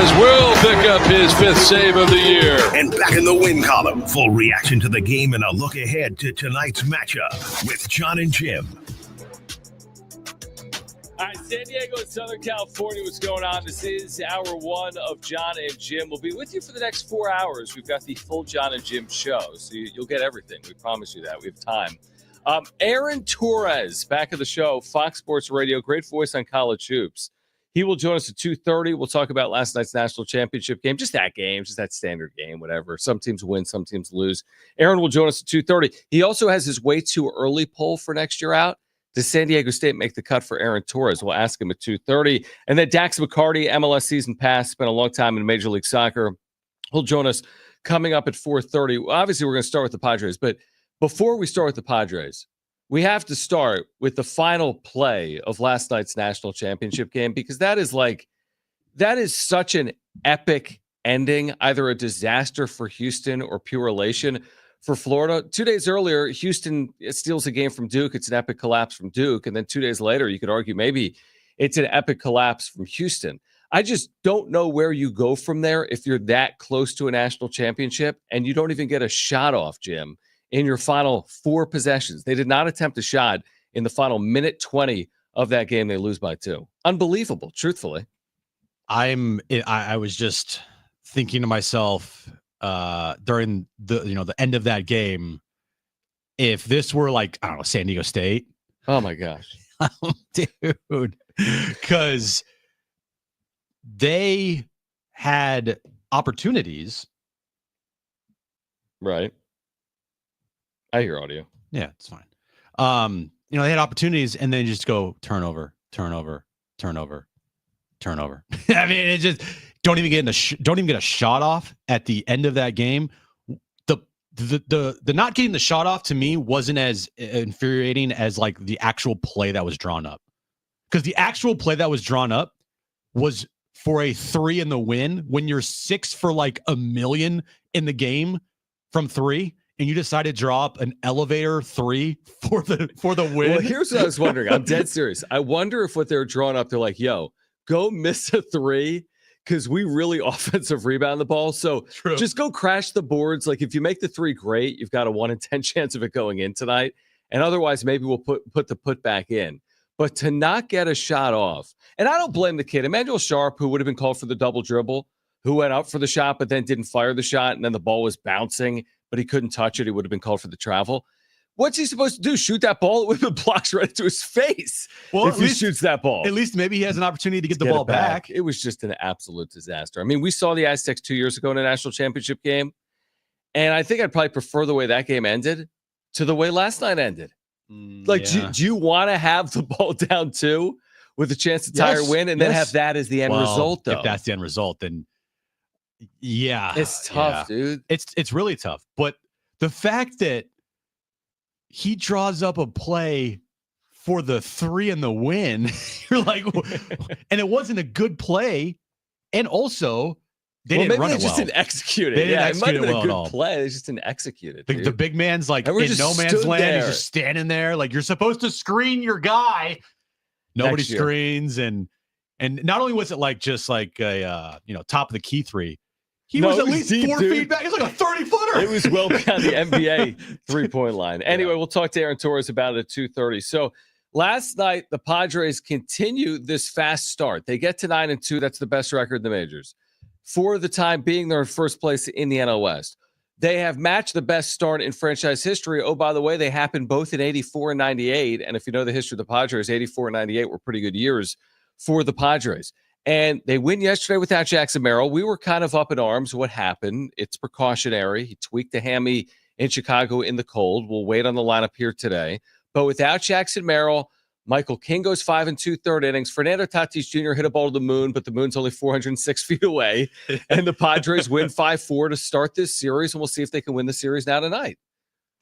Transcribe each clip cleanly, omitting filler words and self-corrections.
Torres will pick up his 5th save of the year. And back in the win column, full reaction to the game and a look ahead to tonight's matchup with Jon and Jim. All right, San Diego and Southern California, what's going on? This is hour 1 of Jon and Jim. We'll be with you for the next 4 hours. We've got the full Jon and Jim show, so you'll get everything. We promise you that. We have time. Arron Torres, back of the show, Fox Sports Radio, great voice on college hoops. He will join us at 2:30. We'll talk about last night's national championship game, just that standard game, whatever. Some teams win, some teams lose. Arron will join us at 2:30. He also has his way too early poll for next year out. Does San Diego State make the cut for Arron Torres? We'll ask him at 2:30. And then Dax McCarty, MLS season pass, spent a long time in Major League Soccer. He'll join us coming up at 4:30. Obviously, we're going to start with the Padres. But before we start with the Padres, we have to start with the final play of last night's national championship game, because that is such an epic ending, either a disaster for Houston or pure elation for Florida. 2 days earlier, Houston steals a game from Duke. It's an epic collapse from Duke. And then 2 days later, you could argue maybe it's an epic collapse from Houston. I just don't know where you go from there if you're that close to a national championship and you don't even get a shot off, Jim, in your final 4 possessions. They did not attempt a shot in the final minute 20 of that game. They lose by 2. Unbelievable, truthfully. I was just thinking to myself, during the end of that game, if this were like, I don't know, San Diego State. Oh my gosh. Dude, because they had opportunities. Right. I hear audio. Yeah, it's fine. They had opportunities and then just go turnover. I mean, it just don't even get a shot off at the end of that game. The not getting the shot off to me wasn't as infuriating as like the actual play that was drawn up, because the actual play that was drawn up was for a 3 in the win when you're 6 for like $1 million in the game from 3. And you decided to draw up an elevator 3 for the win. Well, here's what I was wondering. I'm dead serious. I wonder if what they're drawing up, they're like, yo, go miss a 3 because we really offensive rebound the ball. So Just go crash the boards. Like if you make the 3, great. You've got a 1 in 10 chance of it going in tonight. And otherwise, maybe we'll put the put back in. But to not get a shot off, and I don't blame the kid. Emmanuel Sharp, who would have been called for the double dribble, who went up for the shot but then didn't fire the shot, and then the ball was bouncing, but he couldn't touch it. He would have been called for the travel. What's he supposed to do? Shoot that ball? It would have been blocked right into his face if he shoots that ball. At least maybe he has an opportunity to get the ball back. It was just an absolute disaster. I mean, we saw the Aztecs 2 years ago in a national championship game, and I think I'd probably prefer the way that game ended to the way last night ended. Do you want to have the ball down 2 with a chance to tie or win and then have that as the end result, though? If that's the end result, then yeah. It's tough, dude. It's really tough. But the fact that he draws up a play for the 3 and the win, you're like, and it wasn't a good play. And also, they didn't run it well. Just didn't execute it. It might have been a good play. They just didn't execute it. The big man's like in no man's land. He's just standing there. Like, you're supposed to screen your guy. Nobody screens. And not only was it like just like a top of the key 3, he was at least deep, 4 feet back. It was like a 30-footer. It was well beyond the NBA 3-point line. Anyway, we'll talk to Arron Torres about it at 2:30. So last night, the Padres continue this fast start. They get to 9-2. That's the best record in the majors. For the time being, they're in first place in the NL West. They have matched the best start in franchise history. Oh, by the way, they happened both in 84 and 98. And if you know the history of the Padres, 84 and 98 were pretty good years for the Padres. And they win yesterday without Jackson Merrill. We were kind of up in arms. What happened? It's precautionary. He tweaked the hammy in Chicago in the cold. We'll wait on the lineup here today. But without Jackson Merrill, Michael King goes 5 2/3 innings. Fernando Tatis Jr. hit a ball to the moon, but the moon's only 406 feet away. And the Padres win 5-4 to start this series. And we'll see if they can win the series now tonight.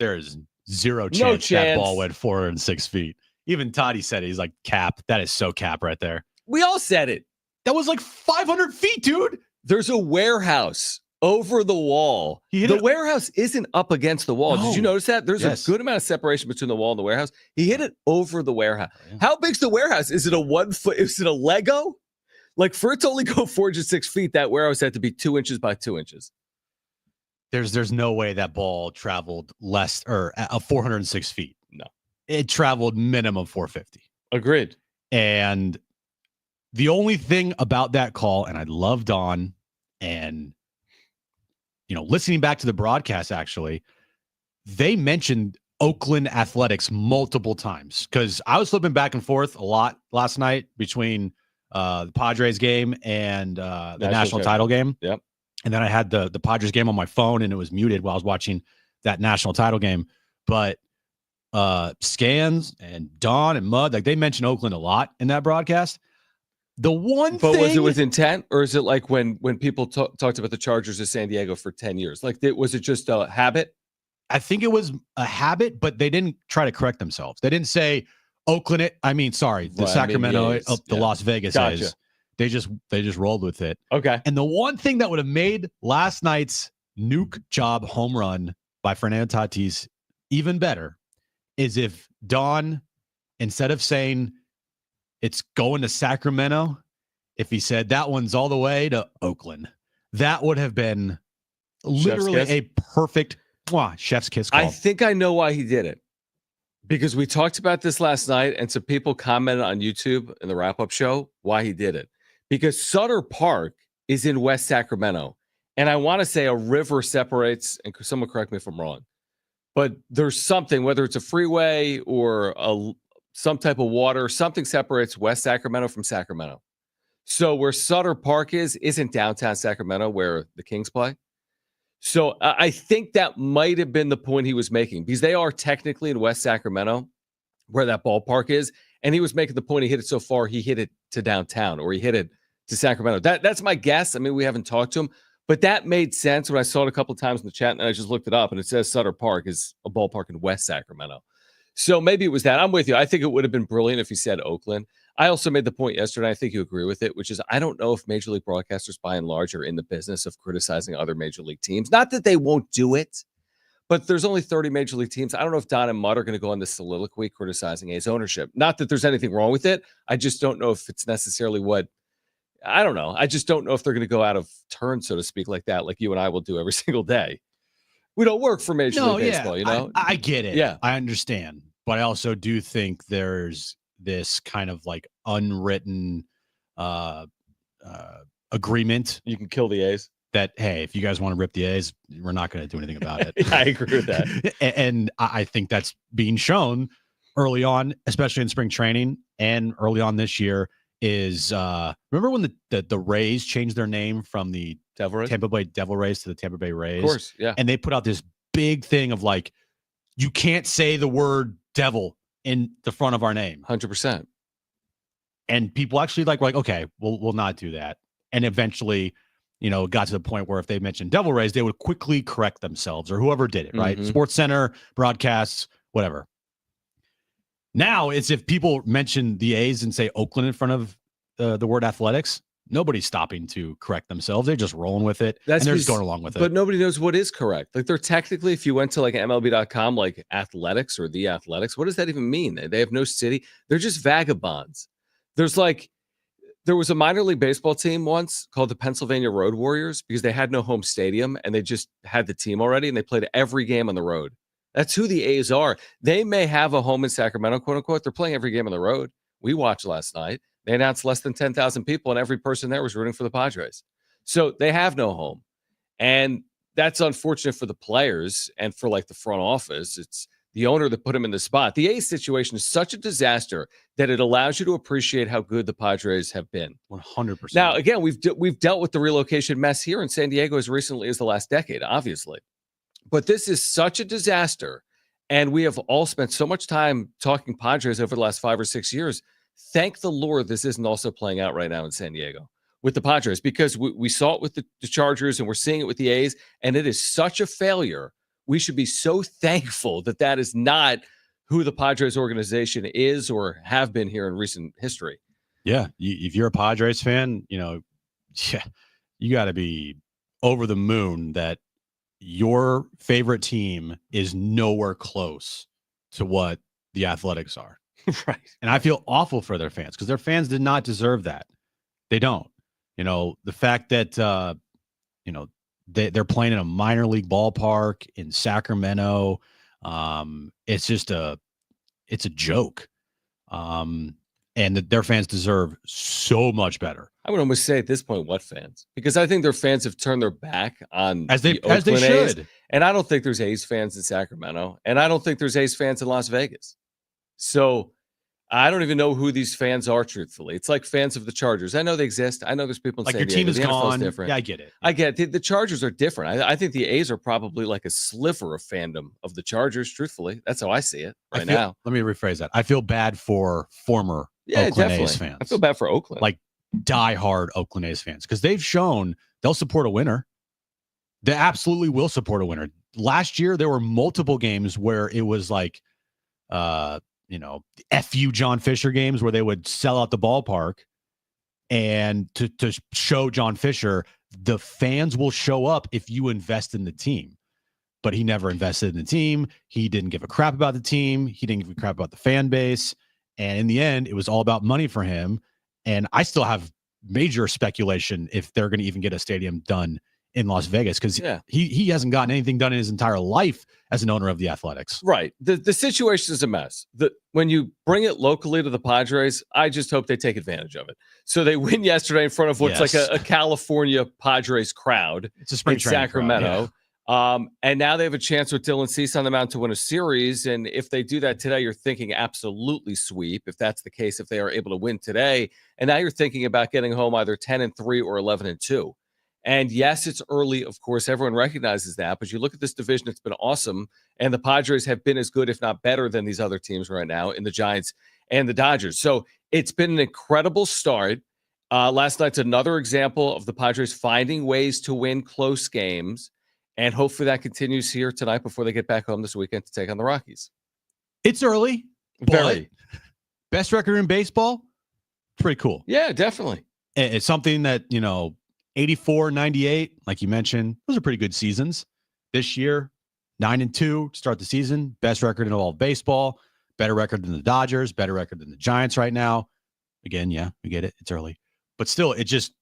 There's zero chance that ball went 406 feet. Even Toddy said it. He's like, cap. That is so cap right there. We all said it. That was like 500 feet, dude. There's a warehouse over the wall. The warehouse isn't up against the wall. No. Did you notice that? There's a good amount of separation between the wall and the warehouse. He hit it over the warehouse. Yeah. How big's the warehouse? Is it a 1 foot? Is it a Lego? Like for it to only go 4 to 6 feet, that warehouse had to be 2 inches by 2 inches. There's no way that ball traveled less or 406 feet. No, it traveled minimum 450. Agreed. And the only thing about that call, and I love Don, and listening back to the broadcast, actually, they mentioned Oakland Athletics multiple times because I was flipping back and forth a lot last night between the Padres game and the national title game. Yep. And then I had the Padres game on my phone and it was muted while I was watching that national title game. But Scans and Don and Mud, like they mentioned Oakland a lot in that broadcast. But was it with intent, or is it like when people talked about the Chargers of San Diego for 10 years? Like, was it just a habit? I think it was a habit, but they didn't try to correct themselves. They didn't say Oakland. Sacramento, the Las Vegas Gotcha. is. They just rolled with it. Okay. And the one thing that would have made last night's nuke job home run by Fernando Tatis even better is if Don, instead of saying it's going to Sacramento, if he said that one's all the way to Oakland, that would have been literally a perfect chef's kiss call. I think I know why he did it. Because we talked about this last night, and some people commented on YouTube in the wrap-up show why he did it. Because Sutter Park is in West Sacramento. And I want to say a river separates, and someone correct me if I'm wrong, but there's something, whether it's a freeway or some type of water, something separates West Sacramento from Sacramento. So where Sutter Park isn't downtown Sacramento where the Kings play. So I think that might have been the point he was making, because they are technically in West Sacramento where that ballpark is. And he was making the point he hit it so far, he hit it to downtown, or he hit it to Sacramento. That's my guess. I mean, we haven't talked to him, but that made sense when I saw it a couple of times in the chat, and I just looked it up, and it says Sutter Park is a ballpark in West Sacramento. So maybe it was that. I'm with you. I think it would have been brilliant if he said Oakland. I also made the point yesterday, I think you agree with it, which is I don't know if Major League broadcasters, by and large, are in the business of criticizing other Major League teams. Not that they won't do it, but there's only 30 Major League teams. I don't know if Don and Mudd are going to go on this soliloquy criticizing A's ownership. Not that there's anything wrong with it. I just don't know if it's necessarily I don't know. I just don't know if they're going to go out of turn, so to speak, like that, like you and I will do every single day. We don't work for Major League Baseball, you know? I get it. Yeah. I understand. But I also do think there's this kind of like unwritten agreement. You can kill the A's. That, hey, if you guys want to rip the A's, we're not going to do anything about it. I agree with that. And I think that's being shown early on, especially in spring training and early on this year, is remember when the Rays changed their name from the Tampa Bay Devil Rays to the Tampa Bay Rays? Of course, yeah. And they put out this big thing of like, you can't say the word devil in the front of our name. 100%. And people actually were like, okay, we'll not do that. And eventually, it got to the point where if they mentioned Devil Rays, they would quickly correct themselves, or whoever did it, right? Mm-hmm. Sports Center, broadcasts, whatever. Now it's if people mention the A's and say Oakland in front of the word athletics, nobody's stopping to correct themselves. They're just rolling with it. And they're just going along with it. But nobody knows what is correct. Like they're technically, if you went to like MLB.com, like athletics or the athletics, what does that even mean? They have no city. They're just vagabonds. There was a minor league baseball team once called the Pennsylvania Road Warriors because they had no home stadium and they just had the team already and they played every game on the road. That's who the A's are. They may have a home in Sacramento, quote unquote. They're playing every game on the road. We watched last night. They announced less than 10,000 people and every person there was rooting for the Padres. So they have no home. And that's unfortunate for the players and for like the front office. It's the owner that put him in the spot. The A's situation is such a disaster that it allows you to appreciate how good the Padres have been. 100%. Now, again, we've dealt with the relocation mess here in San Diego as recently as the last decade, obviously. But this is such a disaster. And we have all spent so much time talking Padres over the last 5 or 6 years. Thank the Lord this isn't also playing out right now in San Diego with the Padres, because we saw it with the Chargers and we're seeing it with the A's, and it is such a failure. We should be so thankful that is not who the Padres organization is or have been here in recent history. Yeah. If you're a Padres fan, you got to be over the moon that your favorite team is nowhere close to what the Athletics are. Right. And I feel awful for their fans because their fans did not deserve that. They don't. The fact that they're playing in a minor league ballpark in Sacramento. It's a joke. And that their fans deserve so much better. I would almost say at this point, what fans? Because I think their fans have turned their back on as they Oakland should. A's, and I don't think there's A's fans in Sacramento, and I don't think there's A's fans in Las Vegas. So I don't even know who these fans are, truthfully. It's like fans of the Chargers. I know they exist. I know there's people in like San your Diego. team is the NFL's gone. different. Yeah, I get it. I get it. The Chargers are different. I think the A's are probably like a sliver of fandom of the Chargers, truthfully. That's how I see it now. Let me rephrase that. I feel bad for former Oakland A's fans. I feel bad for Oakland. Like diehard Oakland A's fans, because they've shown they'll support a winner. They absolutely will support a winner. Last year, there were multiple games where it was like, FU John Fisher games where they would sell out the ballpark, and to show John Fisher, the fans will show up if you invest in the team. But he never invested in the team. He didn't give a crap about the team. He didn't give a crap about the fan base. And in the end, it was all about money for him. And I still have major speculation if they're going to even get a stadium done in Las Vegas, because he hasn't gotten anything done in his entire life as an owner of the Athletics. Right. The situation is a mess. When you bring it locally to the Padres, I just hope they take advantage of it. So they win yesterday in front of what's like a California Padres crowd. It's a spring training Sacramento. Crowd, yeah. And now they have a chance with Dylan Cease on the mound to win a series. And if they do that today, you're thinking absolutely sweep. If that's the case, if they are able to win today, and now you're thinking about getting home either 10-3 or 11-2. And yes, it's early. Of course, everyone recognizes that. But you look at this division, it's been awesome. And the Padres have been as good, if not better, than these other teams right now in the Giants and the Dodgers. So it's been an incredible start. Last night's another example of the Padres finding ways to win close games. And hopefully that continues here tonight before they get back home this weekend to take on the Rockies. It's early. Very. Best record in baseball. Pretty cool. Yeah, definitely. It's something that, 84, 98, like you mentioned, those are pretty good seasons. This year, 9-2, start the season. Best record in all of baseball. Better record than the Dodgers. Better record than the Giants right now. Again, yeah, we get it. It's early. But still, it just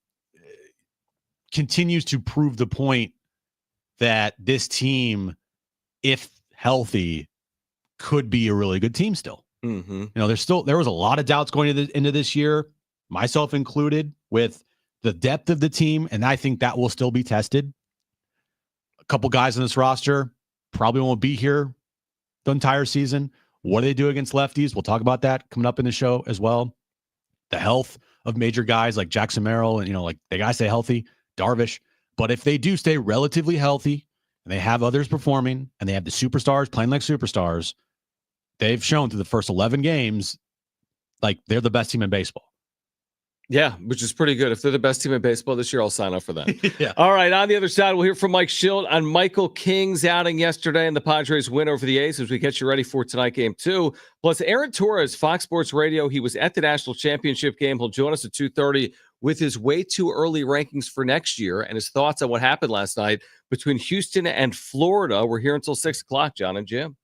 continues to prove the point that this team, if healthy, could be a really good team still. Mm-hmm. There was a lot of doubts going into this year, myself included, with the depth of the team, and I think that will still be tested. A couple guys on this roster probably won't be here the entire season. What do they do against lefties? We'll talk about that coming up in the show as well. The health of major guys like Jackson Merrill, and like the guys stay healthy, Darvish. But if they do stay relatively healthy and they have others performing and they have the superstars playing like superstars, they've shown through the first 11 games like they're the best team in baseball. Yeah, which is pretty good. If they're the best team in baseball this year, I'll sign up for that. Yeah. All right, on the other side, we'll hear from Mike Schild on Michael King's outing yesterday and the Padres win over the A's as we get you ready for tonight, game 2. Plus, Arron Torres, Fox Sports Radio. He was at the National Championship game. He'll join us at 2:30 with his way too early rankings for next year and his thoughts on what happened last night between Houston and Florida. We're here until 6 o'clock, Jon and Jim.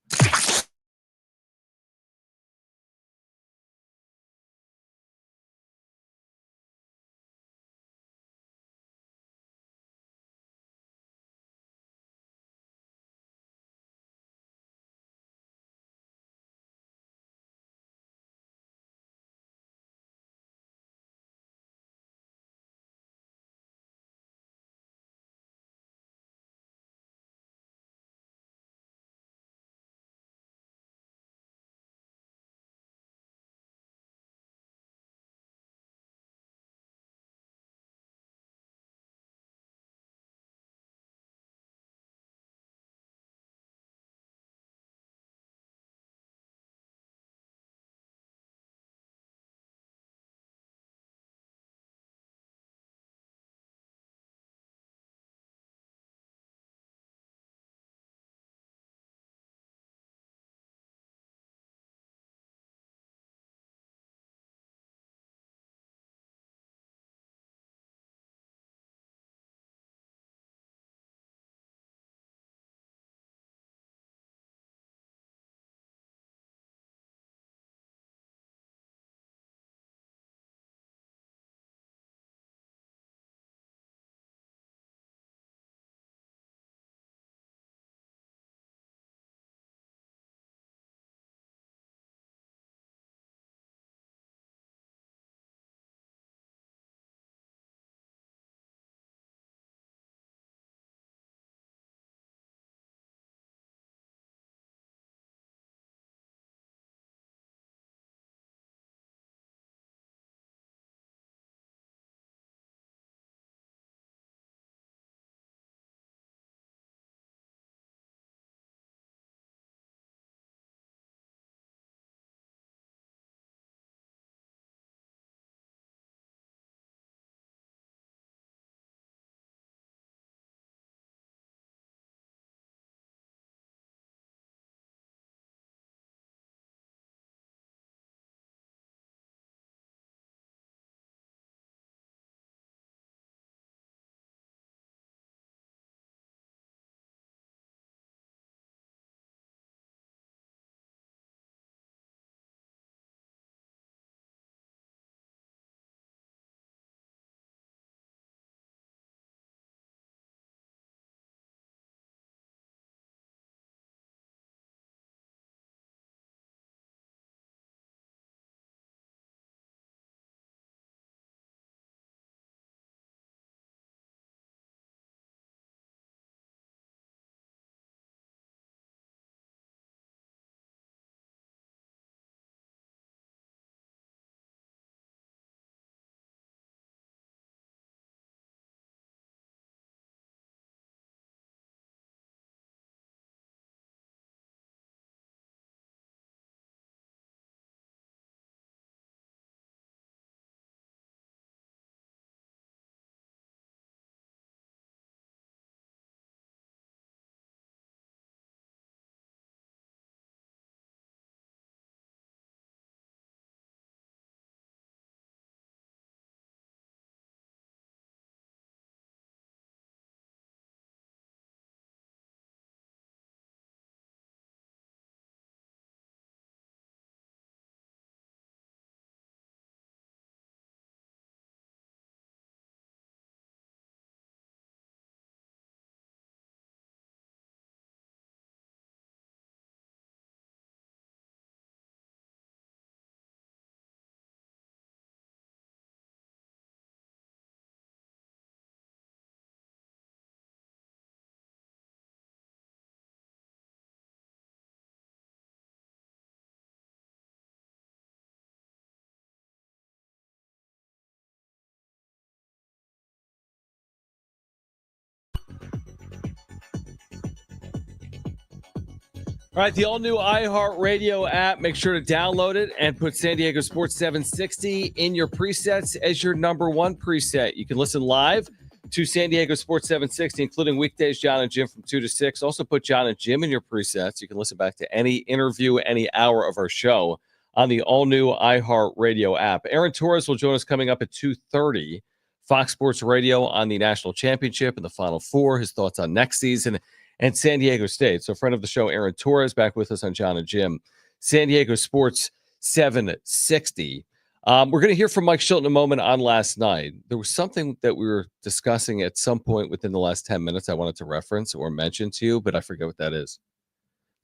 All right, the all-new iHeartRadio app. Make sure to download it and put San Diego Sports 760 in your presets as your number one preset. You can listen live to San Diego Sports 760, including weekdays, Jon and Jim from 2 to 6. Also put Jon and Jim in your presets. You can listen back to any interview, any hour of our show on the all-new iHeartRadio app. Arron Torres will join us coming up at 2:30. Fox Sports Radio on the National Championship and the Final Four, his thoughts on next season, and San Diego State. So friend of the show, Arron Torres, back with us on Jon and Jim. San Diego Sports 760. We're going to hear from Mike Shildt in a moment on last night. There was something that we were discussing at some point within the last 10 minutes I wanted to reference or mention to you, but I forget what that is.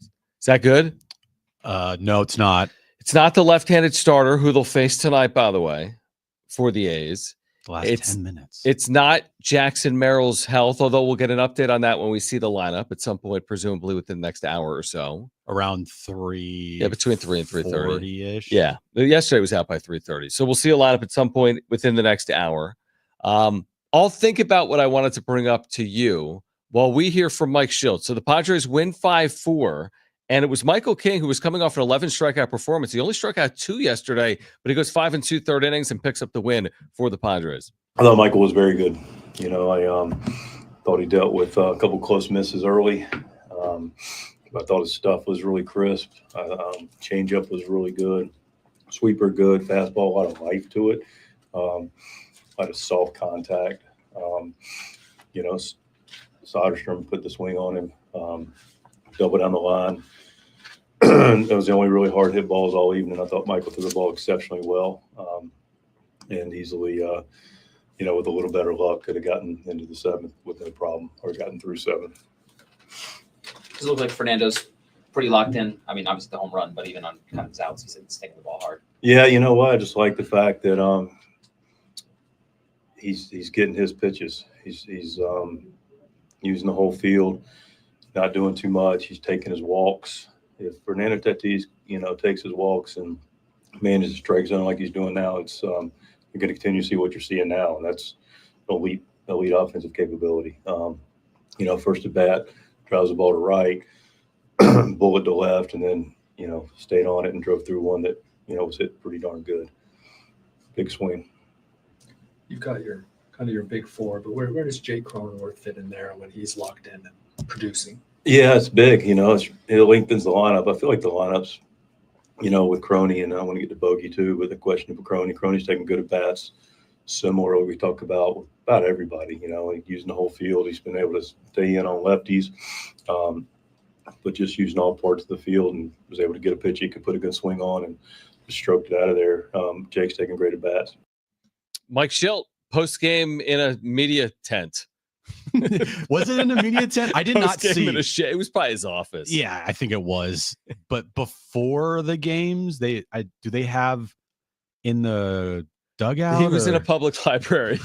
Is that good? No, it's not. It's not the left-handed starter who they'll face tonight, by the way, for the A's. The last 10 minutes. It's not Jackson Merrill's health, although we'll get an update on that when we see the lineup at some point, presumably within the next hour or so. Around 3. Yeah, between 3 and 3:30 ish. Yeah, yesterday was out by 3:30, so we'll see a lineup at some point within the next hour. I'll think about what I wanted to bring up to you while we hear from Mike Shildt. So the Padres win 5-4. And it was Michael King who was coming off an 11 strikeout performance. He only struck out 2 yesterday, but he goes 5 2/3 innings and picks up the win for the Padres. I thought Michael was very good. You know, I thought he dealt with a couple close misses early. I thought his stuff was really crisp. Changeup was really good. Sweeper good. Fastball, a lot of life to it. A lot of soft contact. You know, Soderstrom put the swing on him. Double down the line. That was the only really hard hit balls all evening. I thought Michael threw the ball exceptionally well, and easily, you know, with a little better luck, could have gotten into the 7th with no problem, or gotten through 7. Does it look like Fernando's pretty locked in? I mean, obviously the home run, but even on kind of his outs, he's taking the ball hard. Yeah, you know what? I just like the fact that he's getting his pitches. He's using the whole field, not doing too much. He's taking his walks. If Fernando Tatis, you know, takes his walks and manages the strike zone like he's doing now, it's you're going to continue to see what you're seeing now, and that's elite offensive capability. You know, first at bat, drives the ball to right, bullet to left, and then, you know, stayed on it and drove through one that, you know, was hit pretty darn good. Big swing. You've got your kind of your big four, but where does Jake Cronenworth fit in there when he's locked in and producing? Yeah, it's big. You know, it lengthens the lineup. I feel like the lineups, you know, with Croney, and I want to get to Bogey too, but the question of Croney. Croney's taking good at bats, similar to what we talk about everybody. You know, like using the whole field. He's been able to stay in on lefties, but just using all parts of the field, and was able to get a pitch he could put a good swing on and just stroked it out of there. Jake's taking great at bats. Mike Shildt, post game in a media tent. Was it in a media tent? I did not see. It was probably his office. Yeah, I think it was. But before the games, do they have in the dugout? He was in a public library.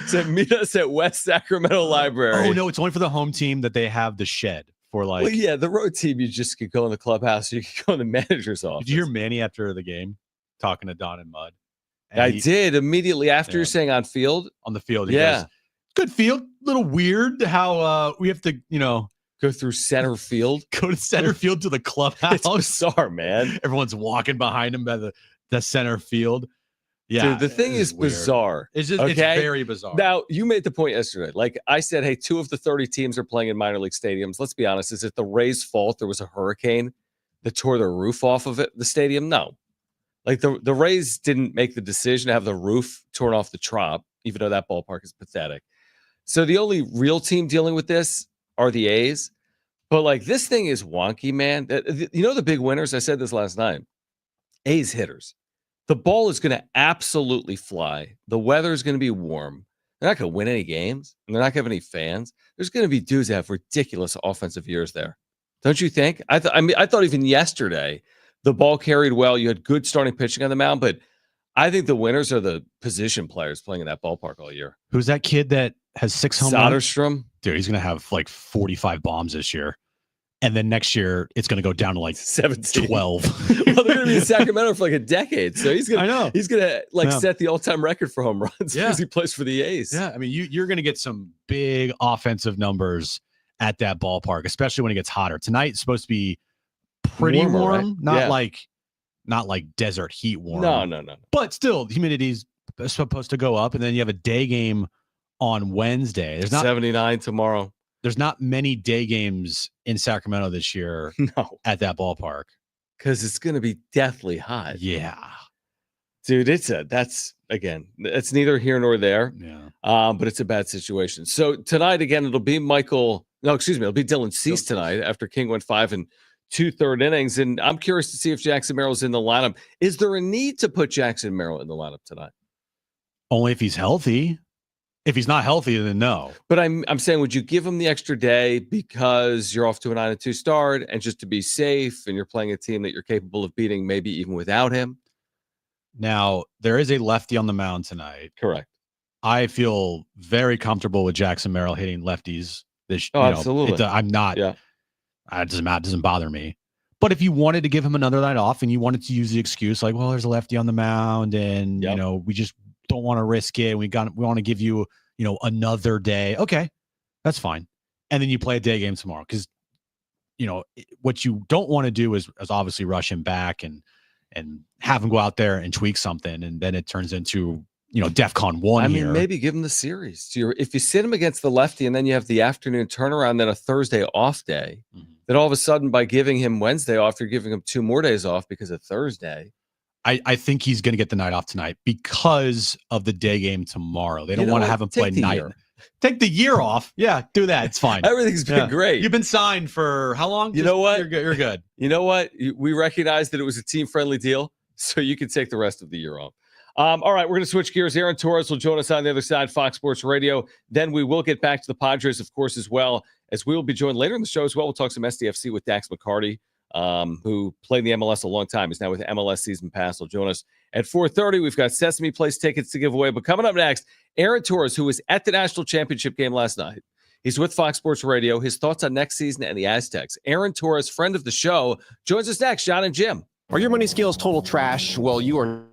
So meet us at West Sacramento Library. Oh no, it's only for the home team that they have the shed for like. Well, yeah, the road team you just could go in the clubhouse. You could go in the manager's office. Did you hear Manny after the game talking to Don and Mud? And I did immediately after you're saying on field. On the field, he goes, good field. Little weird how we have to, you know, go through center field. Go to center field to the clubhouse. It's bizarre, man. Everyone's walking behind him by the center field. Yeah, dude, the thing is bizarre. It's just it's very bizarre. Now, you made the point yesterday. Like I said, hey, 2 of the 30 teams are playing in minor league stadiums. Let's be honest. Is it the Rays' fault there was a hurricane that tore the roof off of the stadium? No. Like the Rays didn't make the decision to have the roof torn off the Trop, even though that ballpark is pathetic. So the only real team dealing with this are the A's. But like this thing is wonky, man. You know the big winners? I said this last night. A's hitters. The ball is going to absolutely fly. The weather is going to be warm. They're not going to win any games, and they're not going to have any fans. There's going to be dudes that have ridiculous offensive years there. Don't you think? I thought even yesterday the ball carried well. You had good starting pitching on the mound, but I think the winners are the position players playing in that ballpark all year. Who's that kid that has 6 home runs? Soderstrom. Dude, he's going to have like 45 bombs this year. And then next year, it's going to go down to like 17. 12. Well, they're going to be in Sacramento for like a decade. So he's going to like set the all-time record for home runs because he plays for the A's. Yeah, I mean, you're going to get some big offensive numbers at that ballpark, especially when it gets hotter. Tonight it's supposed to be pretty Warmer, warm, right? not like desert heat warm. No. But still, humidity's supposed to go up, and then you have a day game on Wednesday. There's not 79 tomorrow. There's not many day games in Sacramento this year. No, at that ballpark because it's going to be deathly hot. Yeah, dude, that's neither here nor there. Yeah, but it's a bad situation. So tonight again, it'll be it'll be Dylan Cease tonight after King went 5 2/3 innings, and I'm curious to see if Jackson Merrill's in the lineup. Is there a need to put Jackson Merrill in the lineup tonight? only if he's healthy. If he's not healthy, then no. But I'm saying, would you give him the extra day because you're off to a 9-2 start, and just to be safe, and you're playing a team that you're capable of beating, maybe even without him? Now, there is a lefty on the mound tonight. Correct. I feel very comfortable with Jackson Merrill hitting lefties. Absolutely. I'm not. Yeah. It doesn't matter. It doesn't bother me. But if you wanted to give him another night off and you wanted to use the excuse like, well, there's a lefty on the mound and, we just don't want to risk it. We want to give you, another day. Okay, that's fine. And then you play a day game tomorrow because, what you don't want to do is obviously rush him back and have him go out there and tweak something. And then it turns into, DEFCON 1 I mean, here. maybe give him the series. If you sit him against the lefty and then you have the afternoon turnaround, then a Thursday off day, then all of a sudden by giving him Wednesday off, you're giving him 2 more days off because of Thursday. I think he's going to get the night off tonight because of the day game tomorrow. They don't want to have him play night. Take the year off. Yeah, do that. It's fine. Everything's been great. You've been signed for how long? You know what? You're good. You know what? We recognize that it was a team-friendly deal, so you can take the rest of the year off. All right, we're going to switch gears. Arron Torres will join us on the other side, Fox Sports Radio. Then we will get back to the Padres, of course, as well, as we will be joined later in the show as well. We'll talk some SDFC with Dax McCarty, who played in the MLS a long time. He's now with MLS Season Pass. He'll join us at 4:30. We've got Sesame Place tickets to give away. But coming up next, Arron Torres, who was at the National Championship game last night. He's with Fox Sports Radio. His thoughts on next season and the Aztecs. Arron Torres, friend of the show, joins us next. Jon and Jim. Are your money skills total trash? Well, you are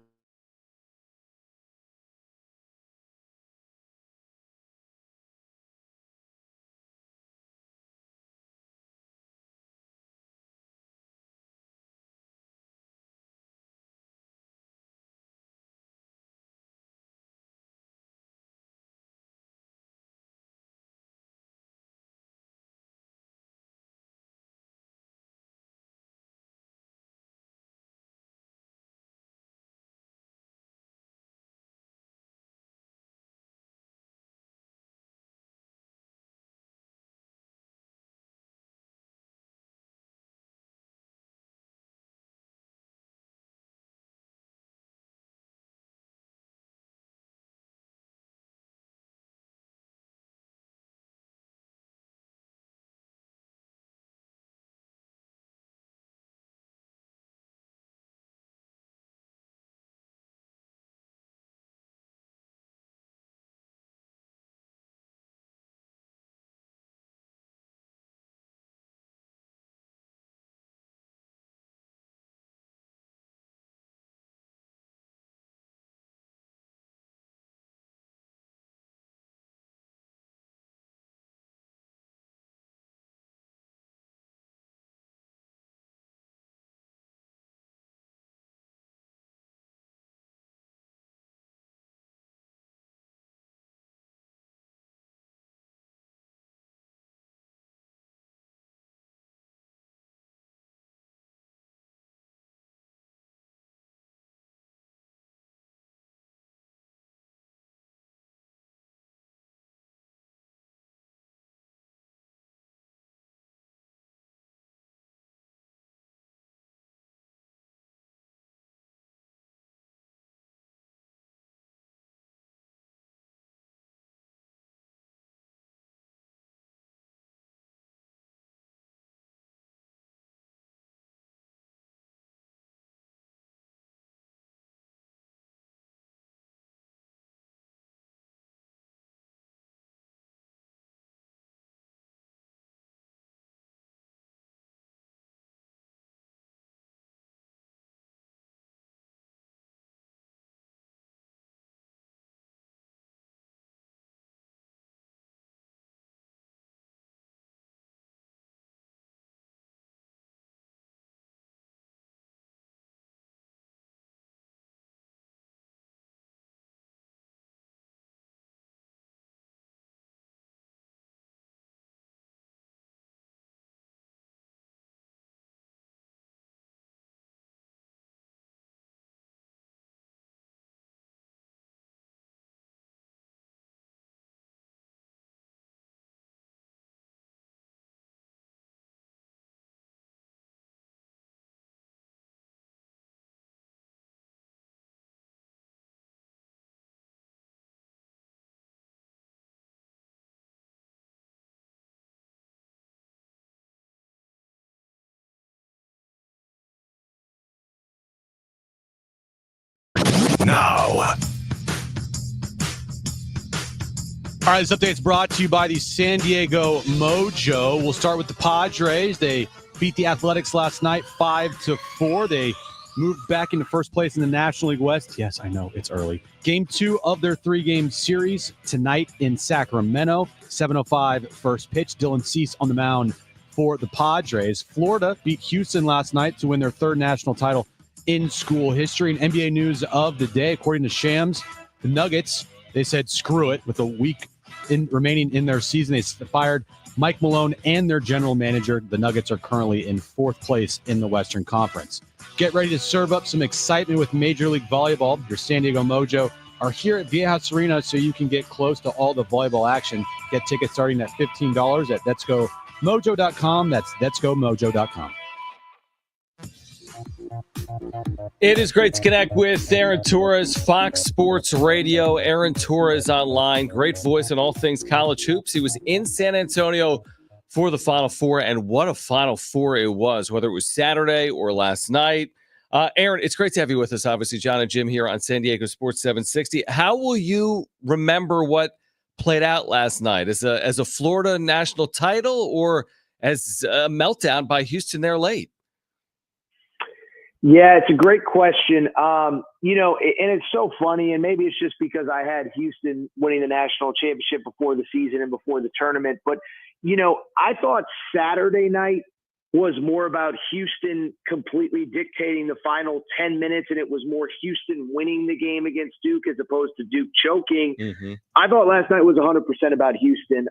now. All right, this update is brought to you by the San Diego Mojo. We'll start with the Padres. They beat the Athletics last night 5-4. They moved back into first place in the National League West. Yes, I know, it's early. Game 2 of their 3-game series tonight in Sacramento. 7:05 first pitch. Dylan Cease on the mound for the Padres. Florida beat Houston last night to win their 3rd national title in school history. And NBA news of the day, according to Shams, the Nuggets, they said screw it with a week remaining in their season. They fired Mike Malone and their general manager. The Nuggets are currently in 4th place in the Western Conference. Get ready to serve up some excitement with Major League Volleyball. Your San Diego Mojo are here at Viejas Arena so you can get close to all the volleyball action. Get tickets starting at $15 at letsgomojo.com. That's letsgomojo.com. It is great to connect with Arron Torres, Fox Sports Radio. Arron Torres online, great voice on all things college hoops. He was in San Antonio for the Final Four, and what a Final Four it was, whether it was Saturday or last night. Arron, it's great to have you with us, obviously. Jon and Jim here on San Diego Sports 760. How will you remember what played out last night? As a Florida national title or as a meltdown by Houston there late? Yeah, it's a great question. And it's so funny, and maybe it's just because I had Houston winning the national championship before the season and before the tournament. But, I thought Saturday night was more about Houston completely dictating the final 10 minutes, and it was more Houston winning the game against Duke as opposed to Duke choking. Mm-hmm. I thought last night was 100% about Houston.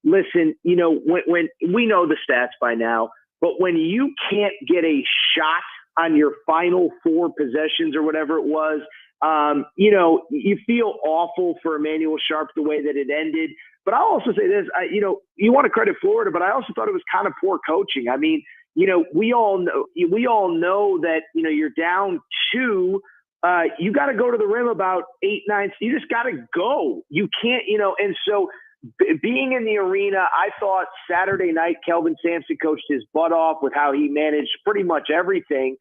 Listen, when we know the stats by now, but when you can't get a shot on your final 4 possessions or whatever it was, you feel awful for Emmanuel Sharp the way that it ended. But I'll also say this, you want to credit Florida, but I also thought it was kind of poor coaching. I mean, we all know that, you're down 2, you got to go to the rim about 8, 9. You just got to go. You can't, and so being in the arena, I thought Saturday night, Kelvin Sampson coached his butt off with how he managed pretty much everything.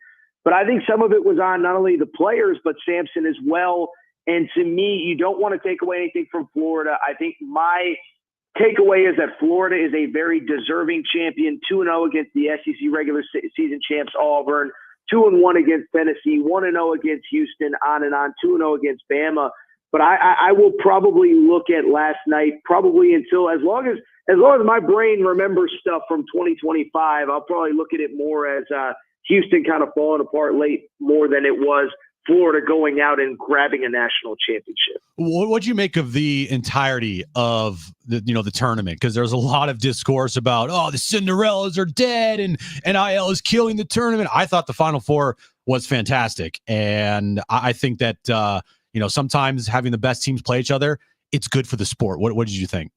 But I think some of it was on not only the players, but Sampson as well. And to me, you don't want to take away anything from Florida. I think my takeaway is that Florida is a very deserving champion, 2-0 against the SEC regular season champs Auburn, 2-1 against Tennessee, 1-0 against Houston, on and on, 2-0 against Bama. But I will probably look at last night probably until as long as my brain remembers stuff from 2025, I'll probably look at it more as Houston kind of falling apart late more than it was Florida going out and grabbing a national championship. What'd you make of the entirety of the tournament? Because there's a lot of discourse about, the Cinderellas are dead and NIL is killing the tournament. I thought the Final Four was fantastic. And I think that, sometimes having the best teams play each other, it's good for the sport. What did you think?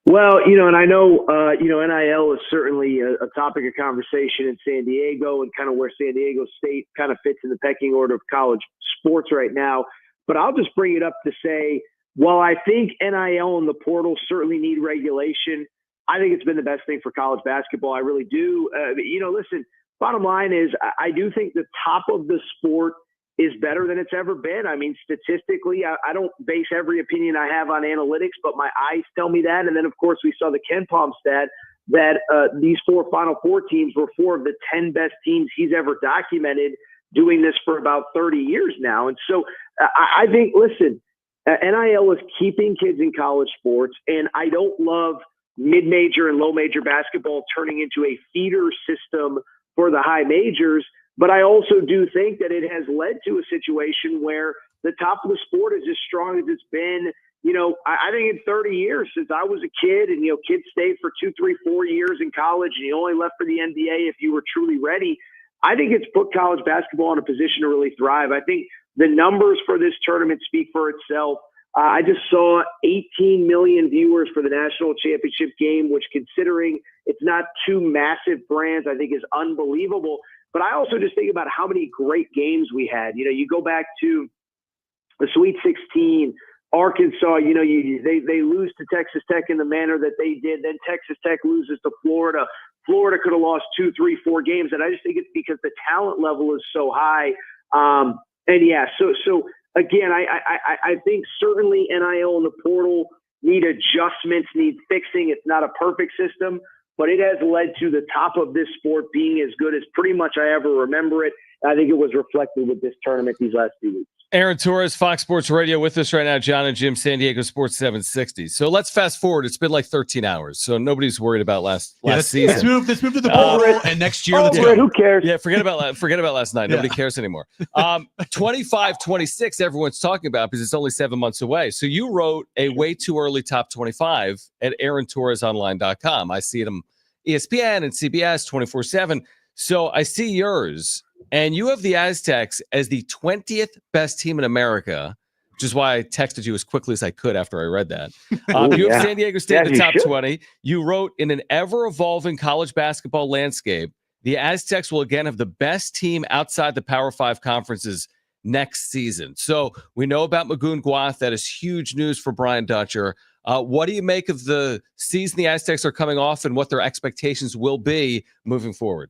Well, and I know, NIL is certainly a topic of conversation in San Diego and kind of where San Diego State kind of fits in the pecking order of college sports right now. But I'll just bring it up to say, while I think NIL and the portal certainly need regulation, I think it's been the best thing for college basketball. I really do. Listen, bottom line is I do think the top of the sport is better than it's ever been. I mean, statistically, I don't base every opinion I have on analytics, but my eyes tell me that. And then, of course, we saw the Ken Palm stat that these 4 Final Four teams were 4 of the 10 best teams he's ever documented doing this for about 30 years now. And so I think, listen, NIL is keeping kids in college sports, and I don't love mid-major and low-major basketball turning into a feeder system for the high majors. But I also do think that it has led to a situation where the top of the sport is as strong as it's been. I think in 30 years since I was a kid, and, kids stayed for 2, 3, 4 years in college, and you only left for the NBA if you were truly ready. I think it's put college basketball in a position to really thrive. I think the numbers for this tournament speak for itself. I just saw 18 million viewers for the national championship game, which, considering it's not 2 massive brands, I think is unbelievable. But I also just think about how many great games we had. You go back to the Sweet 16, Arkansas, they lose to Texas Tech in the manner that they did. Then Texas Tech loses to Florida. Florida could have lost 2, 3, 4 games. And I just think it's because the talent level is so high. And yeah, so again, I think certainly NIL and the portal need adjustments, need fixing. It's not a perfect system, but it has led to the top of this sport being as good as pretty much I ever remember it. I think it was reflected with this tournament these last few weeks. Arron Torres, Fox Sports Radio with us right now. Jon and Jim, San Diego Sports 760. So let's fast forward. It's been like 13 hours, so nobody's worried about last season. Let's move to the portal, and next year, let's go. Who cares? Yeah, forget about last night. Nobody cares anymore. 25-26, everyone's talking about because it's only 7 months away. So you wrote a way too early top 25 at AarronTorresOnline.com. I see it on ESPN and CBS 24/7. So I see yours. And you have the Aztecs as the 20th best team in America, which is why I texted you as quickly as I could after I read that. You have San Diego State in the top 20. You wrote, in an ever-evolving college basketball landscape, the Aztecs will again have the best team outside the Power 5 conferences next season. So we know about Magoon Guath. That is huge news for Brian Dutcher. What do you make of the season the Aztecs are coming off and what their expectations will be moving forward?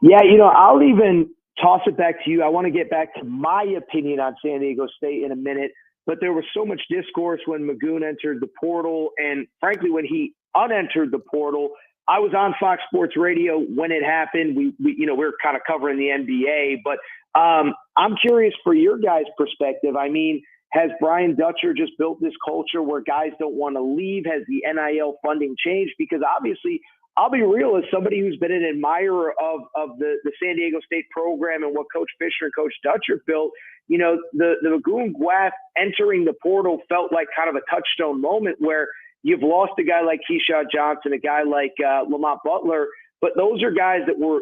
Yeah, I'll even toss it back to you. I want to get back to my opinion on San Diego State in a minute, but there was so much discourse when Magoon entered the portal, and frankly, when he unentered the portal. I was on Fox Sports Radio when it happened. We we're kind of covering the NBA, but I'm curious for your guys' perspective. I mean, has Brian Dutcher just built this culture where guys don't want to leave? Has the NIL funding changed? Because obviously, I'll be real, as somebody who's been an admirer of the San Diego State program and what Coach Fisher and Coach Dutcher built, the Magoon Guath entering the portal felt like kind of a touchstone moment where you've lost a guy like Keyshawn Johnson, a guy like Lamont Butler, but those are guys that were,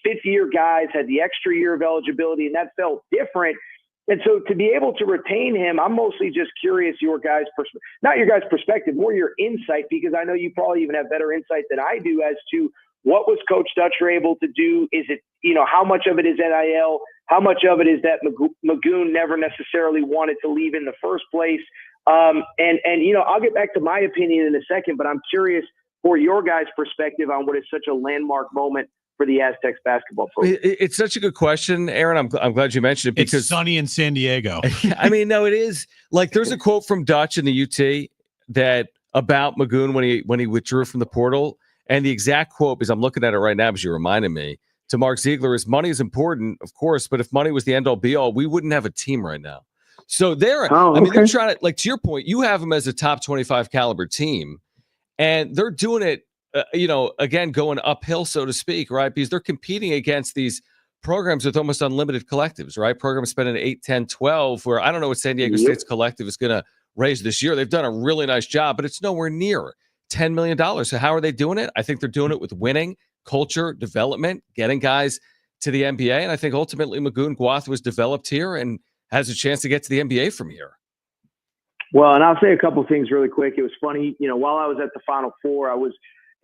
fifth-year guys, had the extra year of eligibility, and that felt different. And so to be able to retain him, I'm mostly just curious not your guys' perspective, more your insight, because I know you probably even have better insight than I do as to what was Coach Dutcher able to do. Is it, how much of it is NIL? How much of it is that Magoon never necessarily wanted to leave in the first place? And I'll get back to my opinion in a second, but I'm curious for your guys' perspective on what is such a landmark moment for the Aztecs basketball program. It's such a good question, Arron. I'm glad you mentioned it because it's sunny in San Diego. I mean, no, it is. Like, there's a quote from Dutch in the UT that about Magoon when he withdrew from the portal, and the exact quote, because I'm looking at it right now because you reminded me, to Mark Ziegler is, money is important, of course, but if money was the end all be all, we wouldn't have a team right now. So they're they're trying to, like, to your point, you have them as a top 25 caliber team, and they're doing it. Again, going uphill, so to speak, right? Because they're competing against these programs with almost unlimited collectives, right? Programs spending 8, 10, 12, where I don't know what San Diego State's collective is going to raise this year. They've done a really nice job, but it's nowhere near $10 million. So how are they doing it? I think they're doing it with winning, culture, development, getting guys to the NBA. And I think ultimately Magoon Guath was developed here and has a chance to get to the NBA from here. Well, and I'll say a couple of things really quick. It was funny, while I was at the Final Four, I was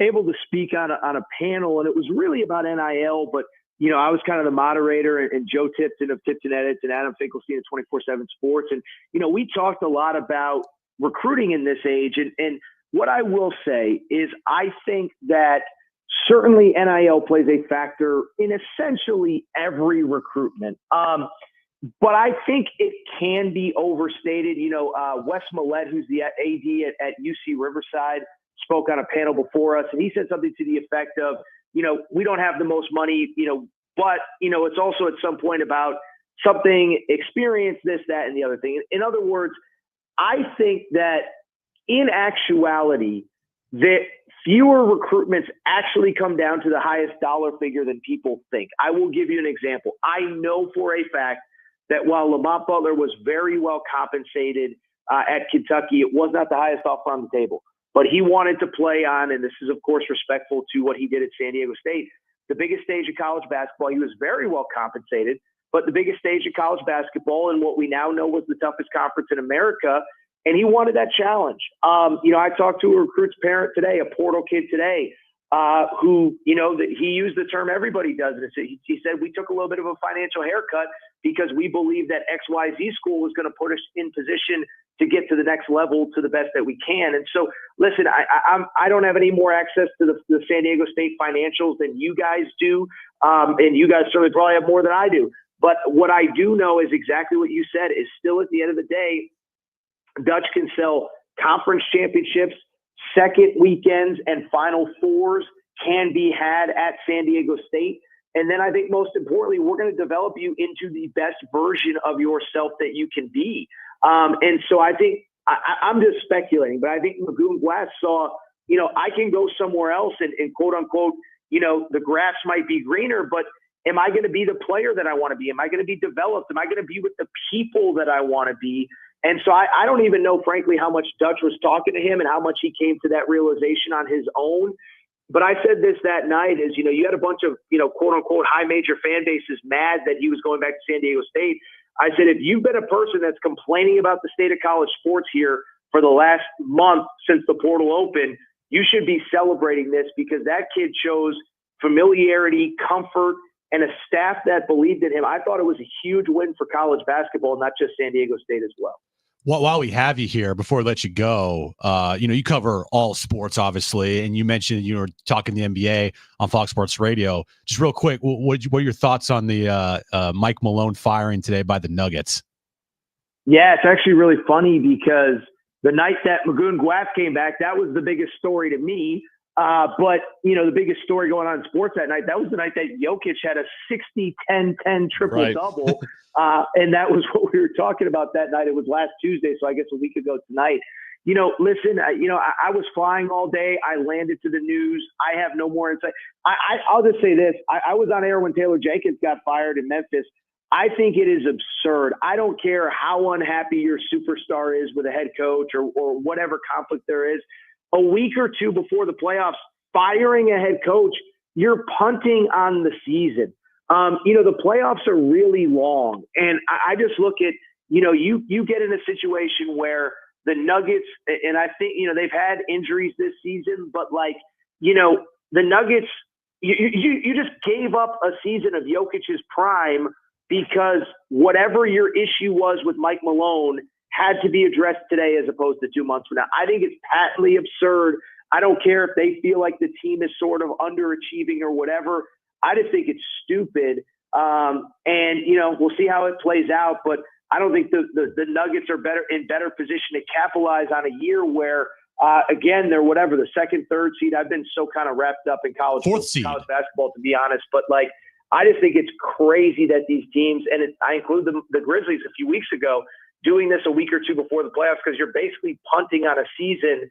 able to speak on a panel, and it was really about NIL, but I was kind of the moderator, and Joe Tipton of Tipton Edits and Adam Finkelstein of 24/7 Sports, and we talked a lot about recruiting in this age, and what I will say is I think that certainly NIL plays a factor in essentially every recruitment, but I think it can be overstated. Wes Millett, who's the AD at UC Riverside, spoke on a panel before us, and he said something to the effect of, we don't have the most money, but, it's also at some point about something, experience, this, that, and the other thing. In other words, I think that in actuality, that fewer recruitments actually come down to the highest dollar figure than people think. I will give you an example. I know for a fact that while Lamont Butler was very well compensated at Kentucky, it was not the highest offer on the table. But he wanted to play on, and this is, of course, respectful to what he did at San Diego State, the biggest stage of college basketball. He was very well compensated, but the biggest stage of college basketball and what we now know was the toughest conference in America, and he wanted that challenge. I talked to a recruit's parent today, a portal kid today, who, that he used the term everybody does. And he said, we took a little bit of a financial haircut because we believe that XYZ school was going to put us in position to get to the next level to the best that we can. And so, listen, I don't have any more access to the San Diego State financials than you guys do. And you guys certainly probably have more than I do. But what I do know is exactly what you said is still at the end of the day, Dutch can sell conference championships, second weekends, and Final Fours can be had at San Diego State. And then I think most importantly, we're going to develop you into the best version of yourself that you can be. And so I think I'm just speculating, but I think Magoon Glass saw, I can go somewhere else and quote unquote, the grass might be greener, but am I going to be the player that I want to be? Am I going to be developed? Am I going to be with the people that I want to be? And so I don't even know, frankly, how much Dutch was talking to him and how much he came to that realization on his own. But I said this that night is, you had a bunch of, quote unquote, high major fan bases mad that he was going back to San Diego State. I said, if you've been a person that's complaining about the state of college sports here for the last month since the portal opened, you should be celebrating this because that kid chose familiarity, comfort, and a staff that believed in him. I thought it was a huge win for college basketball, not just San Diego State as well. Well, while we have you here, before we let you go, you cover all sports, obviously, and you mentioned you were talking the NBA on Fox Sports Radio. Just real quick, what are your thoughts on the Mike Malone firing today by the Nuggets? Yeah, it's actually really funny because the night that Magoon Glass came back, that was the biggest story to me. But, the biggest story going on in sports that night, that was the night that Jokic had a 60-10-10 triple-double. And that was what we were talking about that night. It was last Tuesday, so I guess a week ago tonight. Listen, I was flying all day. I landed to the news. I have no more insight. I'll just say this. I was on air when Taylor Jenkins got fired in Memphis. I think it is absurd. I don't care how unhappy your superstar is with a head coach or whatever conflict there is. A week or two before the playoffs, firing a head coach, you're punting on the season. The playoffs are really long. And I just look at, you get in a situation where the Nuggets, and I think, they've had injuries this season, but the Nuggets, you just gave up a season of Jokic's prime because whatever your issue was with Mike Malone had to be addressed today as opposed to 2 months from now. I think it's patently absurd. I don't care if they feel like the team is sort of underachieving or whatever. I just think it's stupid. We'll see how it plays out. But I don't think the Nuggets are in better position to capitalize on a year where, again, they're whatever, the second, third seed. I've been so kind of wrapped up in college basketball, to be honest. But, I just think it's crazy that these teams, and I include the Grizzlies a few weeks ago, doing this a week or two before the playoffs because you're basically punting on a season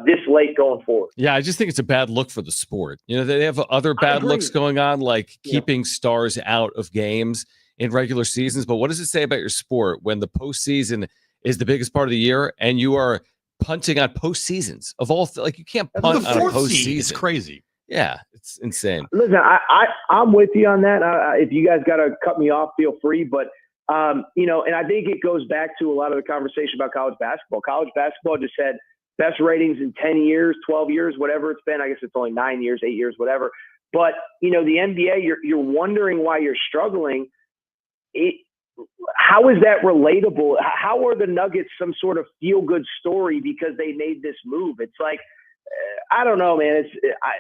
this late going forward. Yeah, I just think it's a bad look for the sport. They have other bad looks going on, like keeping stars out of games in regular seasons. But what does it say about your sport when the postseason is the biggest part of the year and you are punting on postseasons of all? You can't punt on a postseason. It's crazy. Yeah, it's insane. Listen, I'm with you on that. If you guys got to cut me off, feel free. But and I think it goes back to a lot of the conversation about college basketball. College basketball just had best ratings in 10 years, 12 years, whatever it's been. I guess it's only 9 years, 8 years, whatever. But, the NBA, you're wondering why you're struggling. How is that relatable? How are the Nuggets some sort of feel-good story because they made this move? It's I don't know, man.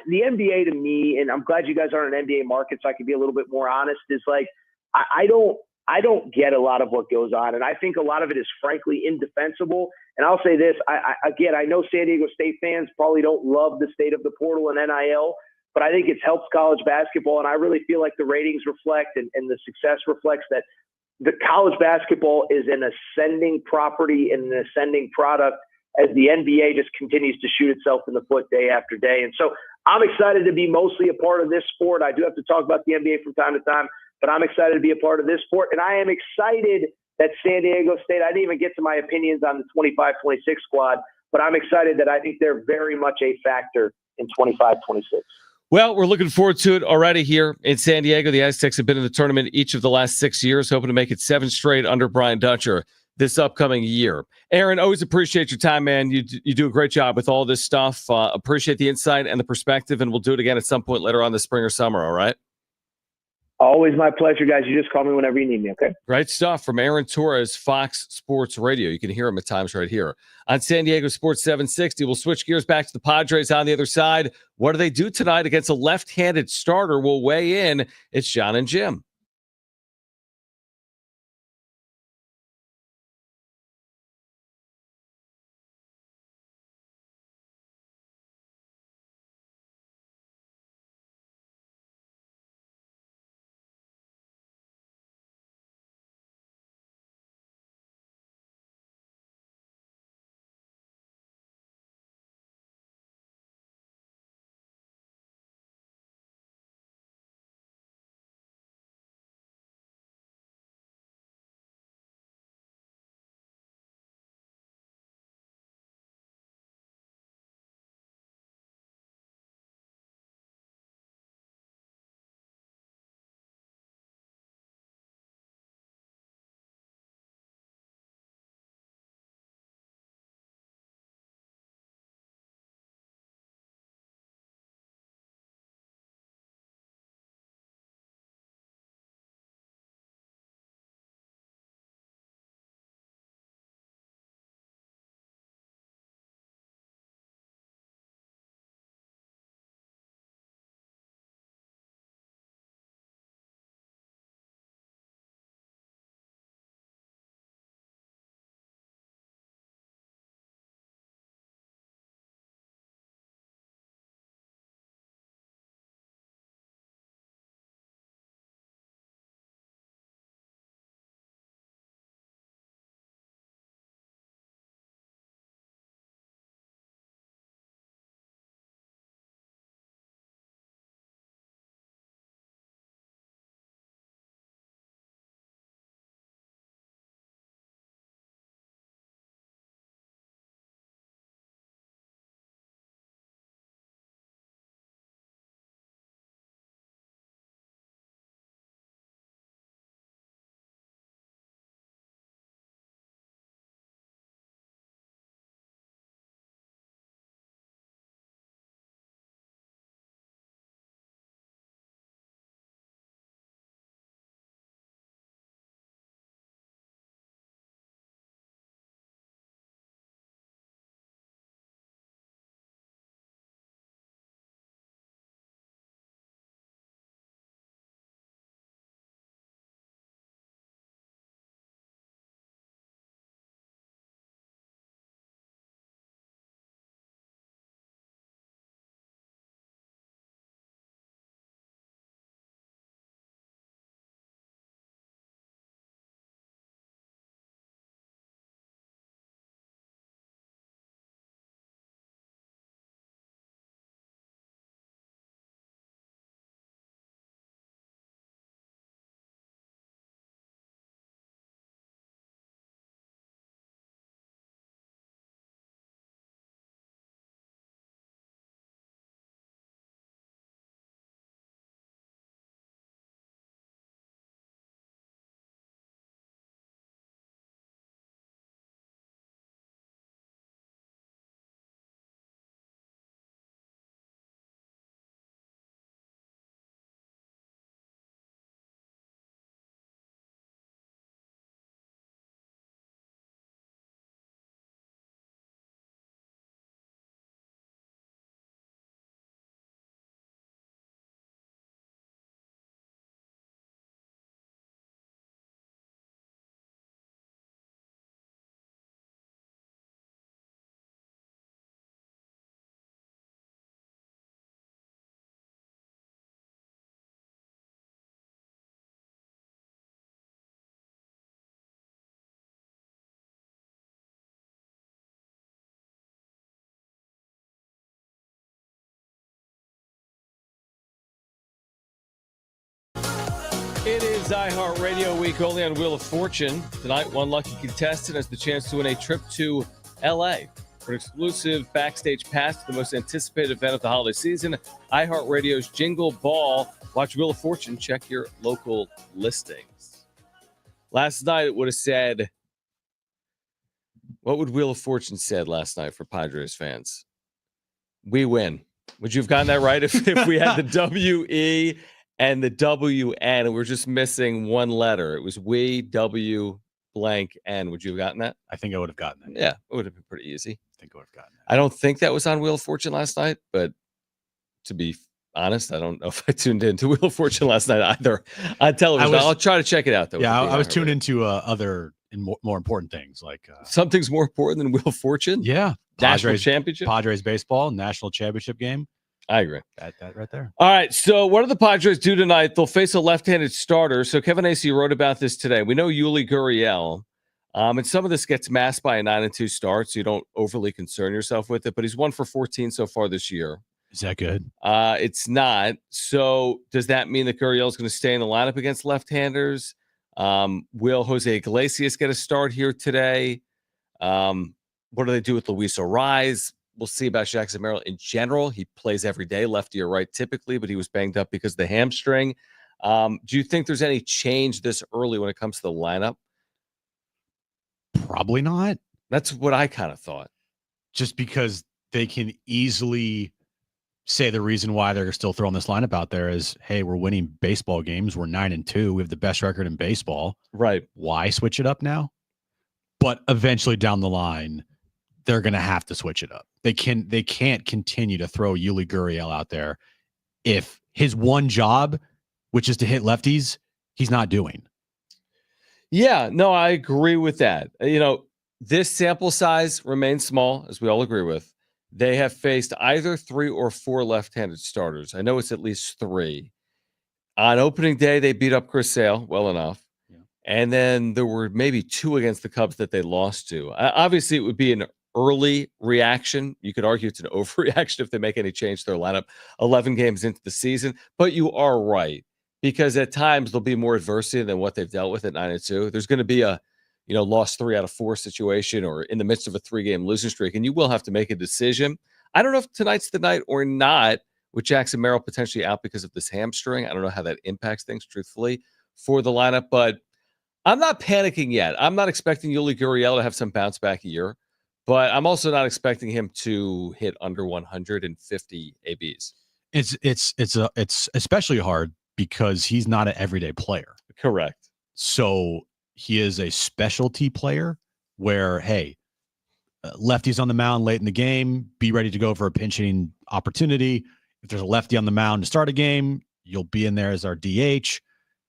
The NBA to me, and I'm glad you guys aren't an NBA market so I can be a little bit more honest, is I don't get a lot of what goes on. And I think a lot of it is frankly indefensible. And I'll say this, I know San Diego State fans probably don't love the state of the portal and NIL, but I think it's helped college basketball. And I really feel like the ratings reflect and the success reflects that the college basketball is an ascending property and an ascending product as the NBA just continues to shoot itself in the foot day after day. And so I'm excited to be mostly a part of this sport. I do have to talk about the NBA from time to time, but I'm excited to be a part of this sport. And I am excited that San Diego State, I didn't even get to my opinions on the 25-26 squad, but I'm excited that I think they're very much a factor in 25-26. Well, we're looking forward to it already here in San Diego. The Aztecs have been in the tournament each of the last 6 years, hoping to make it 7 straight under Brian Dutcher this upcoming year. Aaron, always appreciate your time, man. You do a great job with all this stuff. Appreciate the insight and the perspective, and we'll do it again at some point later on this spring or summer, all right? Always my pleasure, guys. You just call me whenever you need me, okay? Great stuff from Arron Torres, Fox Sports Radio. You can hear him at times right here on San Diego Sports 760. We'll switch gears back to the Padres on the other side. What do they do tonight against a left-handed starter? We'll weigh in. It's Jon and Jim. It is iHeartRadio week only on Wheel of Fortune. Tonight, one lucky contestant has the chance to win a trip to L.A. for an exclusive backstage pass to the most anticipated event of the holiday season, iHeartRadio's Jingle Ball. Watch Wheel of Fortune. Check your local listings. Last night, it would have said, what would Wheel of Fortune said last night for Padres fans? We win. Would you have gotten that right if we had the W-E and the W-N and we're just missing one letter? It was we, W, blank, N. Would you have gotten that? I think I would have gotten that. Yeah, it would have been pretty easy. I think I would have gotten that. I don't think that was on Wheel of Fortune last night, but to be honest, I don't know if I tuned into Wheel of Fortune last night either on television. I'll try to check it out, though. Yeah, I was tuned into other and more important things, like something's more important than Wheel of Fortune. Yeah, National championship, Padres baseball, national championship game. I agree. That right there. All right. So what do the Padres do tonight? They'll face a left-handed starter. So Kevin Acee wrote about this today. We know Yuli Gurriel, and some of this gets masked by a 9-2 start, so you don't overly concern yourself with it. But he's 1 for 14 so far this year. Is that good? It's not. So does that mean that Gurriel is going to stay in the lineup against left-handers? Will Jose Iglesias get a start here today? What do they do with Luis Ariz? We'll see about Jackson Merrill in general. He plays every day, lefty or right typically, but he was banged up because of the hamstring. Do you think there's any change this early when it comes to the lineup? Probably not. That's what I kind of thought. Just because they can easily say the reason why they're still throwing this lineup out there is, hey, we're winning baseball games. We're 9-2. We have the best record in baseball. Right. Why switch it up now? But eventually down the line, they're going to have to switch it up. They can't continue to throw Yuli Gurriel out there if his one job, which is to hit lefties, he's not doing. Yeah, no, I agree with that. This sample size remains small, as we all agree with. They have faced either 3 or 4 left-handed starters. I know it's at least 3. On opening day, they beat up Chris Sale well enough. Yeah. And then there were maybe 2 against the Cubs that they lost to. Obviously, it would be an early reaction. You could argue it's an overreaction if they make any change to their lineup 11 games into the season. But you are right, because at times there'll be more adversity than what they've dealt with at 9-2. There's going to be a lost 3 out of 4 situation or in the midst of a 3-game losing streak, and you will have to make a decision. I don't know if tonight's the night or not, with Jackson Merrill potentially out because of this hamstring. I don't know how that impacts things, truthfully, for the lineup, but I'm not panicking yet. I'm not expecting Yuli Gurriel to have some bounce back year, but I'm also not expecting him to hit under 150 ABs. It's especially hard because he's not an everyday player. Correct. So he is a specialty player where, hey, lefty's on the mound late in the game, be ready to go for a pinch hitting opportunity. If there's a lefty on the mound to start a game, you'll be in there as our DH.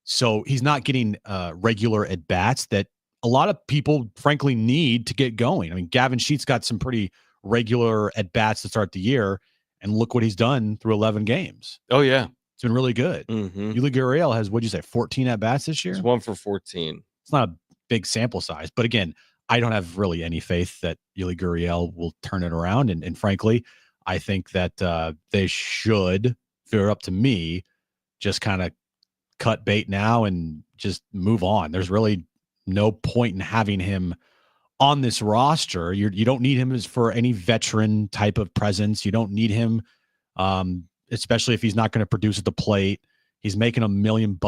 So he's not getting regular at-bats that a lot of people, frankly, need to get going. I mean, Gavin Sheets got some pretty regular at-bats to start the year, and look what he's done through 11 games. Oh, yeah. It's been really good. Mm-hmm. Yuli Gurriel has, what'd you say, 14 at-bats this year? He's 1 for 14. It's not a big sample size. But again, I don't have really any faith that Yuli Gurriel will turn it around. And frankly, I think that they should, if they're up to me, just kind of cut bait now and just move on. There's really no point in having him on this roster. You don't need him as for any veteran type of presence. You don't need him, especially if he's not going to produce at the plate. He's making $1 million.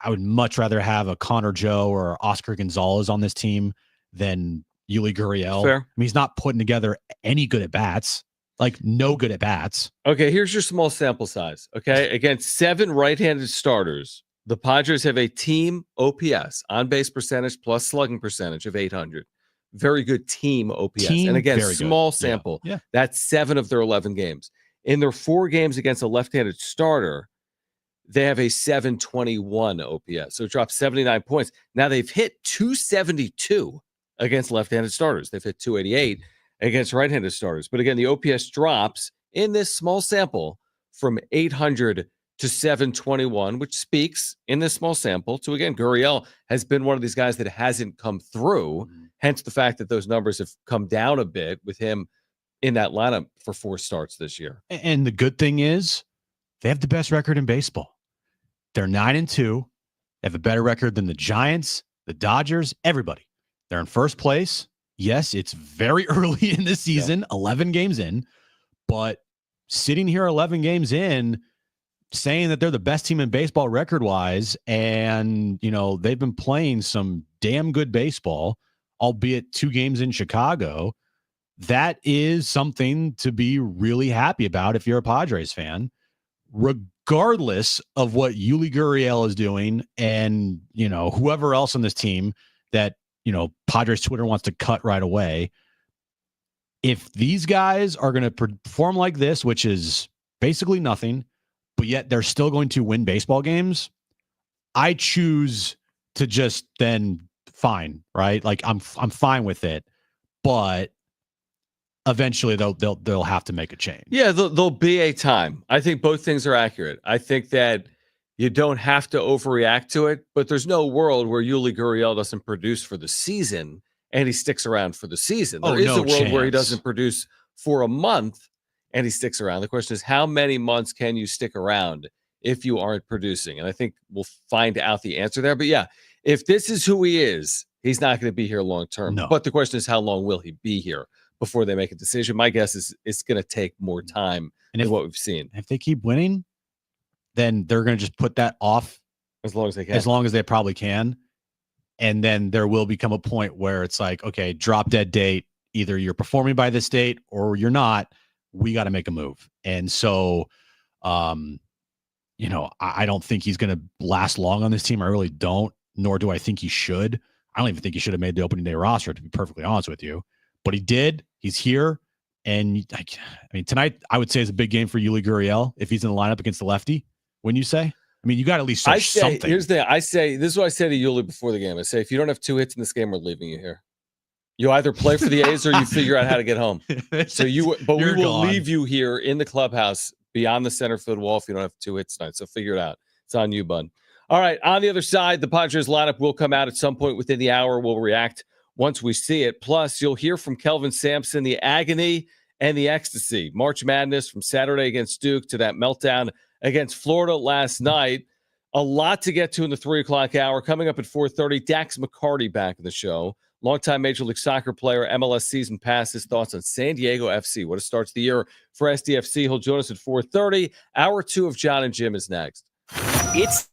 I would much rather have a Connor Joe or Oscar Gonzalez on this team than Yuli Gurriel. Fair. I mean, he's not putting together any good at bats, like no good at bats. Okay, here's your small sample size. Okay, against 7 right-handed starters, the Padres have a team OPS, on-base percentage plus slugging percentage of 800. Very good team OPS. And again, small sample. Yeah. That's 7 of their 11 games. In their 4 games against a left-handed starter, they have a 721 OPS. So it dropped 79 points. Now they've hit 272 against left-handed starters. They've hit 288 against right-handed starters. But again, the OPS drops in this small sample from 800 to 721, which speaks in this small sample to, again, Gurriel has been one of these guys that hasn't come through. Hence the fact that those numbers have come down a bit with him in that lineup for 4 starts this year. And the good thing is they have the best record in baseball. They're 9-2. They have a better record than the Giants, the Dodgers, everybody. They're in first place. Yes, it's very early in the season, 11 games in, but sitting here 11 games in, saying that they're the best team in baseball record-wise, and, they've been playing some damn good baseball, albeit 2 games in Chicago, that is something to be really happy about if you're a Padres fan, regardless of what Yuli Gurriel is doing and, whoever else on this team that, Padres Twitter wants to cut right away. If these guys are going to perform like this, which is basically nothing, but yet they're still going to win baseball games, I choose to just then fine, right? Like I'm fine with it, but eventually they'll have to make a change. Yeah, there'll be a time. I think both things are accurate. I think that you don't have to overreact to it, but there's no world where Yuli Gurriel doesn't produce for the season and he sticks around for the season. There is a world where he doesn't produce for a month and he sticks around. The question is, how many months can you stick around if you aren't producing? And I think we'll find out the answer there. But yeah, if this is who he is, he's not going to be here long term. No. But the question is, how long will he be here before they make a decision? My guess is it's going to take more time than what we've seen. If they keep winning, then they're going to just put that off as long as they can, as long as they probably can. And then there will become a point where it's like, okay, drop dead date. Either you're performing by this date or you're not. We got to make a move. And so, I don't think he's going to last long on this team. I really don't, nor do I think he should. I don't even think he should have made the opening day roster, to be perfectly honest with you. But he did. He's here. And tonight I would say is a big game for Yuli Gurriel if he's in the lineup against the lefty. When you say, you got to at least show something. This is what I say to Yuli before the game. I say, if you don't have 2 hits in this game, we're leaving you here. You either play for the A's or you figure out how to get home. We will leave you here in the clubhouse beyond the center field wall if you don't have 2 hits tonight. So figure it out. It's on you, bud. All right. On the other side, the Padres lineup will come out at some point within the hour. We'll react once we see it. Plus, you'll hear from Kelvin Sampson, the agony and the ecstasy. March Madness from Saturday against Duke to that meltdown against Florida last night. A lot to get to in the 3 o'clock hour. Coming up at 4:30, Dax McCarty back in the show. Longtime Major League Soccer player, MLS season pass. His thoughts on San Diego FC. What a start to the year for SDFC. He'll join us at 4:30. Hour 2 of Jon and Jim is next. It's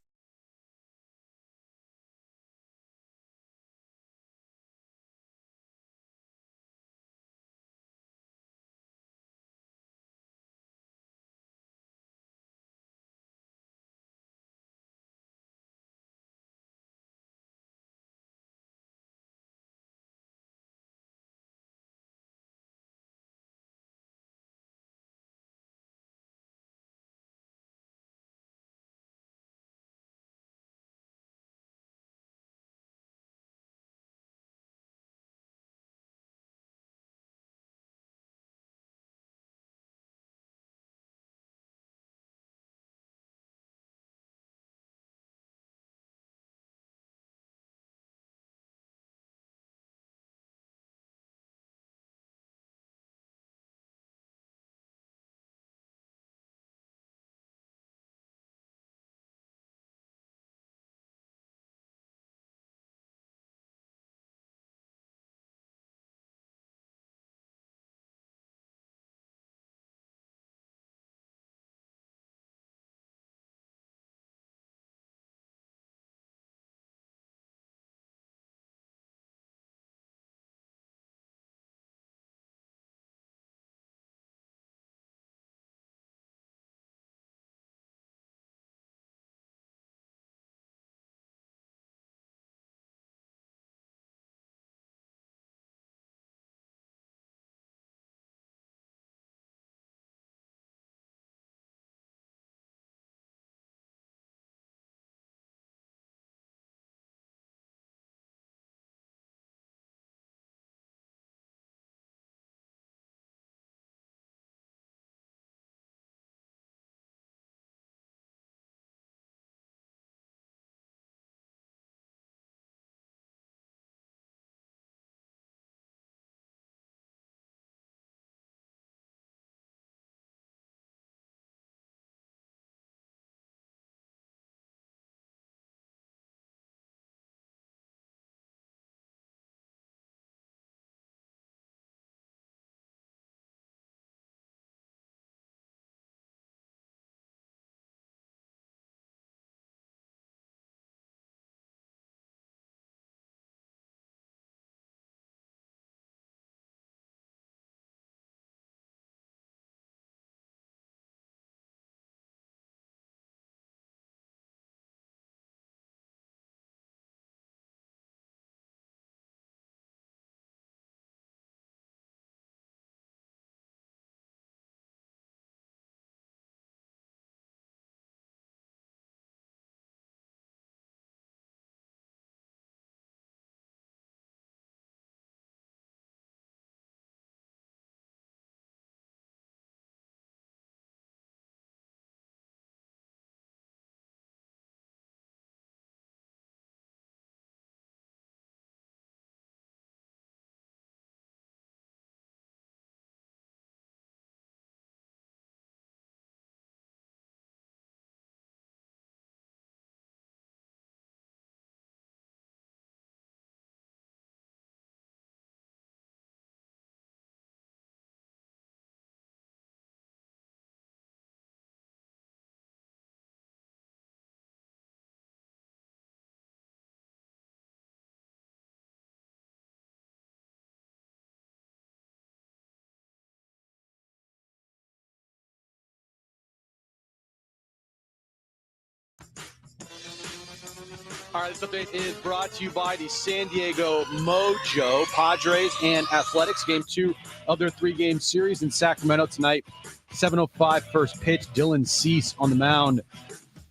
All right, this update is brought to you by the San Diego Mojo Padres and Athletics. Game 2 of their 3-game series in Sacramento tonight. 7:05 first pitch. Dylan Cease on the mound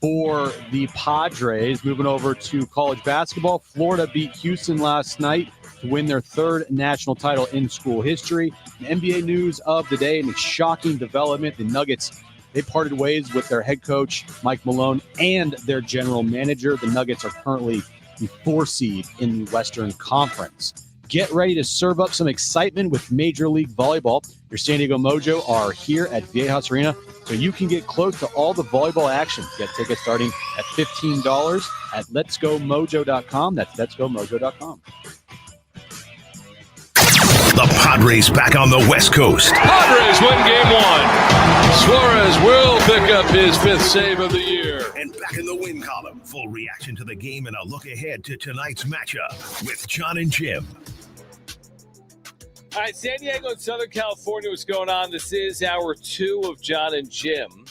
for the Padres. Moving over to college basketball. Florida beat Houston last night to win their 3rd national title in school history. The NBA news of the day and a shocking development. The Nuggets, they parted ways with their head coach, Mike Malone, and their general manager. The Nuggets are currently the 4 seed in the Western Conference. Get ready to serve up some excitement with Major League Volleyball. Your San Diego Mojo are here at Viejas Arena, so you can get close to all the volleyball action. Get tickets starting at $15 at letsgomojo.com. That's letsgomojo.com. The Padres back on the West Coast. Padres win game 1. Suarez will pick up his 5th save of the year. And back in the win column, full reaction to the game and a look ahead to tonight's matchup with Jon and Jim. All right, San Diego and Southern California, what's going on? This is hour 2 of Jon and Jim.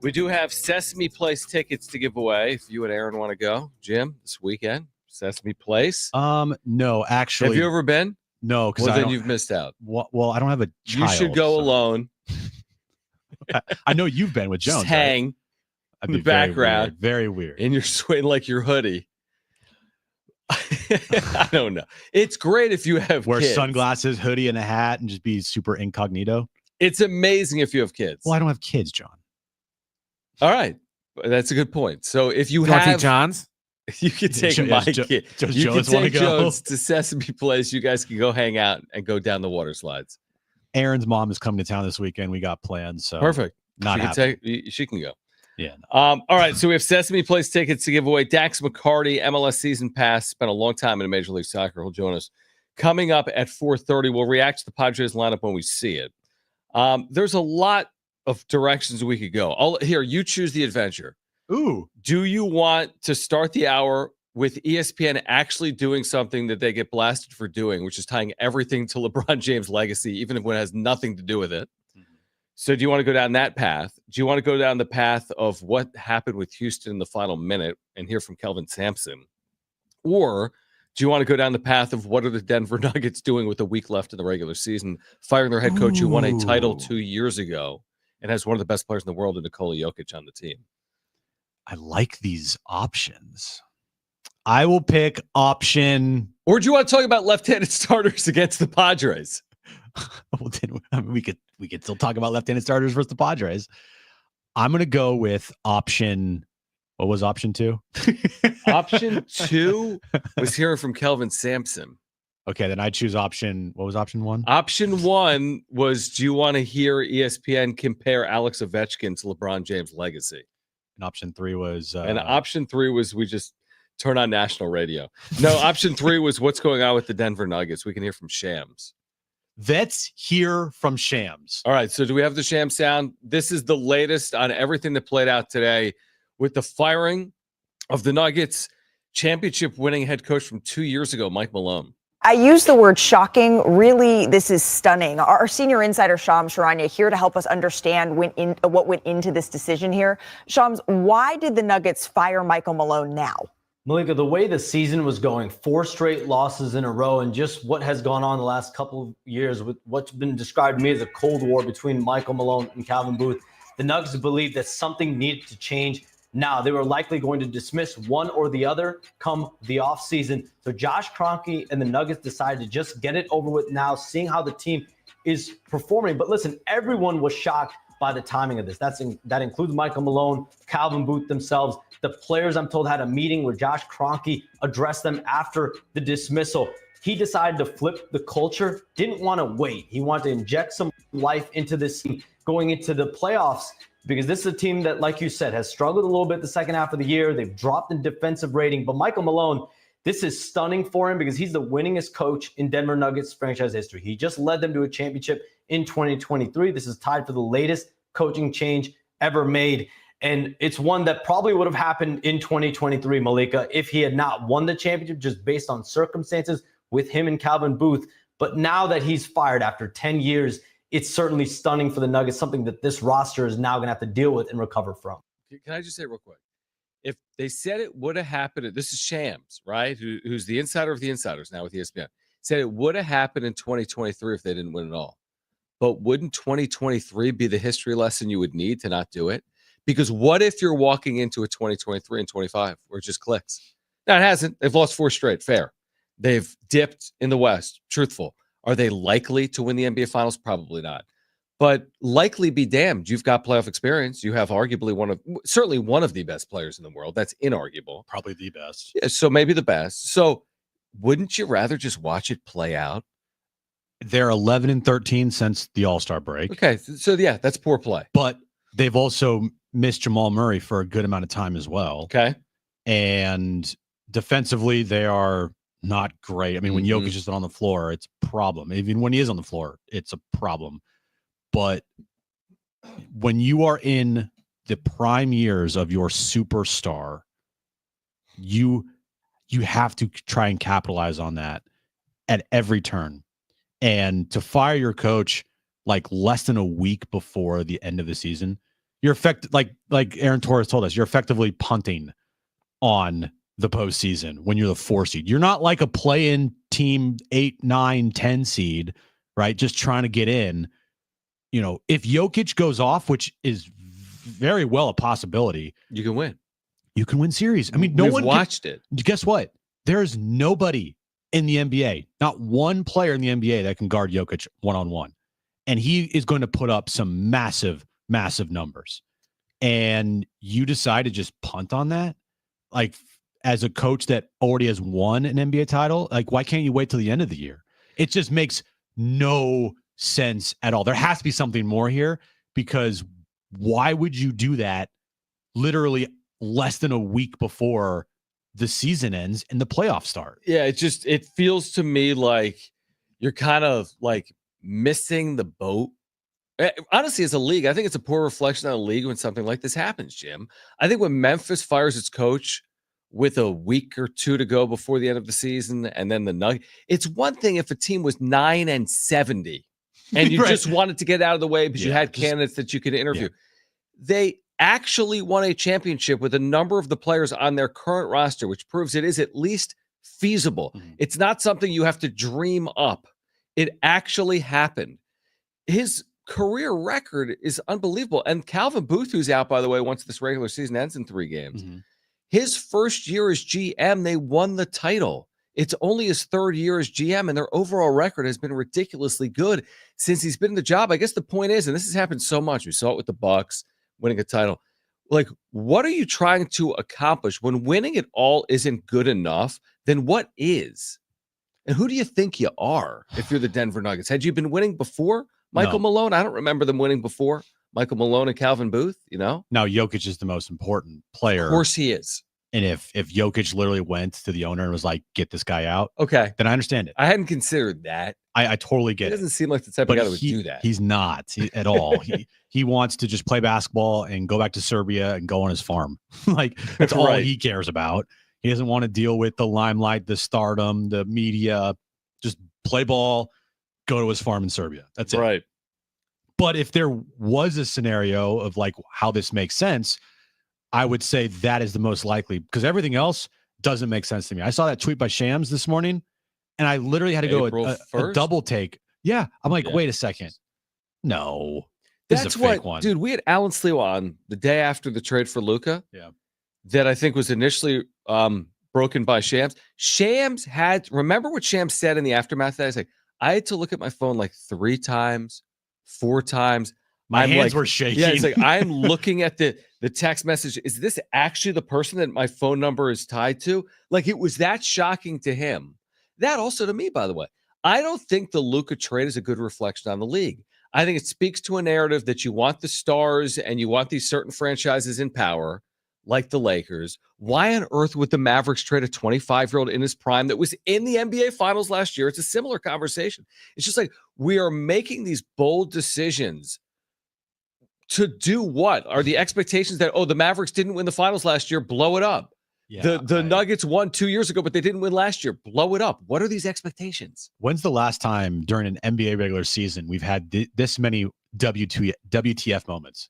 We do have Sesame Place tickets to give away if you and Arron want to go. Jim, this weekend, Sesame Place. No, actually. Have you ever been? No, because then you've missed out. Well, I don't have a child. You should go alone. I know you've been with Jones. Just hang in the background. Very weird. And you're sweating like your hoodie. I don't know. It's great if you have Wear kids. Sunglasses, hoodie, and a hat, and just be super incognito. It's amazing if you have kids. Well, I don't have kids, John. All right. That's a good point. So if you want to have take John's, you can take my kid. You can take Jones to Sesame Place. You guys can go hang out and go down the water slides. Aaron's mom is coming to town this weekend. We got plans. So perfect. Not she can go. Yeah. No. All right. So we have Sesame Place tickets to give away. Dax McCarty, MLS season pass. Spent a long time in Major League Soccer. He'll join us coming up at 4:30. We'll react to the Padres lineup when we see it. There's a lot of directions we could go. Here, you choose the adventure. Ooh. Do you want to start the hour with ESPN actually doing something that they get blasted for doing, which is tying everything to LeBron James' legacy, even if it has nothing to do with it? So do you want to go down that path? Do you want to go down the path of what happened with Houston in the final minute and hear from Kelvin Sampson? Or do you want to go down the path of what are the Denver Nuggets doing with a week left in the regular season, firing their head coach who won a title 2 years ago and has one of the best players in the world in Nikola Jokic on the team? I like these options. I will pick option. Or do you want to talk about left-handed starters against the Padres? Well, then we could still talk about left-handed starters versus the Padres. I'm going to go with option. What was option 2? Option 2 was hearing from Kelvin Sampson. Okay, then I choose option. What was option 1? Option 1 was, do you want to hear ESPN compare Alex Ovechkin to LeBron James' legacy? And option 3 was. And option 3 was we just turn on national radio. No, option 3 was what's going on with the Denver Nuggets. We can hear from Shams. Let's hear from Shams. All right. So do we have the Shams sound? This is the latest on everything that played out today with the firing of the Nuggets championship winning head coach from 2 years ago, Mike Malone. I use the word shocking. Really, this is stunning. Our senior insider, Shams Charania, here to help us understand what went into this decision here. Shams, why did the Nuggets fire Michael Malone now? Malika, the way the season was going, 4 straight losses in a row, and just what has gone on the last couple of years with what's been described to me as a Cold War between Michael Malone and Calvin Booth, the Nuggets believed that something needed to change. Now, they were likely going to dismiss one or the other come the offseason. So Josh Kroenke and the Nuggets decided to just get it over with now, seeing how the team is performing. But listen, everyone was shocked by the timing of this. That includes Michael Malone, Calvin Booth themselves. The players, I'm told, had a meeting where Josh Kroenke addressed them after the dismissal. He decided to flip the culture, didn't want to wait. He wanted to inject some life into this team going into the playoffs, because this is a team that, like you said, has struggled a little bit the second half of the year. They've dropped in defensive rating. But Michael Malone, this is stunning for him because he's the winningest coach in Denver Nuggets franchise history. He just led them to a championship in 2023. This is tied for the latest coaching change ever made. And it's one that probably would have happened in 2023, Malika, if he had not won the championship just based on circumstances with him and Calvin Booth. But now that he's fired after 10 years, it's certainly stunning for the Nuggets, something that this roster is now going to have to deal with and recover from. Can I just say real quick? if they said it would have happened, this is Shams, right? Who's the insider of the insiders now with ESPN, said it would have happened in 2023 if they didn't win it all. But wouldn't 2023 be the history lesson you would need to not do it? Because what if you're walking into a 2023 and 25 where it just clicks? Now, it hasn't. They've lost 4 straight. Fair. They've dipped in the West. Truthful. Are they likely to win the NBA Finals? Probably not. But likely be damned. You've got playoff experience. You have arguably certainly one of the best players in the world. That's inarguable. Probably the best. Yeah, so maybe the best. So wouldn't you rather just watch it play out? They're 11-13 since the All-Star break. Okay, so yeah, that's poor play. But they've also missed Jamal Murray for a good amount of time as well. Okay. And defensively, they are not great. I mean, when Jokic is on the floor, it's a problem. Even when he is on the floor, it's a problem. But when you are in the prime years of your superstar, you have to try and capitalize on that at every turn. And to fire your coach like less than a week before the end of the season, you're like Arron Torres told us, you're effectively punting on the postseason when you're the 4 seed. You're not like a play-in team 8, 9, 10 seed, right? Just trying to get in. You know, if Jokic goes off, which is very well a possibility, you can win. You can win series. I mean, We've watched it. Guess what? There's nobody in the NBA, not one player in the NBA that can guard Jokic one-on-one. And he is going to put up some massive, massive numbers. And you decide to just punt on that? Like, as a coach that already has won an NBA title, like, why can't you wait till the end of the year? It just makes no sense at all. There has to be something more here, because why would you do that literally less than a week before the season ends and the playoffs start? Yeah, it feels to me like you're kind of like missing the boat. Honestly, as a league, I think it's a poor reflection on a league when something like this happens, Jim. I think when Memphis fires its coach with a week or two to go before the end of the season, and then the Nuggets, it's one thing if a team was 9-70 and you just wanted to get out of the way because you had candidates that you could interview. Yeah. They actually won a championship with a number of the players on their current roster, which proves it is at least feasible. It's not something you have to dream up. It actually happened. His career record is unbelievable. And Calvin Booth, who's out, by the way, once this regular season ends in 3 games, his first year as GM, they won the title. It's only his 3rd year as GM, and their overall record has been ridiculously good since he's been in the job. I guess the point is, and this has happened so much, we saw it with the Bucks winning a title. Like, what are you trying to accomplish when winning it all isn't good enough? Then what is? And who do you think you are if you're the Denver Nuggets? Had you been winning before Michael Malone? I don't remember them winning before Michael Malone and Calvin Booth, you know? Now, Jokic is the most important player. Of course he is. And if Jokic literally went to the owner and was like, get this guy out, okay, then I understand it. I hadn't considered that. I totally get it. He doesn't seem like the type of guy that would do that. He's not at all. He wants to just play basketball and go back to Serbia and go on his farm. Like, that's all he cares about. He doesn't want to deal with the limelight, the stardom, the media. Just play ball, go to his farm in Serbia. That's it. Right. But if there was a scenario of like how this makes sense, I would say that is the most likely, because everything else doesn't make sense to me. I saw that tweet by Shams this morning, and I literally had to go a double take. Yeah. I'm like, wait a second. No. That's what, one. Dude, we had Alan Slewa on the day after the trade for Luka. Yeah. That I think was initially broken by Shams. Shams remember what Shams said in the aftermath of that? He's like, I had to look at my phone like 3 times, 4 times. My hands were shaking. Yeah, he's like, I'm looking at the text message. Is this actually the person that my phone number is tied to? Like, it was that shocking to him. That also to me, by the way. I don't think the Luka trade is a good reflection on the league. I think it speaks to a narrative that you want the stars and you want these certain franchises in power, like the Lakers. Why on earth would the Mavericks trade a 25-year-old in his prime that was in the NBA Finals last year? It's a similar conversation. It's just like, we are making these bold decisions to do what? Are the expectations that, the Mavericks didn't win the Finals last year, blow it up? Yeah, the Nuggets won 2 years ago, but they didn't win last year, blow it up. What are these expectations? When's the last time during an NBA regular season we've had this many WTF moments?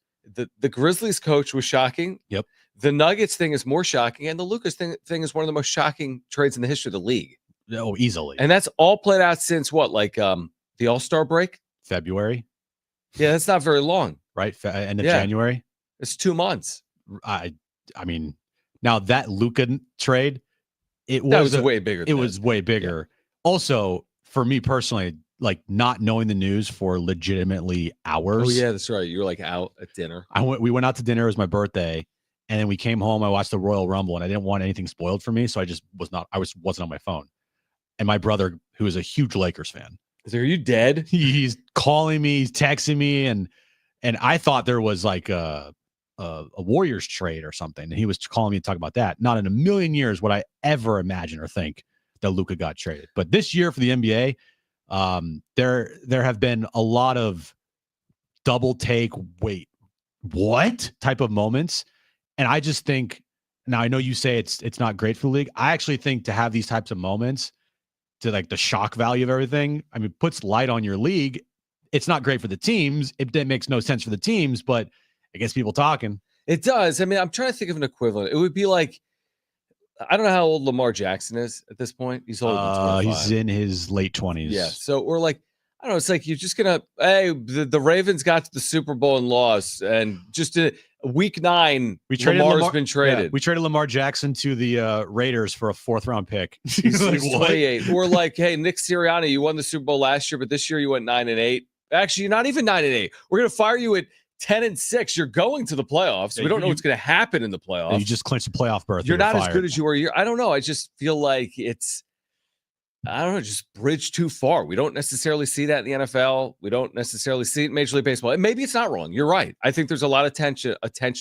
the Grizzlies coach was shocking. Yep. The Nuggets thing is more shocking, and the Lucas thing is one of the most shocking trades in the history of the league. Oh, easily. And that's all played out since what, like the All-Star break? February. Yeah, that's not very long. Right? End of January. It's 2 months. I mean, now that Luka trade, it was way bigger. It was way bigger. Yeah. Also, for me personally, like not knowing the news for legitimately hours. Oh yeah, that's right. You were like out at dinner. We went out to dinner. It was my birthday, and then we came home. I watched the Royal Rumble, and I didn't want anything spoiled for me, so I just wasn't on my phone. And my brother, who is a huge Lakers fan, are you dead? He's calling me, he's texting me, and I thought there was like a Warriors trade or something, and he was calling me to talk about that. Not in a million years would I ever imagine or think that Luka got traded. But this year for the NBA, there have been a lot of double take, wait, what type of moments, and I just think, now I know you say it's not great for the league. I actually think to have these types of moments, to like the shock value of everything, I mean, puts light on your league. It's not great for the teams. It makes no sense for the teams, but it gets people talking. It does. I mean, I'm trying to think of an equivalent. It would be like, I don't know how old Lamar Jackson is at this point. He's older than 25. He's in his late 20s. Yeah. So we're like, I don't know. It's like you're just gonna, hey, the Ravens got to the Super Bowl and lost, and just week 9, Lamar's been traded. Yeah, we traded Lamar Jackson to the Raiders for a 4th-round pick. He's like, 28. Or like, hey, Nick Sirianni, you won the Super Bowl last year, but this year you went 9-8. Actually, you're not even 9-8. We're gonna fire you at 10-6. You're going to the playoffs. We don't know what's going to happen in the playoffs. You just clinched a playoff berth. You're not as good as you were. I don't know. I just feel like it's, I don't know, just bridged too far. We don't necessarily see that in the NFL. We don't necessarily see it in Major League Baseball. And maybe it's not wrong. You're right. I think there's a lot of attention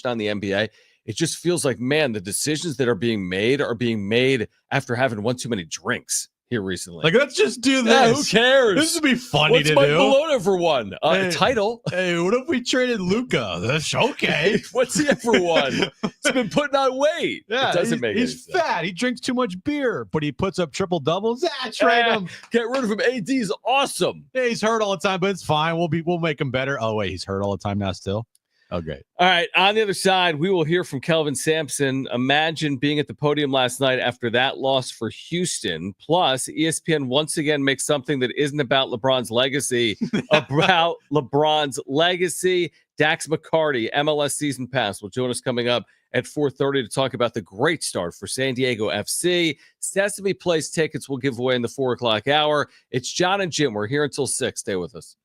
on the NBA. It just feels like, man, the decisions that are being made after having one too many drinks here recently. Like, let's just do this. Yeah, who cares? This would be funny What's to Mike do. Malone for one? Hey, a title. Hey, what if we traded Luka? That's okay. What's he ever won? He's been putting on weight. Yeah, it doesn't make he's any sense. fat. He drinks too much beer, but he puts up triple doubles. Trade him. Get rid of him. AD's awesome. Yeah, he's hurt all the time, but it's fine. We'll make him better. Oh wait, he's hurt all the time now still. Oh, great. All right. On the other side, we will hear from Kelvin Sampson. Imagine being at the podium last night after that loss for Houston. Plus, ESPN once again makes something that isn't about LeBron's legacy about LeBron's legacy. Dax McCarty, MLS season pass, will join us coming up at 4:30 to talk about the great start for San Diego FC. Sesame Place tickets will give away in the 4 o'clock hour. It's Jon and Jim. We're here until 6. Stay with us.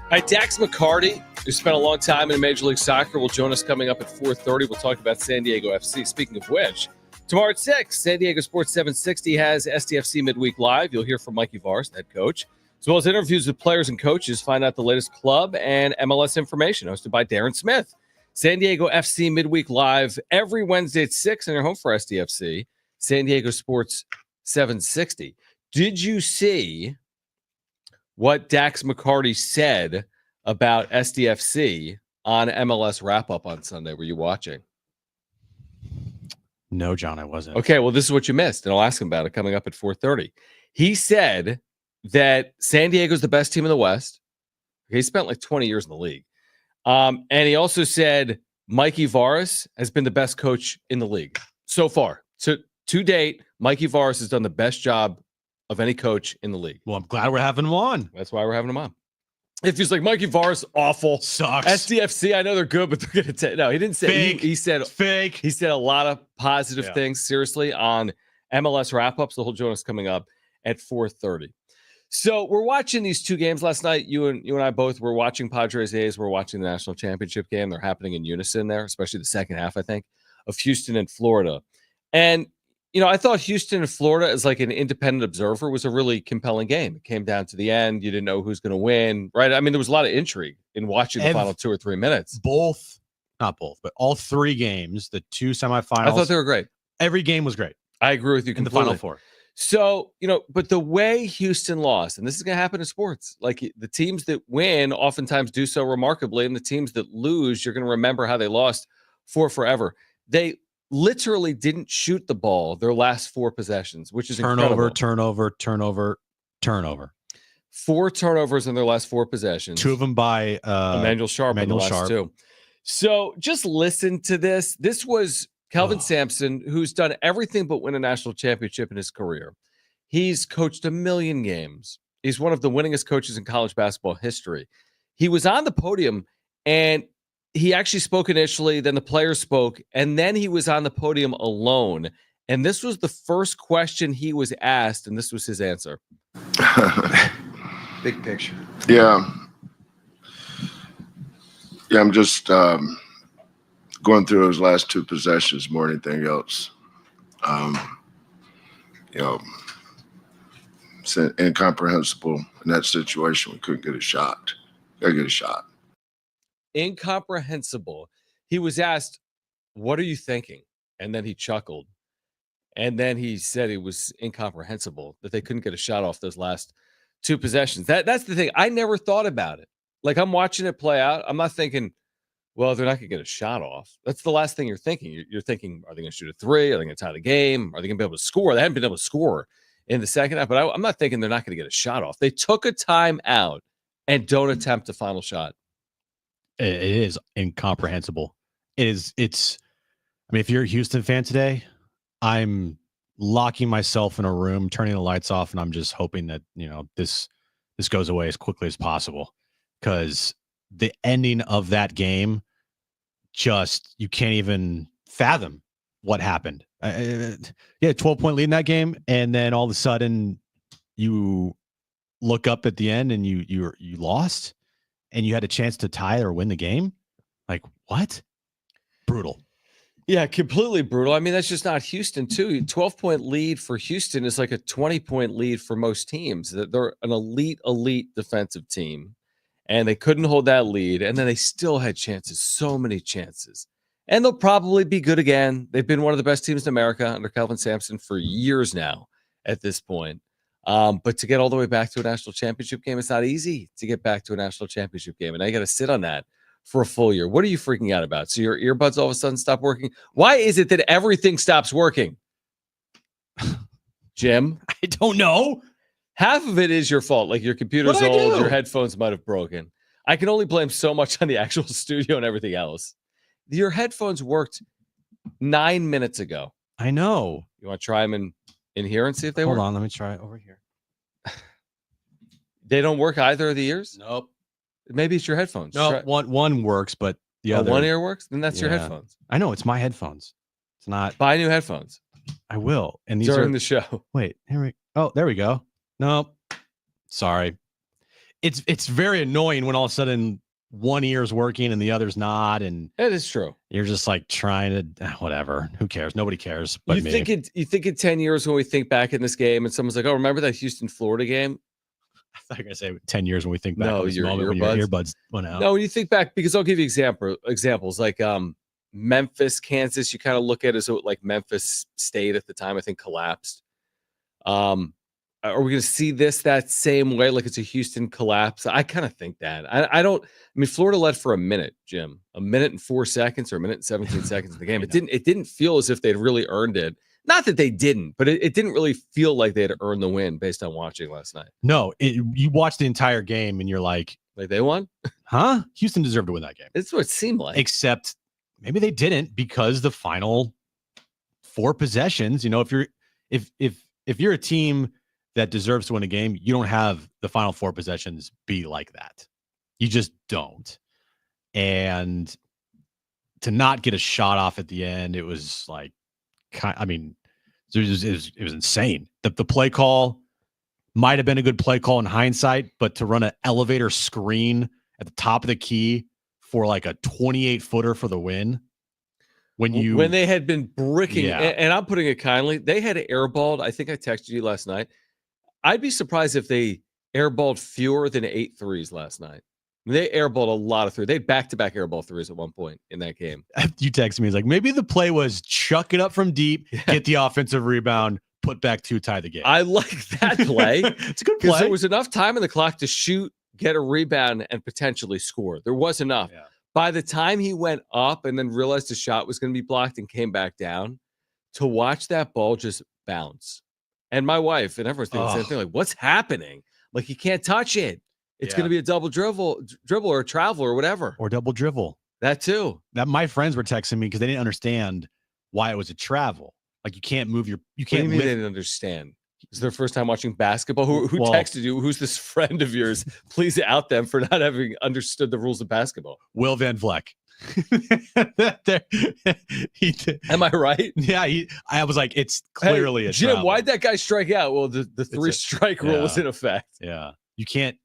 All right, Dax McCarty, who spent a long time in Major League Soccer, will join us coming up at 4:30. We'll talk about San Diego FC. Speaking of which, tomorrow at 6, San Diego Sports 760 has SDFC Midweek Live. You'll hear from Mikey Vars, head coach, as well as interviews with players and coaches. Find out the latest club and MLS information, hosted by Darren Smith. San Diego FC Midweek Live every Wednesday at 6 in your home for SDFC, San Diego Sports 760. Did you see what Dax McCarty said about SDFC on MLS wrap-up on Sunday? Were you watching? No, John, I wasn't. Okay, well, this is what you missed, and I'll ask him about it coming up at 4:30. He said that San Diego's the best team in the West. He spent like 20 years in the league. And he also said Mikey Vars has been the best coach in the league so far. So to date, Mikey Vars has done the best job of any coach in the league. Well, I'm glad we're having him on. That's why we're having him on. If he's like, Mikey Vars, awful. Sucks. SDFC, I know they're good, but they're going to take. No, he didn't say. Fake. He said fake. He said a lot of positive things, seriously, on MLS wrap-ups. So he'll join us coming up at 4:30. So we're watching these two games last night. You and I both were watching Padres A's. We're watching the national championship game. They're happening in unison there, especially the second half, I think, of Houston and Florida. And I thought Houston and Florida, as like an independent observer, was a really compelling game. It came down to the end. You didn't know who's going to win, right? I mean, there was a lot of intrigue in watching the final 2 or 3 minutes. Not both, but all 3 games, the 2 semifinals. I thought they were great. Every game was great. I agree with you completely. In the Final Four. So, but the way Houston lost, and this is going to happen in sports, like the teams that win oftentimes do so remarkably, and the teams that lose, you're going to remember how they lost for forever. They literally didn't shoot the ball their last 4 possessions, which is incredible. Turnover. 4 turnovers in their last 4 possessions. 2 of them by Emmanuel Sharp in the last 2. So just listen to this. This was Kelvin Sampson, who's done everything but win a national championship in his career. He's coached a million games. He's one of the winningest coaches in college basketball history. He was on the podium, and he actually spoke initially, then the players spoke, and then he was on the podium alone. And this was the first question he was asked, and this was his answer. Big picture. Yeah, I'm just going through those last 2 possessions more than anything else. It's incomprehensible in that situation. We couldn't get a shot. Gotta get a shot. Incomprehensible. He was asked, "What are you thinking?" And then he chuckled. And then he said it was incomprehensible that they couldn't get a shot off those last 2 possessions. That's the thing. I never thought about it. Like, I'm watching it play out. I'm not thinking, well, they're not going to get a shot off. That's the last thing you're thinking. You're thinking, are they going to shoot a 3? Are they going to tie the game? Are they going to be able to score? They haven't been able to score in the second half, but I'm not thinking they're not going to get a shot off. They took a time out and don't attempt a final shot. It is incomprehensible. It's, I mean, if you're a Houston fan today, I'm locking myself in a room, turning the lights off, and I'm just hoping that, this goes away as quickly as possible, because the ending of that game, you can't even fathom what happened. 12-point lead in that game, and then all of a sudden you look up at the end and you lost, and you had a chance to tie or win the game. Like, what? Brutal. Yeah, completely brutal. I mean, that's just not Houston, too. 12-point lead for Houston is like a 20-point lead for most teams. They're an elite defensive team, and they couldn't hold that lead, and then they still had chances, so many chances. And they'll probably be good again. They've been one of the best teams in America under Kelvin Sampson for years now at this point. But to get all the way back to a national championship game, it's not easy to get back to a national championship game, and I got to sit on that for a full year. What are you freaking out about? So your earbuds all of a sudden stop working? Why is it that everything stops working? Jim? I don't know. Half of it is your fault. Like, your computer's old, your headphones might have broken. I can only blame so much on the actual studio and everything else. Your headphones worked 9 minutes ago. I know. You want to try them in here and see if they work? Hold on, let me try it over here. They don't work either of the ears? Nope. Maybe it's your headphones. No, one works, but the other one ear works. Then that's your headphones. I know, it's my headphones. It's not. Buy new headphones. I will. And these during are the show. Wait, there we go. Nope. Sorry. it's very annoying when all of a sudden one ear is working and the other's not, and That is true. you're just like trying to whatever. Who cares? Nobody cares. But You think in 10 years when we think back in this game and someone's like, "Oh, remember that Houston Florida game?" I thought you were gonna say 10 years when we think back No, on this your moment when your earbuds went out. No, when you think back, because I'll give you examples like Memphis, Kansas. You kind of look at it as like Memphis State at the time, I think, collapsed. Are we going to see that same way? Like it's a Houston collapse? I kind of think that. I don't. I mean, Florida led for a minute, Jim, a minute and 4 seconds or a minute and 17 seconds in the game. It didn't feel as if they'd really earned it. Not that they didn't, but it didn't really feel like they had earned the win based on watching last night. No, you watch the entire game and you're like they won? Huh? Houston deserved to win that game. That's what it seemed like. Except maybe they didn't, because the final 4 possessions, if you're a team that deserves to win a game, you don't have the final 4 possessions be like that. You just don't. And to not get a shot off at the end, it was like, it was insane. The play call might have been a good play call in hindsight, but to run an elevator screen at the top of the key for like a 28-footer for the win, when they had been bricking, Yeah. and I'm putting it kindly, they had airballed. I think I texted you last night. I'd be surprised if they airballed fewer than 8 threes last night. They airballed a lot of threes. They had back-to-back airball threes at one point in that game. You texted me, it's like, maybe the play was chuck it up from deep, get the offensive rebound, put back 2, tie the game. I like that play. It's a good Because play. there was enough time in the clock to shoot, get a rebound, and potentially score. There was enough. Yeah. By the time he went up and then realized the shot was going to be blocked and came back down, to watch that ball just bounce. And my wife and everyone's thinking the same thing, like, what's happening? Like, he can't touch it. It's going to be a double dribble or a travel or whatever. Or double dribble. That too. That my friends were texting me because they didn't understand why it was a travel. Like, you can't move you What do can't you mean lift. they didn't understand? Is their first time watching basketball? Who Well- texted you? Who's this friend of yours? Please out them for not having understood the rules of basketball. Will Van Vleck. Am I right? Yeah, I was like, it's clearly Hey, a Jim, travel. why'd that guy strike out? Well, the 3-strike rule was in effect. Yeah. You can't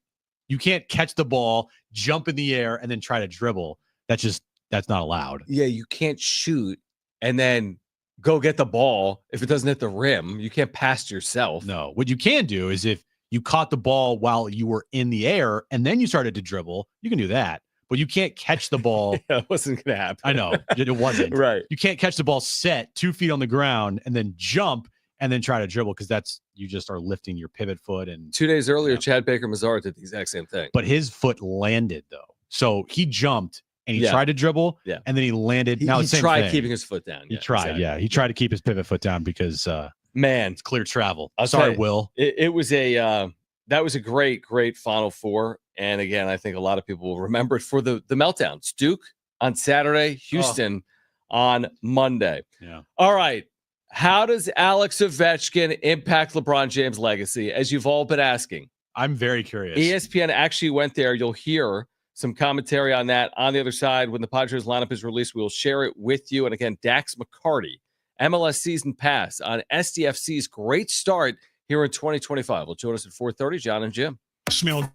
catch the ball, jump in the air, and then try to dribble. That's not allowed. Yeah, you can't shoot and then go get the ball if it doesn't hit the rim. You can't pass to yourself. No. What you can do is if you caught the ball while you were in the air and then you started to dribble, you can do that. But you can't catch the ball. Yeah, it wasn't going to happen. I know. It wasn't. Right. You can't catch the ball set 2 feet on the ground and then jump and then try to dribble, because you just are lifting your pivot foot. And 2 days earlier, Chad Baker-Mazar did the exact same thing. But his foot landed, though. So he jumped and he Yeah. tried to dribble, Yeah. and then he landed. He, now he it's the same tried thing. keeping his foot down. He tried, yeah. He tried to keep his pivot foot down because Man, it's clear travel. I'll Sorry, tell you, Will. It was that was a great Final Four. And again, I think a lot of people will remember it for the meltdowns. Duke on Saturday, Houston on Monday. Yeah. All right. How does Alex Ovechkin impact LeBron James' legacy, as you've all been asking? I'm very curious. ESPN actually went there. You'll hear some commentary on that on the other side. When the Padres lineup is released, we'll share it with you. And again, Dax McCarty, MLS season pass on SDFC's great start here in 2025. Will join us at 4:30. Jon and Jim. Smell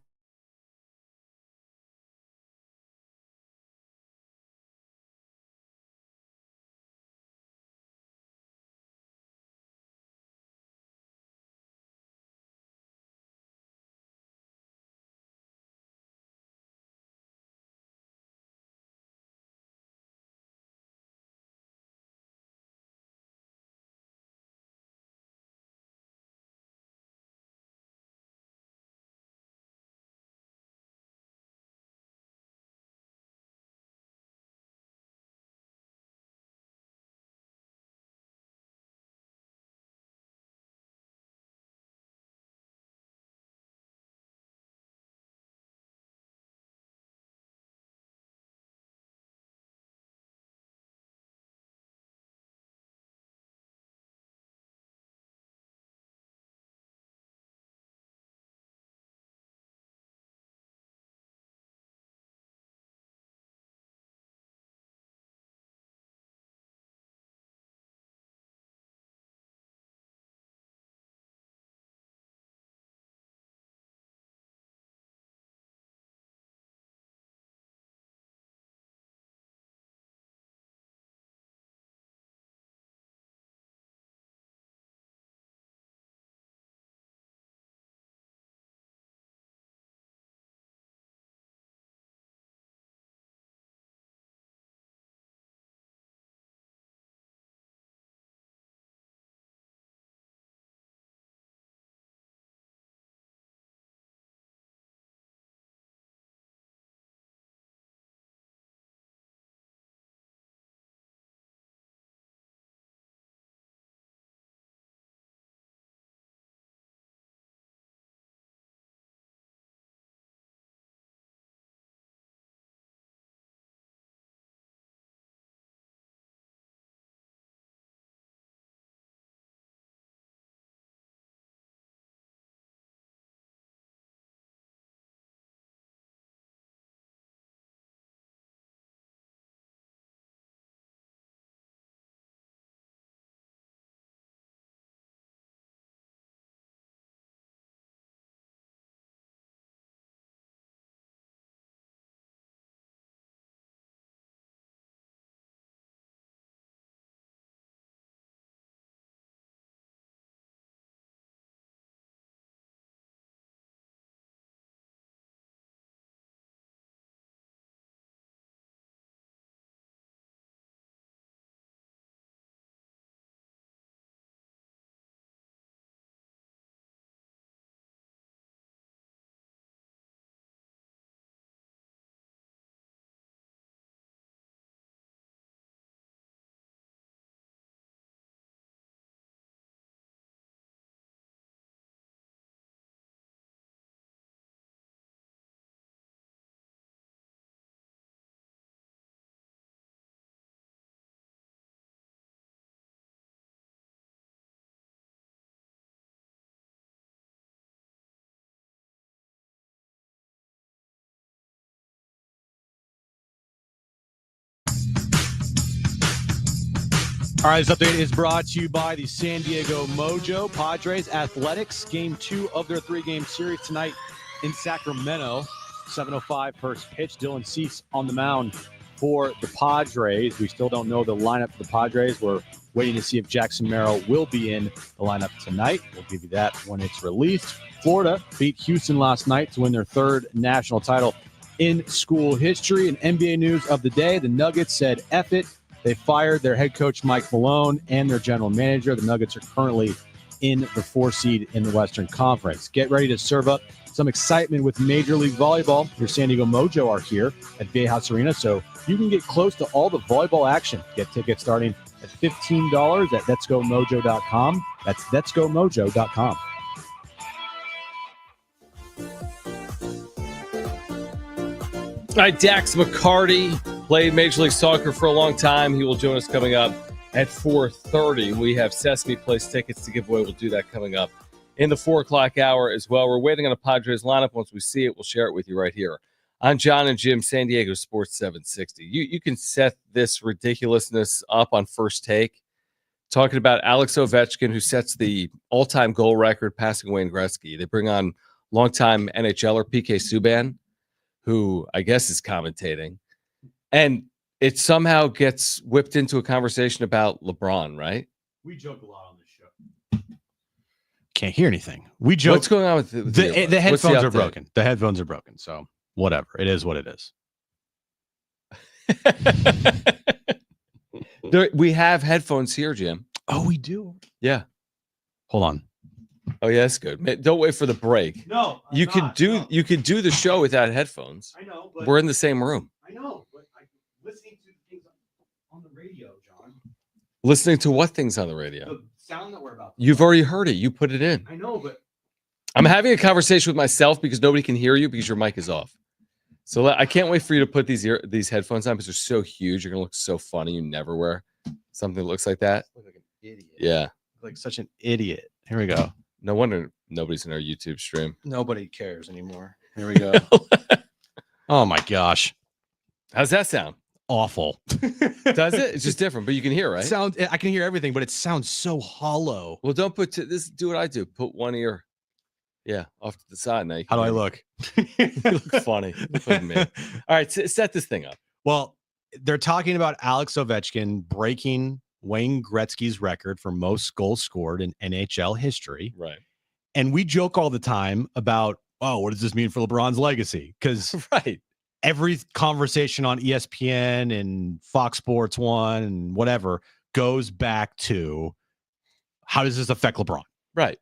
All right, this update is brought to you by the San Diego Mojo Padres Athletics. Game 2 of their 3-game series tonight in Sacramento. 7:05 first pitch. Dylan Cease on the mound for the Padres. We still don't know the lineup for the Padres. We're waiting to see if Jackson Merrill will be in the lineup tonight. We'll give you that when it's released. Florida beat Houston last night to win their 3rd national title in school history. And NBA news of the day, the Nuggets said F it. They fired their head coach, Mike Malone, and their general manager. The Nuggets are currently in the 4 seed in the Western Conference. Get ready to serve up some excitement with Major League Volleyball. Your San Diego Mojo are here at Viejas Arena, so you can get close to all the volleyball action. Get tickets starting at $15 at letsgomojo.com. That's letsgomojo.com. All right, Dax McCarty played Major League Soccer for a long time. He will join us coming up at 4:30. We have Sesame Place tickets to give away. We'll do that coming up in the 4 o'clock hour as well. We're waiting on a Padres lineup. Once we see it, we'll share it with you right here on Jon and Jim, San Diego Sports 760. You can set this ridiculousness up on First Take, talking about Alex Ovechkin, who sets the all-time goal record, passing Wayne Gretzky. They bring on longtime NHLer PK Subban, who I guess is commentating. And it somehow gets whipped into a conversation about LeBron, right? We joke a lot on this show. Can't hear anything. We joke. What's going on with the headphones are broken. The headphones are broken. So whatever. It is what it is. We have headphones here, Jim. Oh, we do? Yeah. Hold on. Oh, yeah, that's good. Don't wait for the break. No, you can do the show without headphones. I know, but we're in the same room. I know, but I'm listening to things on the radio, John. Listening to what things on the radio? The sound that we're about. You've already heard it. You put it in. I know, but I'm having a conversation with myself because nobody can hear you because your mic is off. So I can't wait for you to put these headphones on because they're so huge. You're gonna look so funny. You never wear something that looks like that. I look like an idiot. Yeah, like such an idiot. Here we go. No wonder nobody's in our YouTube stream. Nobody cares anymore. Here we go. Oh my gosh. How's that sound? Awful. Does it? It's just different, but you can hear, right? I can hear everything, but it sounds so hollow. Well, don't put this. Do what I do. Put one ear, off to the side. Now, how do I look? You look funny. All right, set this thing up. Well, they're talking about Alex Ovechkin breaking Wayne Gretzky's record for most goals scored in NHL history. Right. And we joke all the time about, oh, what does this mean for LeBron's legacy? Because every conversation on ESPN and Fox Sports 1 and whatever goes back to how does this affect LeBron? Right.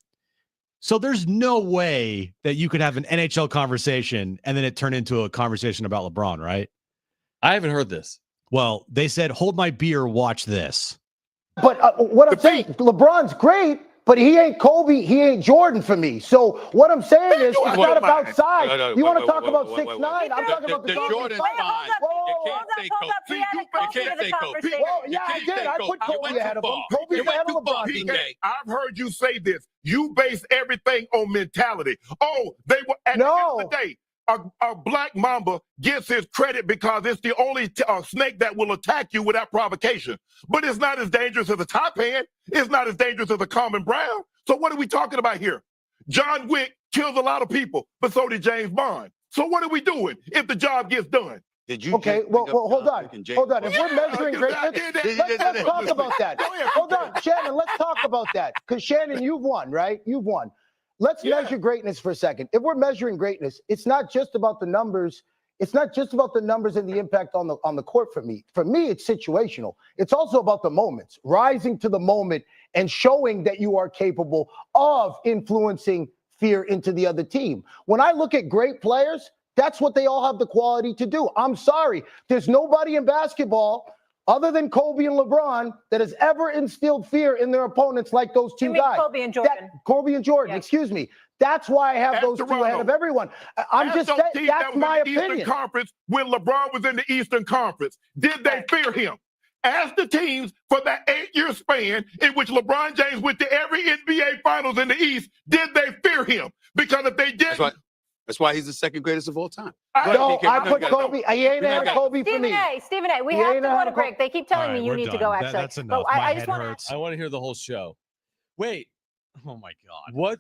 So there's no way that you could have an NHL conversation and then it turn into a conversation about LeBron, right? I haven't heard this. Well, they said, hold my beer, watch this. But what I'm saying, LeBron's great, but he ain't Kobe, he ain't Jordan for me. So what I'm saying is, it's not about size. You want to talk about 6'9"? I'm talking about the Jordan's fine. You can't say Kobe. You can't say Kobe. Well, yeah, I did. I put Kobe ahead of him. Kobe's ahead of LeBron. I've heard you say this. You base everything on mentality. Oh, they were at the end of the day. A black mamba gets his credit because it's the only snake that will attack you without provocation. But it's not as dangerous as a top hand. It's not as dangerous as a common brown. So what are we talking about here? John Wick kills a lot of people, but so did James Bond. So what are we doing if the job gets done? Okay, well, hold on. Hold on. If we're measuring greatness, let's talk about that. Hold on, Shannon, let's talk about that. Because, Shannon, you've won, right? You've won. Let's measure greatness for a second. If we're measuring greatness, it's not just about the numbers. It's not just about the numbers and the impact on the court for me. For me, it's situational. It's also about the moments, rising to the moment and showing that you are capable of influencing fear into the other team. When I look at great players, that's what they all have the quality to do. I'm sorry. There's nobody in basketball other than Kobe and LeBron that has ever instilled fear in their opponents like those two guys. Kobe and Jordan. Kobe and Jordan, excuse me. That's why I have those two ahead of everyone. I'm just saying, that's my opinion. Eastern Conference, when LeBron was in the Eastern Conference, did they fear him? Ask the teams for that 8-year span in which LeBron James went to every NBA Finals in the East, did they fear him? Because if they didn't, That's why he's the second greatest of all time. No, I put Kobe. He ain't ahead of Kobe for me. Stephen A. We have to go to break. They keep telling me you need to go. Actually, that's enough. But My I head just want hurts. I want to hear the whole show. Wait, Oh my God.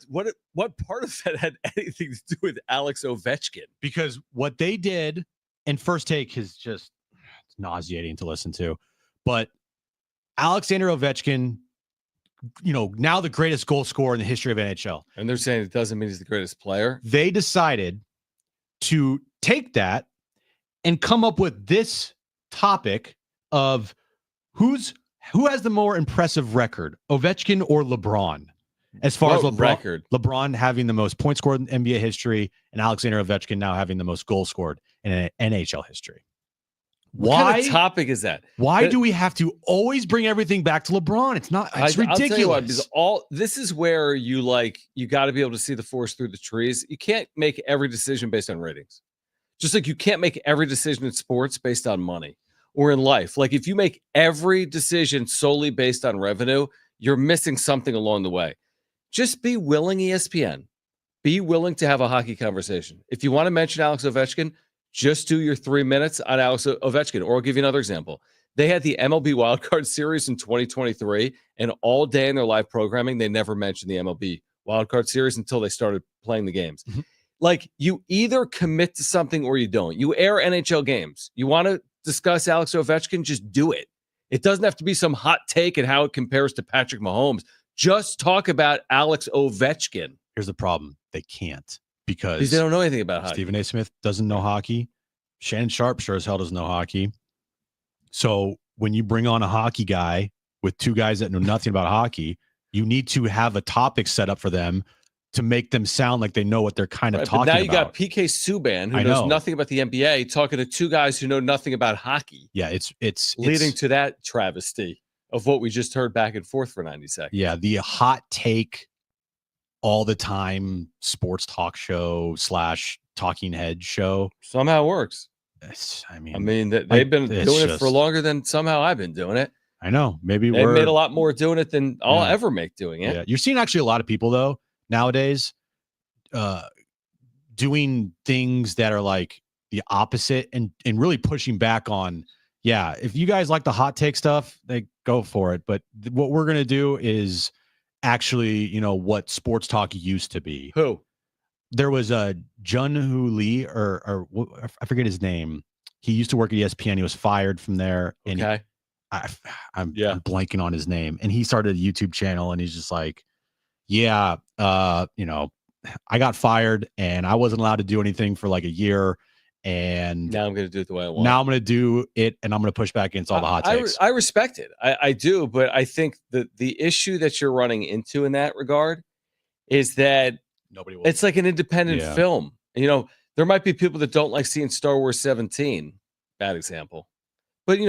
what part of that had anything to do with Alex Ovechkin? Because what they did, and First Take is just nauseating to listen to, but Alexander Ovechkin, now the greatest goal scorer in the history of NHL. And they're saying it doesn't mean he's the greatest player. They decided to take that and come up with this topic of who has the more impressive record, Ovechkin or LeBron? As far as LeBron having the most points scored in NBA history, and Alexander Ovechkin now having the most goals scored in NHL history. What kind of topic is that? Why do we have to always bring everything back to LeBron? It's ridiculous. I'll tell you what, because this is where you got to be able to see the forest through the trees. You can't make every decision based on ratings. Just like you can't make every decision in sports based on money or in life. Like if you make every decision solely based on revenue, you're missing something along the way. Just be willing, ESPN. Be willing to have a hockey conversation. If you want to mention Alex Ovechkin, just do your 3 minutes on Alex Ovechkin. Or I'll give you another example. They had the MLB Wildcard Series in 2023, and all day in their live programming, they never mentioned the MLB Wildcard Series until they started playing the games. Mm-hmm. Like, you either commit to something or you don't. You air NHL games. You want to discuss Alex Ovechkin, just do it. It doesn't have to be some hot take and how it compares to Patrick Mahomes. Just talk about Alex Ovechkin. Here's the problem. They can't because they don't know anything about hockey. Stephen A. Smith doesn't know hockey. Shannon Sharp sure as hell doesn't know hockey. So when you bring on a hockey guy with two guys that know nothing about hockey, you need to have a topic set up for them to make them sound like they know what they're kind of talking about. Now you got PK Subban, who knows nothing about the NBA, talking to two guys who know nothing about hockey. Yeah, it's leading to that travesty of what we just heard back and forth for 90 seconds. Yeah, the hot take all the time sports talk show / talking head show. Somehow works. I mean, they've been doing it for longer than somehow I've been doing it. I know. Maybe they've made a lot more doing it than I'll ever make doing it. Yeah. You're seeing actually a lot of people though nowadays doing things that are like the opposite and really pushing back on. Yeah, if you guys like the hot take stuff, they go for it. But what we're gonna do is actually, what sports talk used to be. Who? There was a Jun-Hoo Lee, or I forget his name. He used to work at ESPN. He was fired from there. And okay. I'm blanking on his name. And he started a YouTube channel, and he's just like, I got fired, and I wasn't allowed to do anything for like a year. And now I'm going to do it the way I want. Now I'm going to do it, and I'm going to push back against all the hot takes. I respect it. I do, but I think the issue that you're running into in that regard is that nobody will. It's like an independent film. There might be people that don't like seeing Star Wars 17. Bad example. But,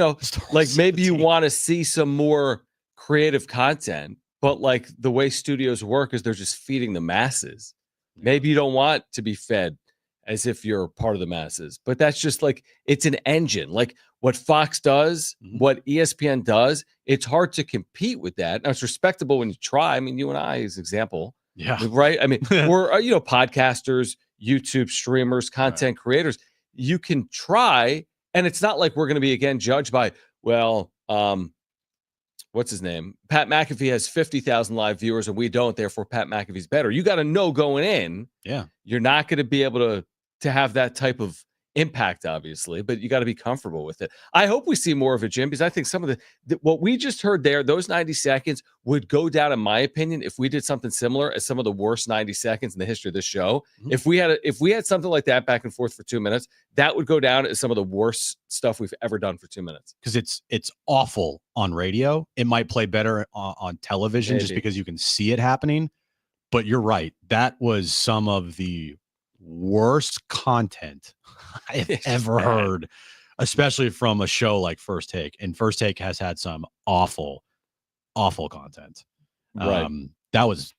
like maybe you want to see some more creative content, but like the way studios work is they're just feeding the masses. Maybe you don't want to be fed as if you're part of the masses. But that's just like, it's an engine. Like what Fox does, what ESPN does, it's hard to compete with that. Now, it's respectable when you try. I mean, you and I, as an example. Yeah. Right? I mean, we're, podcasters, YouTube streamers, content creators. You can try, and it's not like we're going to be, again, judged by, what's his name? Pat McAfee has 50,000 live viewers, and we don't. Therefore, Pat McAfee's better. You got to know going in. Yeah. You're not going to be able to have that type of impact, obviously, but you got to be comfortable with it. I hope we see more of it, Jim, because I think some of what we just heard there, those 90 seconds would go down, in my opinion, if we did something similar as some of the worst 90 seconds in the history of this show. Mm-hmm. If we had something like that back and forth for 2 minutes, that would go down as some of the worst stuff we've ever done for 2 minutes. Because it's awful on radio. It might play better on television just because you can see it happening. But you're right. That was some of the worst content I've ever heard, especially from a show like First Take. And First Take has had some awful content. Right. That was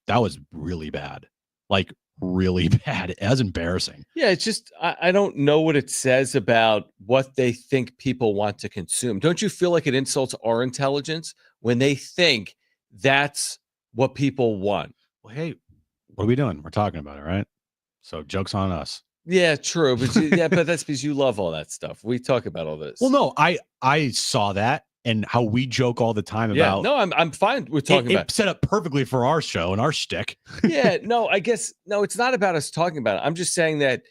really bad. Like really bad. It was embarrassing. Yeah, it's just I don't know what it says about what they think people want to consume. Don't you feel like it insults our intelligence when they think that's what people want? Well, hey, what are we doing? We're talking about it, right? So joke's on us. Yeah, true. But but that's because you love all that stuff. We talk about all this. Well, no, I saw that and how we joke all the time Yeah, about. no, I'm fine with talking about it. Set up perfectly for our show and our shtick. Yeah, no, I guess no, it's not about us talking about it. I'm just saying that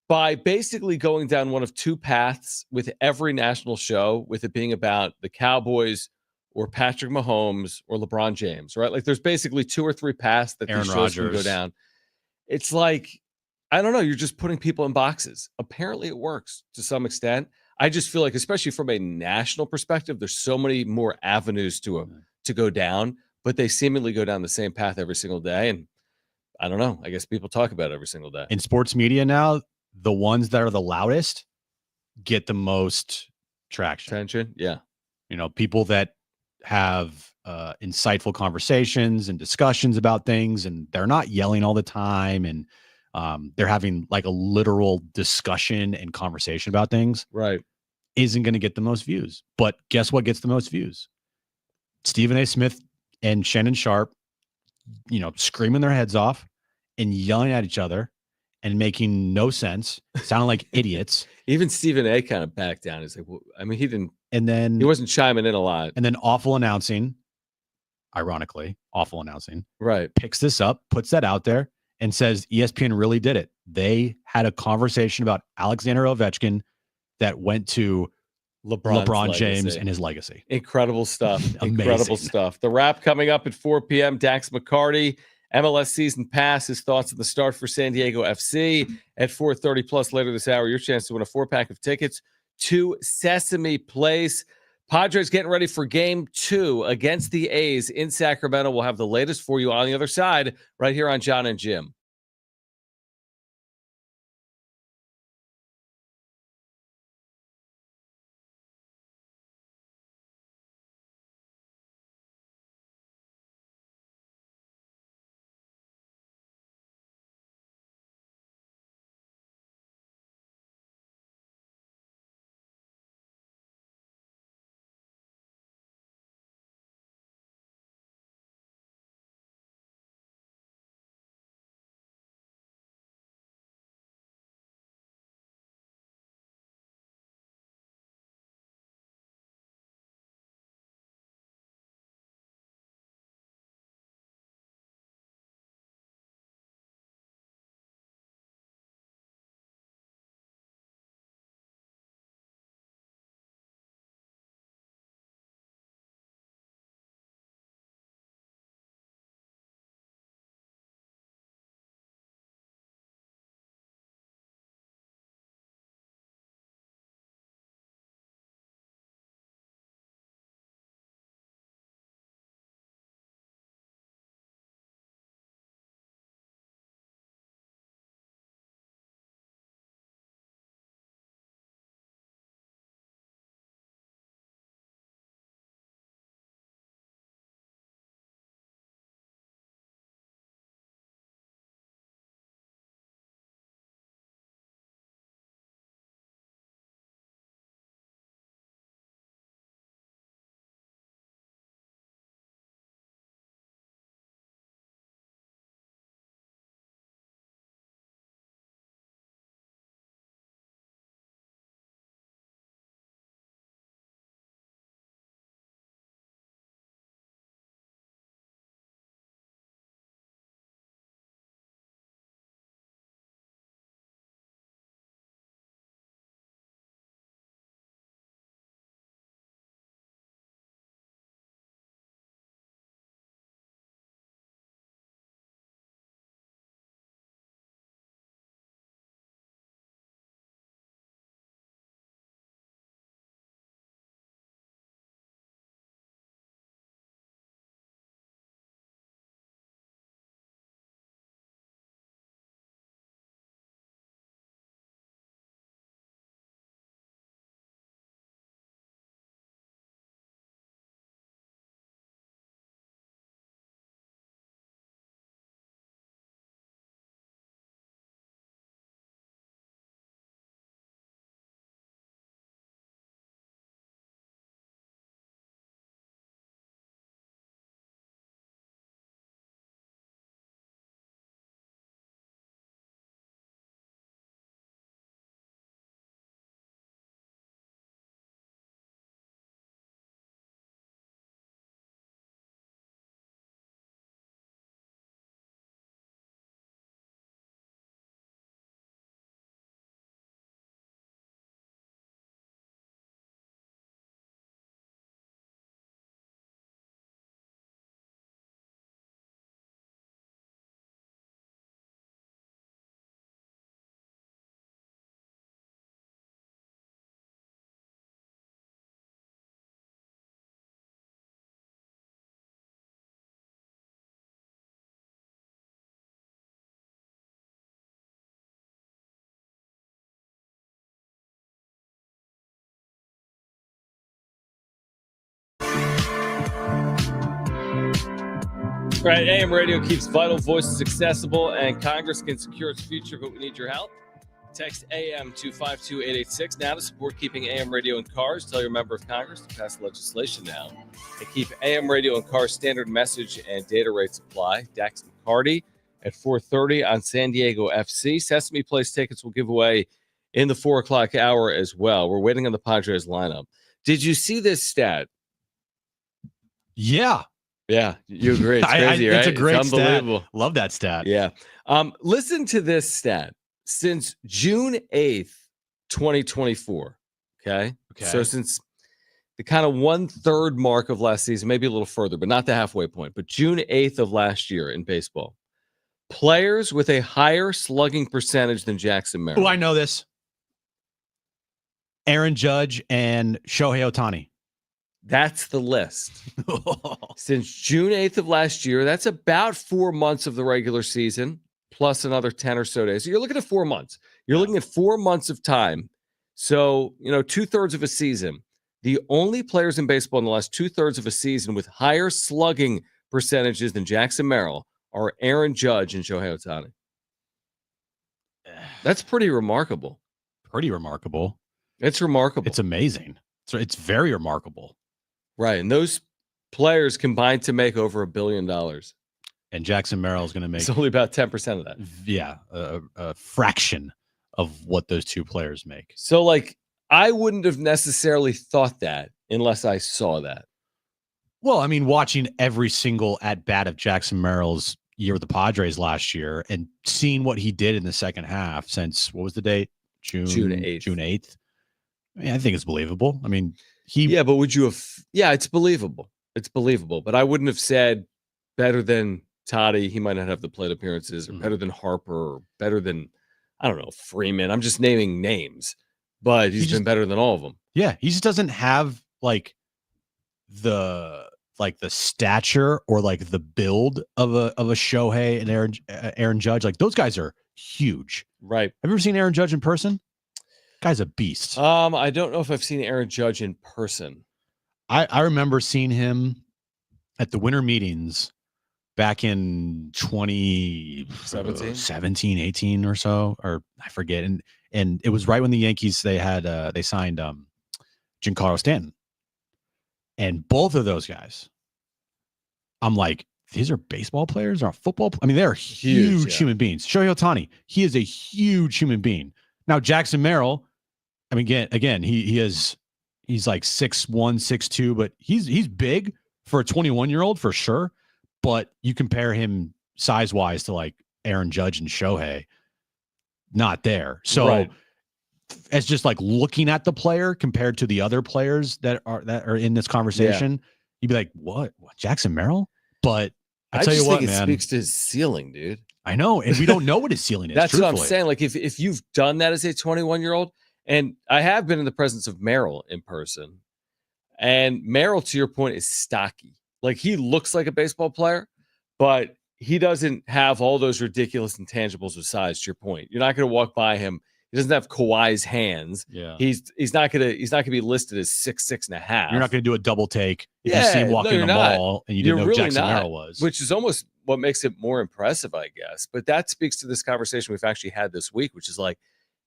by basically going down one of two paths with every national show, with it being about the Cowboys or Patrick Mahomes or LeBron James, right? Like there's basically 2 or 3 paths that Aaron these shows can go Rodgers. down. It's like, I don't know, you're just putting people in boxes. Apparently it works to some extent. I just feel like, especially from a national perspective, there's so many more avenues to go down, but they seemingly go down the same path every single day. And I don't know. I guess people talk about it every single day. In sports media now, the ones that are the loudest get the most traction. Attention, yeah. You know, people that have insightful conversations and discussions about things, and they're not yelling all the time, and they're having like a literal discussion and conversation about things. Right. Isn't going to get the most views. But guess what gets the most views? Stephen A. Smith and Shannon Sharp, screaming their heads off and yelling at each other and making no sense, sounding like idiots. Even Stephen A. kind of backed down. He's like, well, I mean, he wasn't chiming in a lot. And then awful announcing, ironically, awful announcing, right, picks this up, puts that out there, and says ESPN really did it. They had a conversation about Alexander Ovechkin that went to LeBron James and his legacy. Incredible stuff. Amazing. Incredible stuff. The wrap coming up at 4 p.m. Dax McCarty, MLS season pass, his thoughts on the start for San Diego FC at 4:30 plus later this hour. Your chance to win a 4-pack of tickets to Sesame Place. Padres getting ready for game 2 against the A's in Sacramento. We'll have the latest for you on the other side right here on Jon and Jim. Right, AM radio keeps vital voices accessible, and Congress can secure its future, but we need your help. Text AM to 52886 now to support keeping AM radio in cars. Tell your member of Congress to pass legislation now and keep AM radio in cars standard message and data rates apply. Dax McCarty at 4:30 on San Diego FC. Sesame Place tickets will give away in the 4 o'clock hour as well. We're waiting on the Padres lineup. Did you see this stat? Yeah. Yeah, you agree. It's crazy, right? It's a great unbelievable. stat. Love that stat. Yeah. Listen to this stat. Since June 8th, 2024, okay? So since the kind of 1/3 mark of last season, maybe a little further, but not the halfway point, but June 8th of last year in baseball, players with a higher slugging percentage than Jackson Merrill. Oh, I know this. Aaron Judge and Shohei Ohtani. That's the list. Since June 8th of last year, that's about 4 months of the regular season, plus another 10 or so days. So you're looking at 4 months. You're looking at 4 months of time. So, 2/3 of a season. The only players in baseball in the last 2/3 of a season with higher slugging percentages than Jackson Merrill are Aaron Judge and Shohei Ohtani. That's pretty remarkable. Pretty remarkable. It's remarkable. It's amazing. It's very remarkable. Right. And those players combined to make over $1 billion. And Jackson Merrill is going to make. It's only about 10% of that. Yeah. A fraction of what those two players make. So, I wouldn't have necessarily thought that unless I saw that. Well, I mean, watching every single at-bat of Jackson Merrill's year with the Padres last year and seeing what he did in the second half since, what was the date? June 8th. June 8th. I mean, I think it's believable. I mean, Yeah, but would you have... Yeah, it's believable. It's believable. But I wouldn't have said better than Toddy. He might not have the plate appearances, or better than Harper, or better than, I don't know, Freeman. I'm just naming names. But he's been better than all of them. Yeah, he just doesn't have the stature or the build of a Shohei and Aaron Judge. Those guys are huge. Right. Have you ever seen Aaron Judge in person? Guy's a beast. I don't know if I've seen Aaron Judge in person. I remember seeing him at the winter meetings back in 2017, 18 or so, or I forget. And it was right when the Yankees, they signed Giancarlo Stanton. And both of those guys, I'm like, these are baseball players or football. I mean, they're huge human beings. Shohei Ohtani, he is a huge human being. Now, Jackson Merrill, I mean, again, he's like 6'1", 6'2", but he's big for a 21-year-old for sure. But you compare him size-wise to Aaron Judge and Shohei, not there. So as just looking at the player compared to the other players that are in this conversation, you'd be like, what? Jackson Merrill? But I tell you what, man, it speaks to his ceiling, dude. I know, and we don't know what his ceiling is. That's truthfully. what I'm saying. If you've done that as a 21-year-old, and I have been in the presence of Merrill in person, and Merrill, to your point, is stocky. He looks like a baseball player, but he doesn't have all those ridiculous intangibles of size. To your point, you're not going to walk by him. He doesn't have Kawhi's hands. Yeah, he's not gonna be listed as 6'6.5". You're not going to do a double take if you see him walking the mall and you didn't know really Jackson Merrill was, which is almost what makes it more impressive, I guess. But that speaks to this conversation we've actually had this week, which is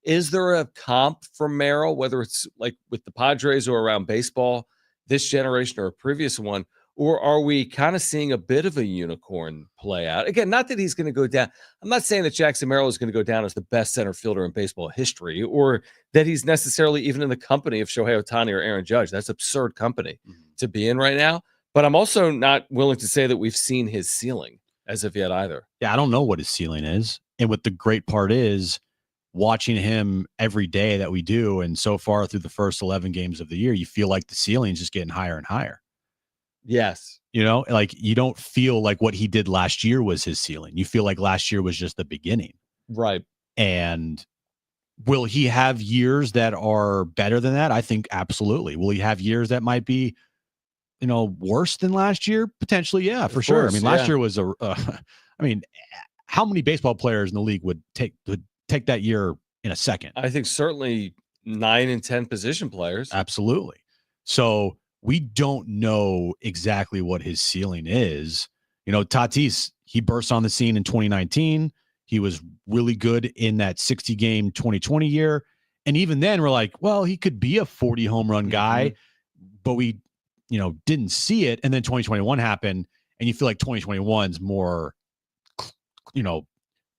is there a comp for Merrill, whether it's with the Padres or around baseball, this generation or a previous one? Or are we kind of seeing a bit of a unicorn play out? Again, not that he's going to go down. I'm not saying that Jackson Merrill is going to go down as the best center fielder in baseball history, or that he's necessarily even in the company of Shohei Ohtani or Aaron Judge. That's absurd company to be in right now. But I'm also not willing to say that we've seen his ceiling as of yet either. Yeah, I don't know what his ceiling is. And what the great part is, watching him every day that we do, and so far through the first 11 games of the year, you feel like the ceiling is just getting higher and higher. Yes. You don't feel like what he did last year was his ceiling. You feel like last year was just the beginning. Right. And will he have years that are better than that? I think absolutely. Will he have years that might be, worse than last year? Potentially, yeah, for sure. I mean, last year was how many baseball players in the league would take that year in a second? I think certainly 9 and 10 position players. Absolutely. So we don't know exactly what his ceiling is. Tatis, he burst on the scene in 2019. He was really good in that 60-game 2020 year. And even then, we're like, well, he could be a 40 home run guy, but we, didn't see it. And then 2021 happened, and you feel like 2021's more,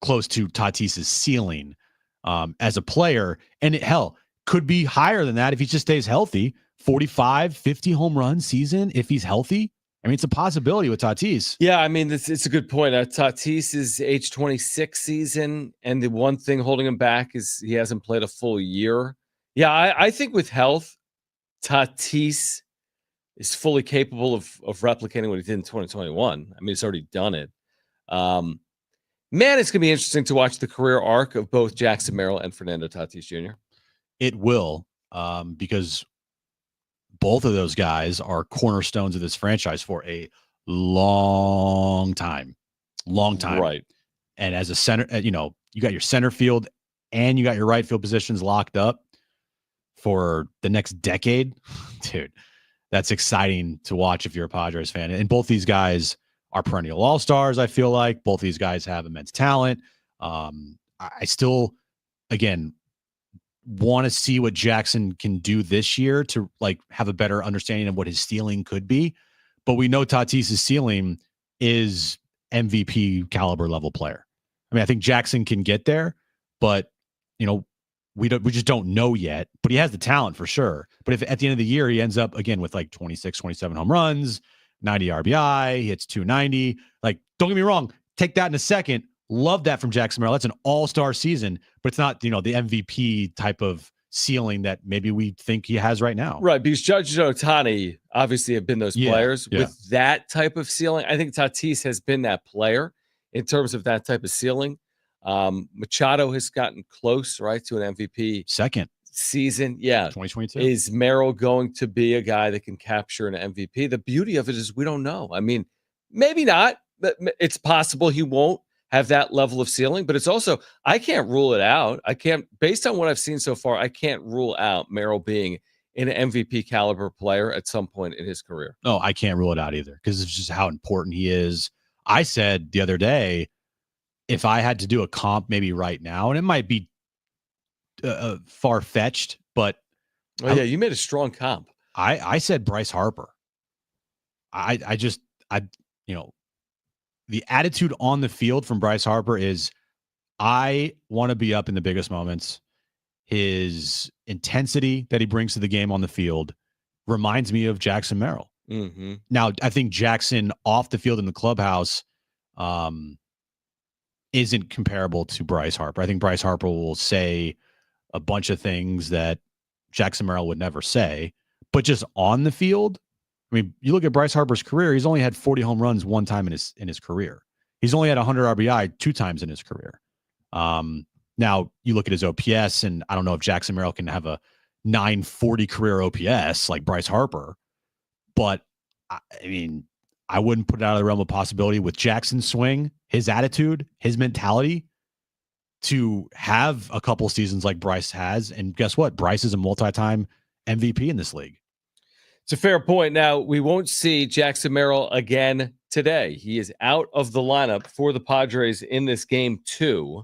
close to Tatis's ceiling as a player. And could be higher than that if he just stays healthy. 45, 50 home run season if he's healthy. I mean, it's a possibility with Tatis. Yeah, I mean, it's a good point. Tatis's age 26 season, and the one thing holding him back is he hasn't played a full year. Yeah, I think with health, Tatis is fully capable of replicating what he did in 2021. I mean, he's already done it. Man, it's going to be interesting to watch the career arc of both Jackson Merrill and Fernando Tatis Jr. It will, because both of those guys are cornerstones of this franchise for a long time. Right. And as a center, you got your center field and you got your right field positions locked up for the next decade. Dude, that's exciting to watch if you're a Padres fan. And both these guys are perennial all-stars, I feel like. Both these guys have immense talent. I still, again, want to see what Jackson can do this year to have a better understanding of what his ceiling could be. But we know Tatis's ceiling is MVP caliber level player. I mean, I think Jackson can get there, but we just don't know yet, but he has the talent for sure. But if at the end of the year, he ends up again with 26, 27 home runs, 90 RBI, he hits 290, don't get me wrong, take that in a second. Love that from Jackson Merrill. That's an all-star season, but it's not, the MVP type of ceiling that maybe we think he has right now. Right, because Judge and Ohtani obviously have been those players with that type of ceiling. I think Tatis has been that player in terms of that type of ceiling. Machado has gotten close, right, to an MVP second season. Yeah, 2022. Is Merrill going to be a guy that can capture an MVP? The beauty of it is we don't know. I mean, maybe not, but it's possible he won't have that level of ceiling, but it's also, I can't rule it out. Based on what I've seen so far, I can't rule out Merrill being an MVP caliber player at some point in his career. No, I can't rule it out either because it's just how important he is. I said the other day, if I had to do a comp maybe right now, and it might be far-fetched, but you made a strong comp. I said Bryce Harper. The attitude on the field from Bryce Harper is, I want to be up in the biggest moments. His intensity that he brings to the game on the field reminds me of Jackson Merrill. Mm-hmm. Now, I think Jackson off the field in the clubhouse isn't comparable to Bryce Harper. I think Bryce Harper will say a bunch of things that Jackson Merrill would never say, but just on the field, I mean, you look at Bryce Harper's career, he's only had 40 home runs one time in his career. He's only had 100 RBI 2 times in his career. Now, you look at his OPS, and I don't know if Jackson Merrill can have a 940 career OPS like Bryce Harper, but I mean, I wouldn't put it out of the realm of possibility with Jackson's swing, his attitude, his mentality to have a couple seasons like Bryce has. And guess what? Bryce is a multi-time MVP in this league. It's a fair point. Now, we won't see Jackson Merrill again today. He is out of the lineup for the Padres in this game, too.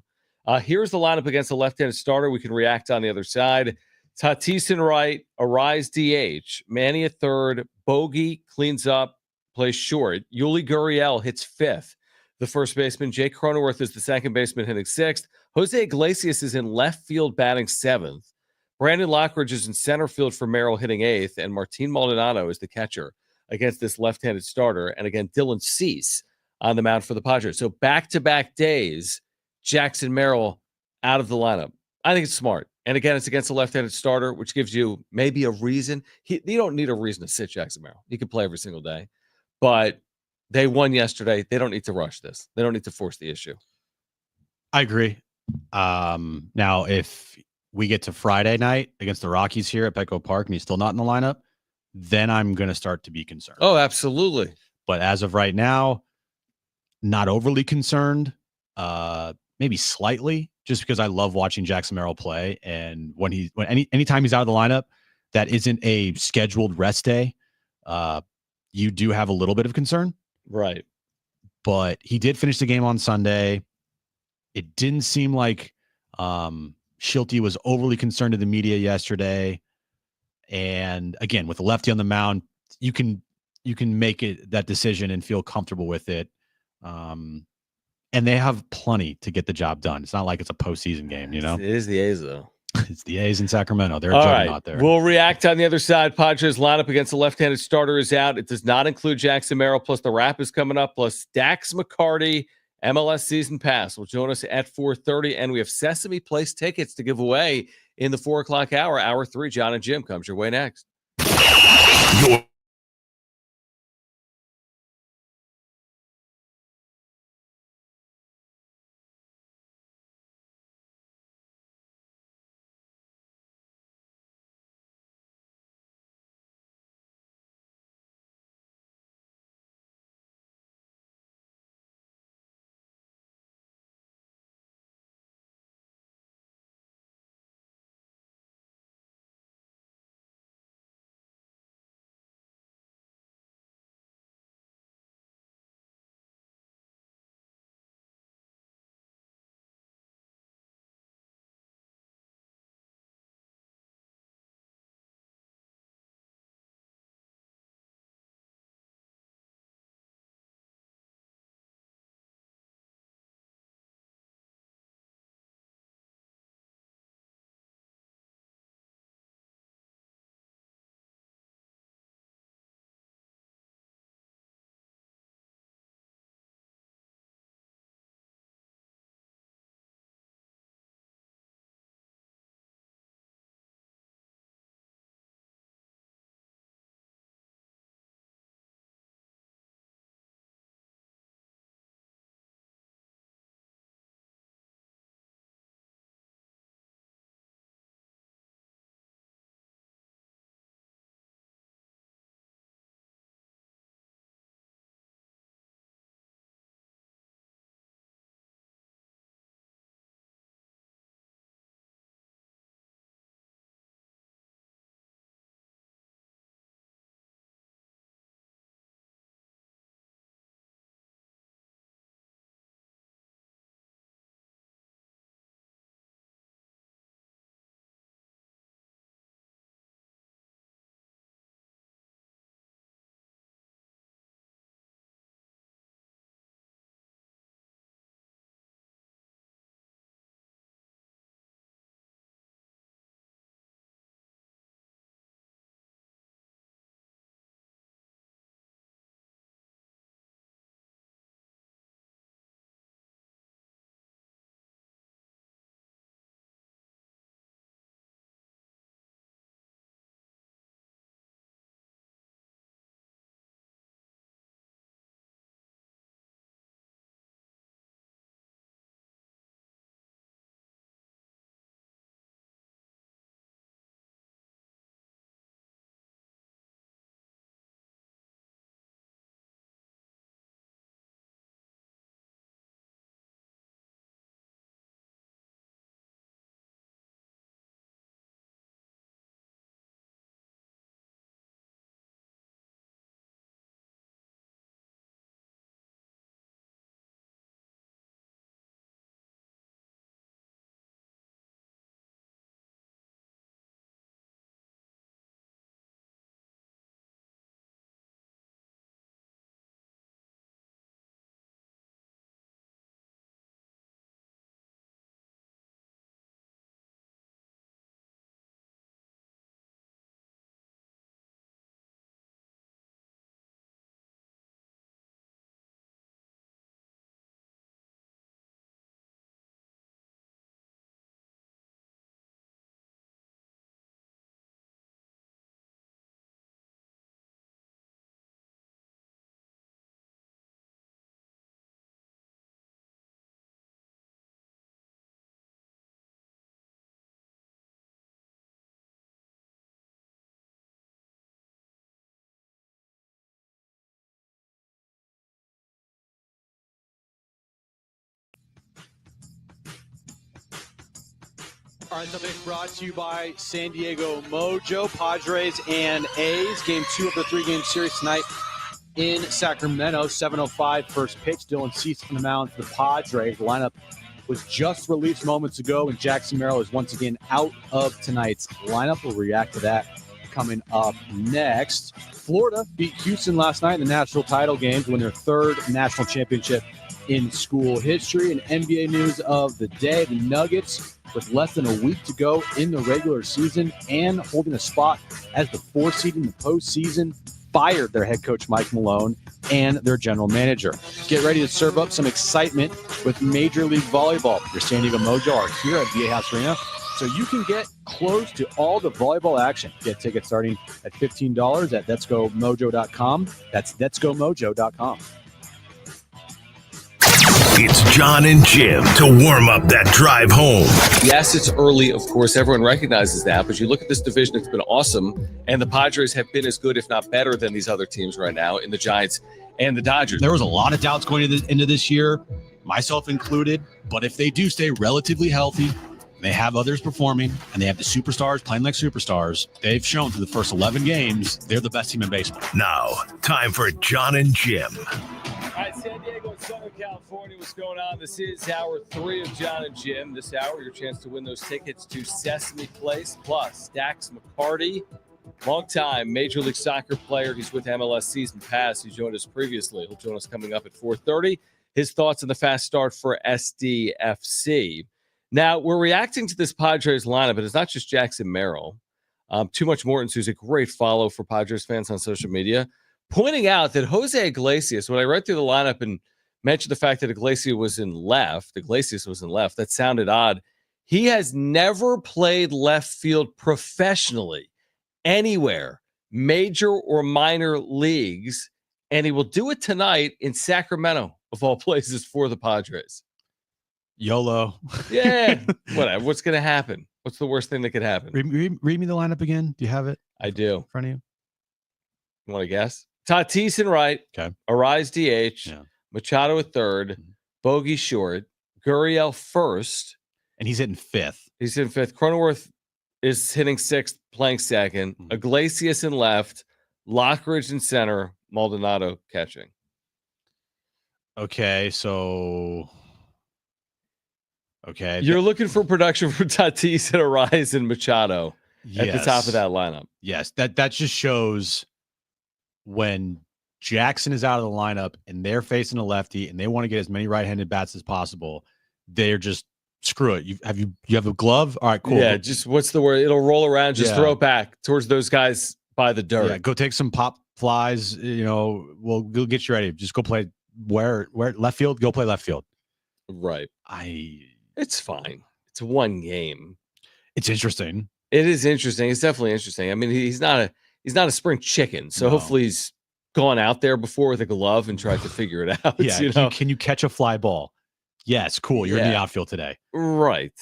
Here's the lineup against the left-handed starter. We can react on the other side. Tatis in right, Arise DH, Manny at third, Bogey cleans up, plays short. Yuli Gurriel hits fifth. The first baseman, Jake Cronenworth, is the second baseman, hitting sixth. Jose Iglesias is in left field, batting seventh. Brandon Lockridge is in center field for Merrill, hitting eighth, and Martin Maldonado is the catcher against this left-handed starter. And again, Dylan Cease on the mound for the Padres. So back-to-back days, Jackson Merrill out of the lineup. I think it's smart. And again, it's against a left-handed starter, which gives you maybe a reason. You don't need a reason to sit Jackson Merrill. He can play every single day. But they won yesterday. They don't need to rush this. They don't need to force the issue. I agree. Now, if we get to Friday night against the Rockies here at Petco Park and he's still not in the lineup, then I'm going to start to be concerned. Oh, absolutely. But as of right now, not overly concerned, maybe slightly, just because I love watching Jackson Merrill play. And anytime he's out of the lineup, that isn't a scheduled rest day, you do have a little bit of concern. Right. but he did finish the game on Sunday. It didn't seem like Schulte was overly concerned to the media yesterday. And again, with a lefty on the mound, you can make that decision and feel comfortable with it. And they have plenty to get the job done. It's not like it's a postseason game, It is the A's, though. It's the A's in Sacramento. They're a All juggernaut right. there. We'll react on the other side. Padres lineup against the left-handed starter is out. It does not include Jackson Merrill, plus the wrap is coming up, plus Dax McCarty, MLS season pass, will join us at 4:30, and we have Sesame Place tickets to give away in the 4 o'clock hour. Hour 3, Jon and Jim comes your way next. All right, something brought to you by San Diego Mojo, Padres and A's. Game 2 of the 3-game series tonight in Sacramento. 7:05 first pitch. Dylan Cease on the mound for the Padres. The lineup was just released moments ago, and Jackson Merrill is once again out of tonight's lineup. We'll react to that coming up next. Florida beat Houston last night in the national title game to win their third national championship in school history. And NBA news of the day, the Nuggets, with less than a week to go in the regular season and holding a spot as the 4th seed in the postseason, fired their head coach Mike Malone and their general manager. Get ready to serve up some excitement with Major League Volleyball. Your San Diego Mojo are here at VA House Arena, so you can get close to all the volleyball action. Get tickets starting at $15 at letsgomojo.com. That's letsgomojo.com. It's Jon and Jim to warm up that drive home. Yes, it's early, of course. Everyone recognizes that. But you look at this division, it's been awesome. And the Padres have been as good, if not better, than these other teams right now in the Giants and the Dodgers. There was a lot of doubts going into this year, myself included. But if they do stay relatively healthy, they have others performing, and they have the superstars playing like superstars, they've shown through the first 11 games they're the best team in baseball. Now, time for Jon and Jim. All right, San Diego and Southern California, what's going on? This is hour 3 of Jon and Jim. This hour, your chance to win those tickets to Sesame Place. Plus, Dax McCarty, longtime Major League Soccer player. He's with MLS Season Pass. He joined us previously. He'll join us coming up at 4:30. His thoughts on the fast start for SDFC. Now, we're reacting to this Padres lineup, but it's not just Jackson Merrill. Too Much Morton's, who's a great follow for Padres fans on social media, pointing out that Jose Iglesias, when I read through the lineup and mentioned the fact that Iglesias was in left, that sounded odd. He has never played left field professionally anywhere, major or minor leagues, and he will do it tonight in Sacramento, of all places, for the Padres. YOLO. Yeah, whatever. What's going to happen? What's the worst thing that could happen? Read me the lineup again. Do you have it? I do. In front of you? You want to guess? Tatis in right. Okay. Arise DH. Yeah. Machado at third. Bogey short. Gurriel first. And he's hitting 5th. He's in 5th. Cronenworth is hitting 6th, playing 2nd. Iglesias in left. Lockridge in center. Maldonado catching. Okay, so... Okay. You're looking for production from Tatis and Arise and Machado at the top of that lineup. Yes, that just shows when Jackson is out of the lineup and they're facing a lefty and they want to get as many right-handed bats as possible, they're just screw it. You have a glove? All right, cool. Yeah, just what's the word? It'll roll around, just throw it back towards those guys by the dirt. Yeah, go take some pop flies, we'll get you ready. Just go play where left field, go play left field. Right. It's fine. It's one game. It's interesting. It is interesting. It's definitely interesting. I mean, he's not a spring chicken, so hopefully he's gone out there before with a glove and tried to figure it out. Yeah. Can you catch a fly ball? Yes. Cool. You're in the outfield today. Right.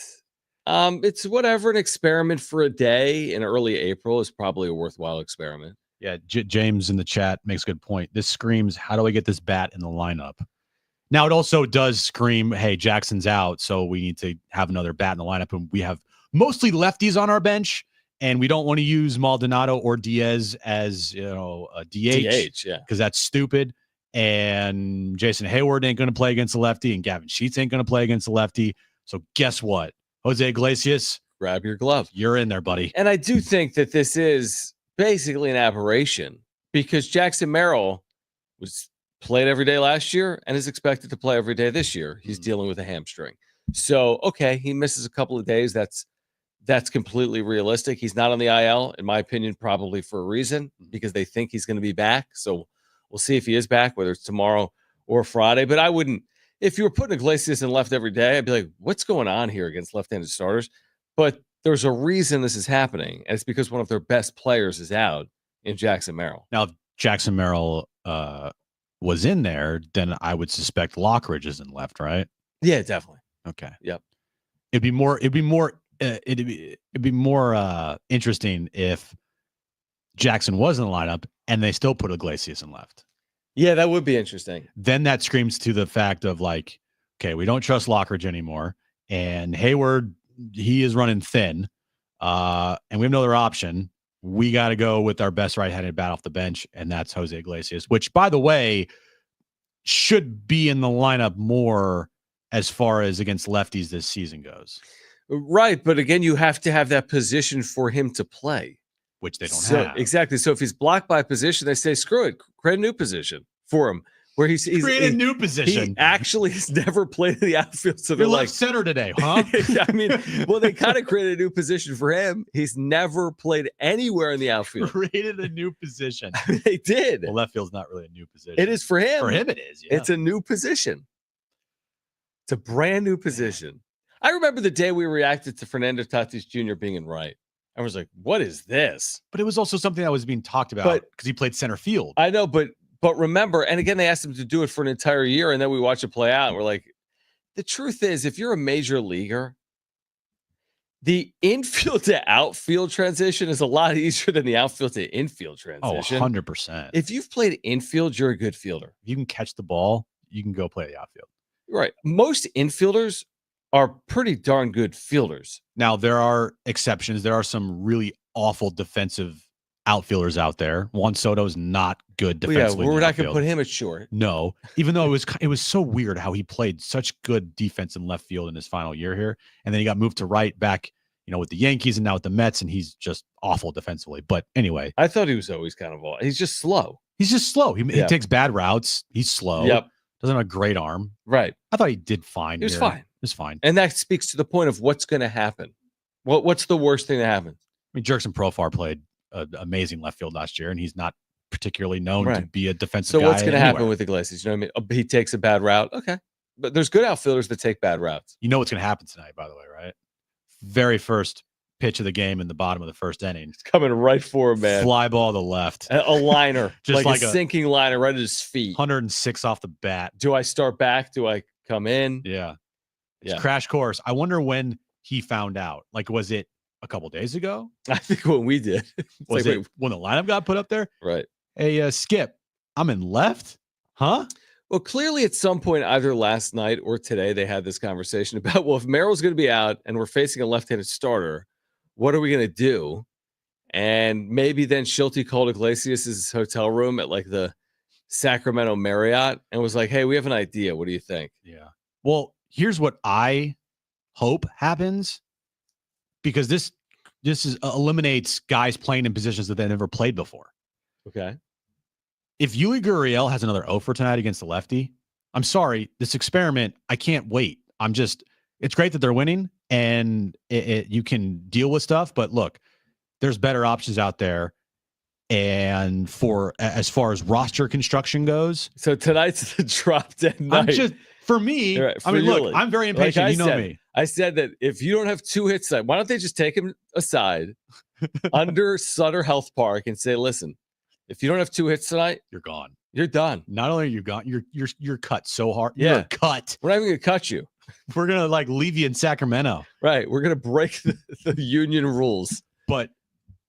It's whatever, an experiment for a day in early April is probably a worthwhile experiment. Yeah. James in the chat makes a good point. This screams, how do I get this bat in the lineup? Now, it also does scream, hey, Jackson's out, so we need to have another bat in the lineup. And we have mostly lefties on our bench, and we don't want to use Maldonado or Diaz as a DH, because that's stupid. And Jason Hayward ain't going to play against the lefty, and Gavin Sheets ain't going to play against the lefty. So guess what? Jose Iglesias, grab your glove. You're in there, buddy. And I do think that this is basically an aberration, because Jackson Merrill was played every day last year and is expected to play every day this year. He's dealing with a hamstring. So, okay, he misses a couple of days. That's completely realistic. He's not on the IL, in my opinion, probably for a reason, because they think he's going to be back. So we'll see if he is back, whether it's tomorrow or Friday. But I wouldn't, if you were putting Iglesias in left every day, I'd be like, what's going on here against left-handed starters? But there's a reason this is happening, and it's because one of their best players is out in Jackson Merrill. Now, if Jackson Merrill was in there, then I would suspect Lockridge is in left, right? Yeah, definitely. Okay. Yep. It'd be more interesting if Jackson was in the lineup and they still put Iglesias in left. Yeah, that would be interesting. Then that screams to the fact of like, okay, we don't trust Lockridge anymore, and Hayward, he is running thin, and we have no other option. we got to go with our best right-handed bat off the bench, and that's Jose Iglesias, which, by the way, should be in the lineup more as far as against lefties this season goes. Right, but again, you have to have that position for him to play. Which they don't have. Exactly. So if he's blocked by a position, they say, screw it, create a new position for him. Where he's create a new position. He actually has never played in the outfield. So You're they're left like center today, huh? I mean, well, they kind of created a new position for him. He's never played anywhere in the outfield. Created a new position. They did. Well, left field's not really a new position. It is for him. For him, it is. Yeah. It's a new position. It's a brand new position. I remember the day we reacted to Fernando Tatis Jr. being in right. I was like, what is this? But it was also something that was being talked about because he played center field. I know, but remember, and again, they asked him to do it for an entire year, and then we watch it play out, and we're like, the truth is, if you're a major leaguer, the infield to outfield transition is a lot easier than the outfield to infield transition. 100%. If you've played infield, you're a good fielder. If you can catch the ball, you can go play the outfield. Right. Most infielders are pretty darn good fielders. Now, there are exceptions. There are some really awful defensive outfielders out there. Juan Soto is not good defensively. We're not going to put him at short. No, even though it was so weird how he played such good defense in left field in his final year here, and then he got moved to right back, with the Yankees and now with the Mets, and he's just awful defensively. But anyway, I thought he was always kind of he's just slow. He's just slow. He takes bad routes. He's slow. Yep. Doesn't have a great arm. Right. I thought he did fine. He was fine. It was fine. And that speaks to the point of what's going to happen. What's the worst thing that happens? I mean, Jackson Merrill played an amazing left field last year, and he's not particularly known to be a defensive guy. So what's going to happen with Iglesias? You know what I mean? He takes a bad route. Okay. But there's good outfielders that take bad routes. You know what's going to happen tonight, by the way, right? Very first pitch of the game in the bottom of the first inning. It's coming right for him, man. Fly ball to left. A liner. Just like a sinking liner right at his feet. 106 off the bat. Do I start back? Do I come in? Yeah. It's crash course. I wonder when he found out. Like, was it a couple days ago? I think when we did. Was it when the lineup got put up there? Right. Hey, Skip, I'm in left? Huh? Well, clearly at some point, either last night or today, they had this conversation about, well, if Merrill's going to be out and we're facing a left-handed starter, what are we going to do? And maybe then Schulte called Iglesias' hotel room at like the Sacramento Marriott and was like, hey, we have an idea. What do you think? Yeah. Well, here's what I hope happens, because this eliminates guys playing in positions that they never played before. Okay. If Yuli Gurriel has another 0 for tonight against the lefty, I'm sorry, this experiment, I can't wait. It's great that they're winning and you can deal with stuff, but look, there's better options out there. And as far as roster construction goes, so tonight's the drop dead night. For me, right, look, I'm very impatient. Me. I said that if you don't have 2 hits tonight, why don't they just take him aside under Sutter Health Park and say, listen, if you don't have 2 hits tonight, you're gone. You're done. Not only are you gone, you're cut so hard. Yeah. You're cut. We're not even going to cut you. We're going to leave you in Sacramento. Right. We're going to break the union rules. But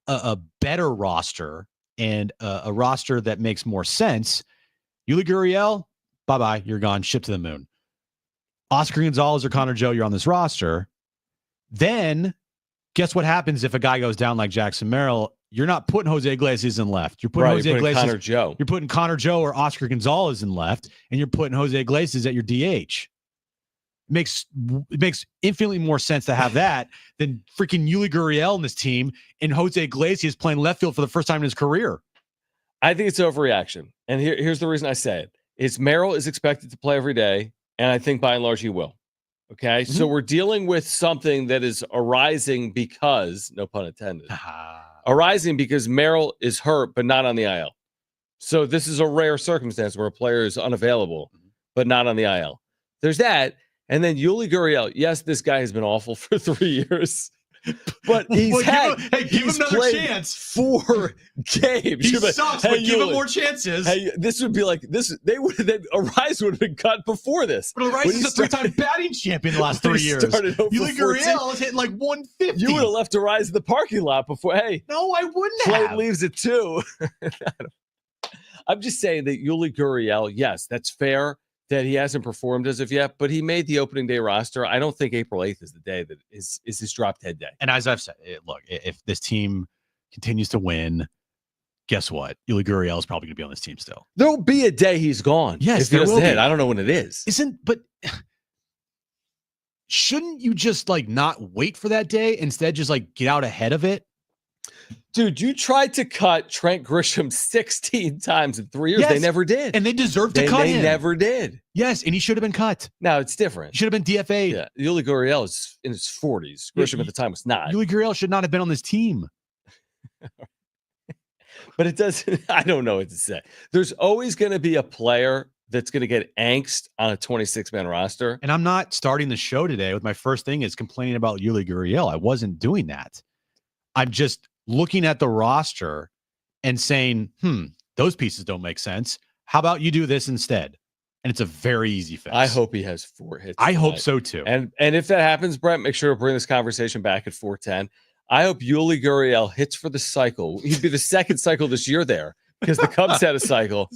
a better roster and a roster that makes more sense. Yuli Gurriel, bye-bye. You're gone. Ship to the moon. Oscar Gonzalez or Connor Joe, you're on this roster. Then guess what happens if a guy goes down like Jackson Merrill? You're not putting Jose Iglesias in left. You're putting Iglesias. Connor Joe. You're putting Connor Joe or Oscar Gonzalez in left, and you're putting Jose Iglesias at your DH. It makes infinitely more sense to have that than freaking Yuli Gurriel in this team and Jose Iglesias playing left field for the first time in his career. I think it's overreaction. And here's the reason I say it. Is Merrill is expected to play every day, and I think by and large he will. Okay? Mm-hmm. So we're dealing with something that is arising because, no pun intended, arising because Merrill is hurt but not on the IL. So this is a rare circumstance where a player is unavailable but not on the IL. There's that. And then Yuli Gurriel, yes, this guy has been awful for 3 years, but he's give him another chance. 4 games. He sucks, but give him more chances. Hey, this would be like this. Arise would have been cut before this. But Arise is a 3-time batting champion the last 3 years. Yuli Gurriel is hitting like 150. You would have left Arise in the parking lot before. Hey, no, I wouldn't Slade have. Leaves at 2. I'm just saying that Yuli Gurriel, yes, that's fair that he hasn't performed as of yet, but he made the opening day roster. I don't think April 8th is the day that is his drop dead day. And as I've said, look, if this team continues to win, guess what? Yuli Gurriel is probably going to be on this team still. There'll be a day he's gone. Yes, if he there doesn't will hit. be. I don't know when it is. But shouldn't you just like not wait for that day? Instead, just like get out ahead of it? Dude, you tried to cut Trent Grisham 16 times in 3 years. Yes, They never did. and they deserve to cut him. They never did. Yes, and he should have been cut. Now it's different. He should have been DFA'd. Yeah, Yuli Gurriel is in his 40s. Grisham at the time was not. Yuli Gurriel should not have been on this team. But it doesn't. I don't know what to say. There's always going to be a player that's going to get angst on a 26-man roster. And I'm not starting the show today with my first thing is complaining about Yuli Gurriel. I wasn't doing that. I'm just looking at the roster and saying, those pieces don't make sense. How about you do this instead? And it's a very easy fix. I hope he has 4 hits. I hope tonight. so too. And if that happens, Brent, make sure to bring this conversation back at 410. I hope Yuli Gurriel hits for the cycle. He'd be the second cycle this year there because the Cubs had a cycle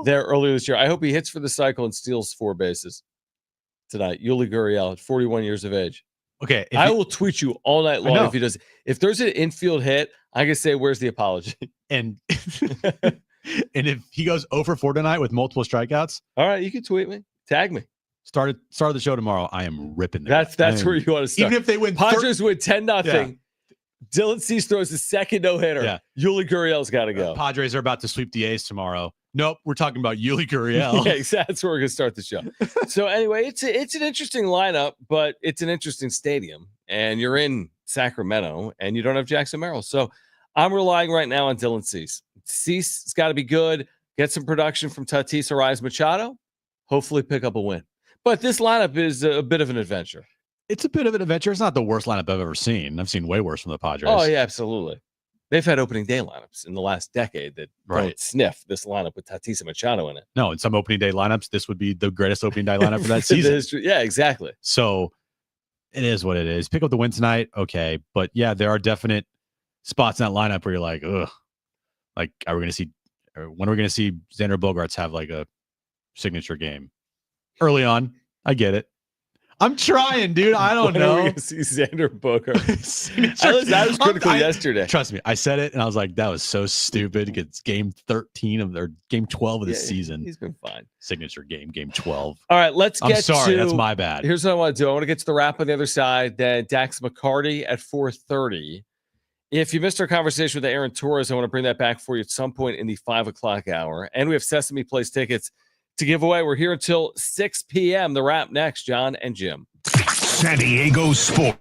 there earlier this year. I hope he hits for the cycle and steals 4 bases tonight. Yuli Gurriel at 41 years of age. Okay. I will tweet you all night long if he does. If there's an infield hit, I can say, where's the apology? And if he goes 0 for 4 tonight with multiple strikeouts, all right, you can tweet me. Tag me. Start the show tomorrow. I am ripping That's where you want to start. Even if they win, Padres win 10-0. Dylan Cease throws the second no-hitter. Yeah. Yuli Gurriel's got to go. Padres are about to sweep the A's tomorrow. Nope, we're talking about Yuli Gurriel. Yeah, exactly. That's where we're going to start the show. So anyway, it's an interesting lineup, but it's an interesting stadium. And you're in Sacramento, and you don't have Jackson Merrill. So I'm relying right now on Dylan Cease. Cease has got to be good. Get some production from Tatis Arraez Machado. Hopefully pick up a win. But this lineup is a bit of an adventure. It's a bit of an adventure. It's not the worst lineup I've ever seen. I've seen way worse from the Padres. Oh, yeah, absolutely. They've had opening day lineups in the last decade that don't sniff this lineup with Tatis and Machado in it. No, in some opening day lineups, this would be the greatest opening day lineup for that season. Yeah, exactly. So it is what it is. Pick up the win tonight. Okay. But yeah, there are definite spots in that lineup where you're like, ugh. Like, when are we going to see Xander Bogaerts have like a signature game? Early on. I get it. I'm trying, dude. I don't know. We're going to see Xander Bogaerts. I was critical yesterday. Trust me. I said it, and I was like, that was so stupid. It's game 13 or game 12 of the season. He's been fine. Signature game 12. All right, let's get I'm sorry. to... That's my bad. Here's what I want to do. I want to get to the wrap on the other side. Then Dax McCarty at 4:30. If you missed our conversation with Arron Torres, I want to bring that back for you at some point in the 5 o'clock hour. And we have Sesame Place tickets to give away. We're here until 6 p.m. The wrap next, Jon and Jim. San Diego Sports.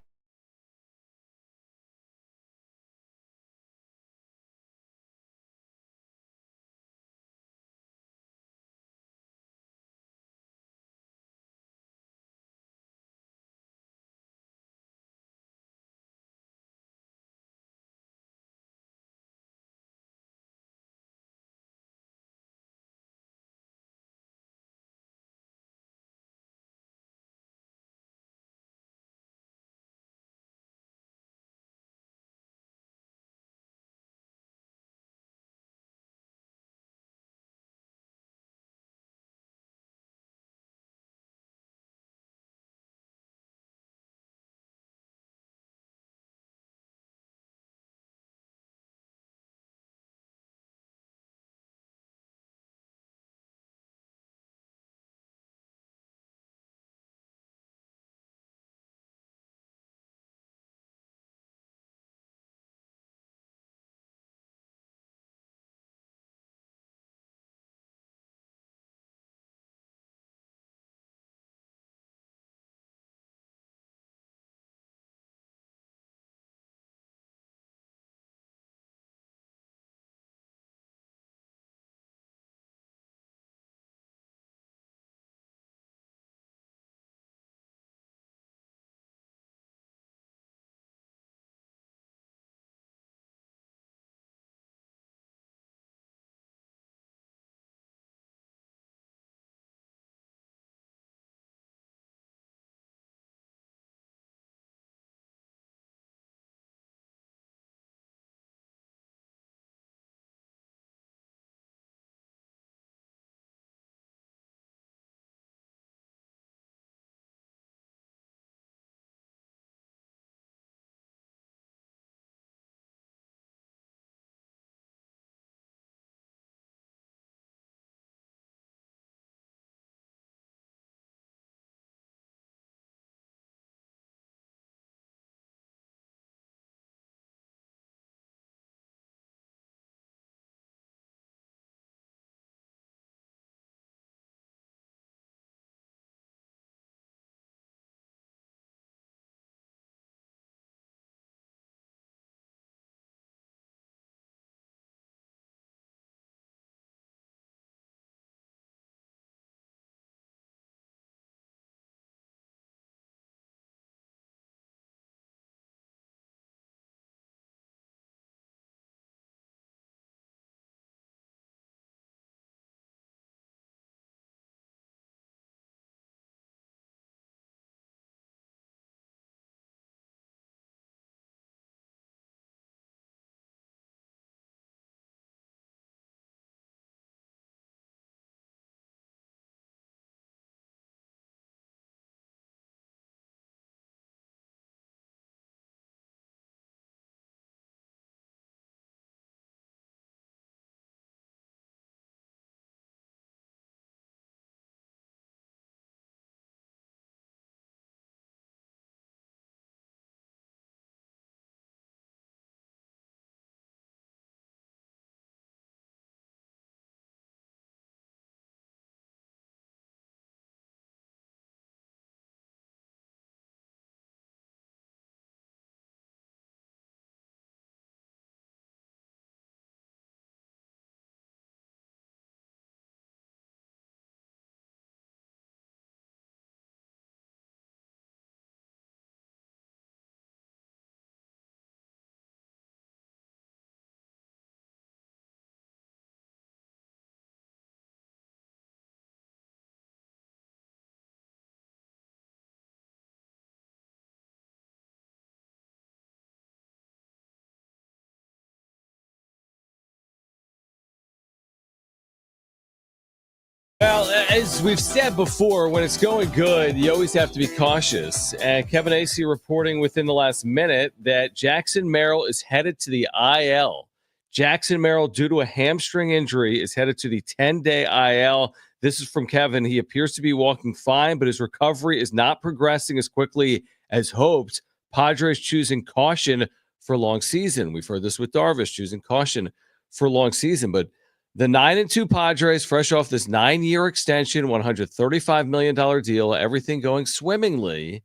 As we've said before, when it's going good, you always have to be cautious. And Kevin Acey reporting within the last minute that Jackson Merrill is headed to the IL. Jackson Merrill, due to a hamstring injury, is headed to the 10-day IL. This is from Kevin. He appears to be walking fine, but his recovery is not progressing as quickly as hoped. Padres choosing caution for long season. We've heard this with Darvish, choosing caution for long season. But the 9-2 Padres, fresh off this 9-year extension, $135 million deal, everything going swimmingly.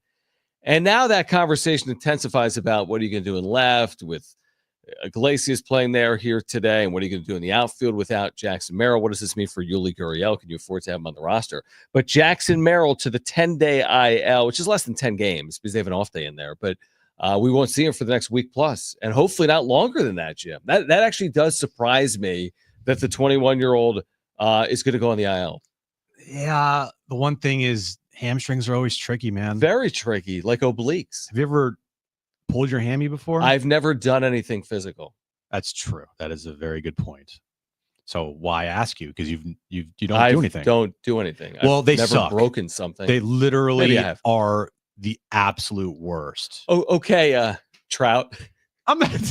And now that conversation intensifies about what are you going to do in left with Iglesias playing there here today, and what are you going to do in the outfield without Jackson Merrill? What does this mean for Yuli Gurriel? Can you afford to have him on the roster? But Jackson Merrill to the 10-day IL, which is less than 10 games because they have an off day in there. But we won't see him for the next week plus, and hopefully not longer than that, Jim. That actually does surprise me that the 21-year-old is going to go on the IL. Yeah, the one thing is hamstrings are always tricky, man. Very tricky, like obliques. Have you ever pulled your hammy before? I've never done anything physical. That's true. That is a very good point. So why ask you? Because you don't do anything. Don't do anything. Well, I've they never suck. broken something. They literally are the absolute worst. Oh, okay, Trout. I'm just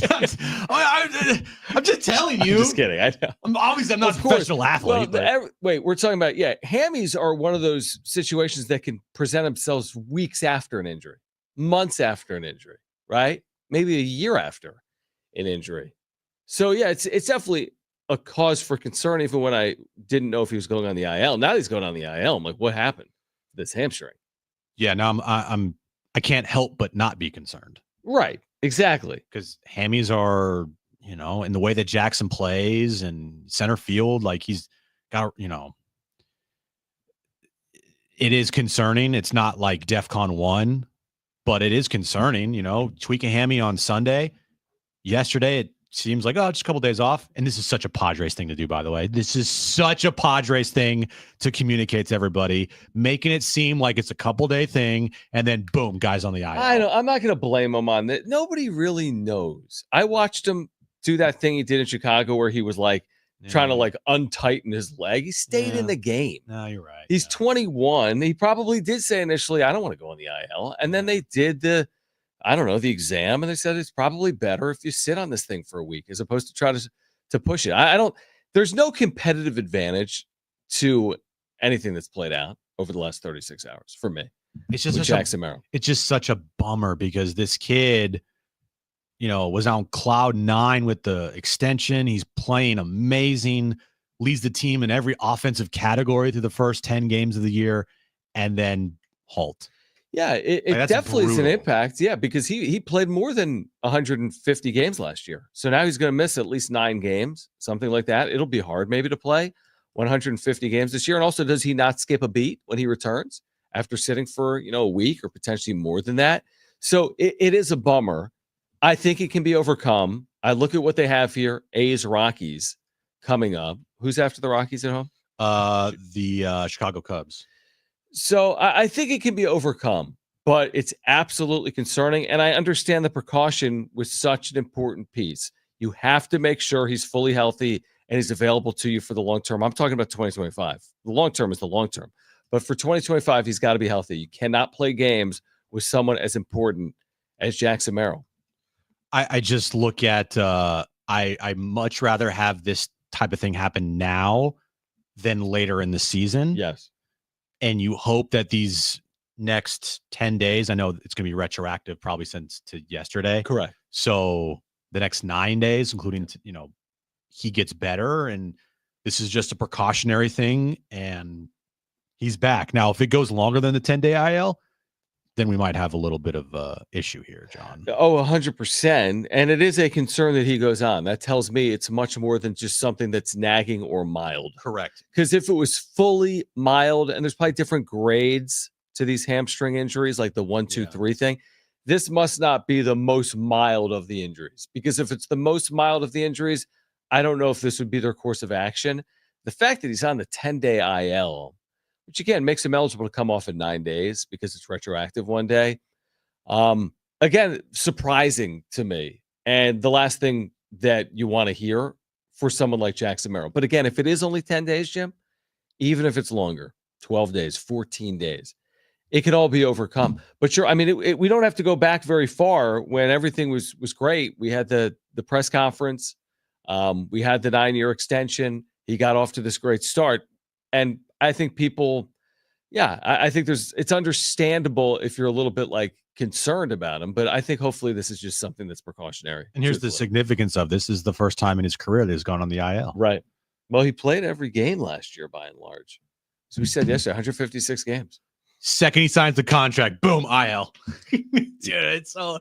telling you. I'm just kidding. I know. I'm not a professional athlete. Well, wait, we're talking about, hammies are one of those situations that can present themselves weeks after an injury, months after an injury, right? Maybe a year after an injury. So, it's definitely a cause for concern, even when I didn't know if he was going on the IL. Now he's going on the IL. I'm like, what happened to this hamstring? Yeah, now I can't help but not be concerned. Right. Exactly. Because hammies are, in the way that Jackson plays and center field, like he's got, it is concerning. It's not like DEFCON 1, but it is concerning, tweak a hammy on Sunday. Yesterday, it seems like, just a couple days off. And this is such a Padres thing to do, by the way. This is such a Padres thing to communicate to everybody, making it seem like it's a couple-day thing, and then boom, guys on the IL. I know. I'm not going to blame him on that. Nobody really knows. I watched him do that thing he did in Chicago where he was trying to untighten his leg. He stayed in the game. No, you're right. He's 21. He probably did say initially, I don't want to go on the IL. And then they did the exam, and they said it's probably better if you sit on this thing for a week as opposed to try to push it. There's no competitive advantage to anything that's played out over the last 36 hours for me. It's just Jackson Merrill. It's just such a bummer because this kid, was on cloud 9 with the extension. He's playing amazing, leads the team in every offensive category through the first 10 games of the year, and then halt. Yeah, it definitely is an impact. Yeah, because he played more than 150 games last year. So now he's going to miss at least 9 games, something like that. It'll be hard maybe to play 150 games this year. And also, does he not skip a beat when he returns after sitting for, a week or potentially more than that? So it is a bummer. I think it can be overcome. I look at what they have here. A's Rockies coming up. Who's after the Rockies at home? The Chicago Cubs. So I think it can be overcome, but it's absolutely concerning. And I understand the precaution with such an important piece. You have to make sure he's fully healthy and he's available to you for the long term. I'm talking about 2025. The long term is the long term. But for 2025, he's got to be healthy. You cannot play games with someone as important as Jackson Merrill. I just look at I much rather have this type of thing happen now than later in the season. Yes. And you hope that these next 10 days, I know it's going to be retroactive probably since to yesterday. Correct. So the next 9 days, including, he gets better, and this is just a precautionary thing, and he's back. Now, if it goes longer than the 10-day IL, then we might have a little bit of issue here, John. Oh, 100%. And it is a concern that he goes on. That tells me it's much more than just something that's nagging or mild. Correct. Because if it was fully mild, and there's probably different grades to these hamstring injuries, like the 1, 2, 3 thing, this must not be the most mild of the injuries. Because if it's the most mild of the injuries, I don't know if this would be their course of action. The fact that he's on the 10-day IL, which again makes him eligible to come off in 9 days because it's retroactive one day. Again, surprising to me. And the last thing that you want to hear for someone like Jackson Merrill. But again, if it is only 10 days, Jim, even if it's longer, 12 days, 14 days. It could all be overcome. But sure, I mean, we don't have to go back very far when everything was great. We had the press conference. We had the 9-year extension. He got off to this great start. And I think people, I think it's understandable if you're a little bit like concerned about him, but I think hopefully this is just something that's precautionary. And here's the significance of this: is the first time in his career that he's gone on the IL. Right. Well, he played every game last year by and large. So we said yesterday, 156 games. Second he signs the contract, boom, IL. Dude, it's so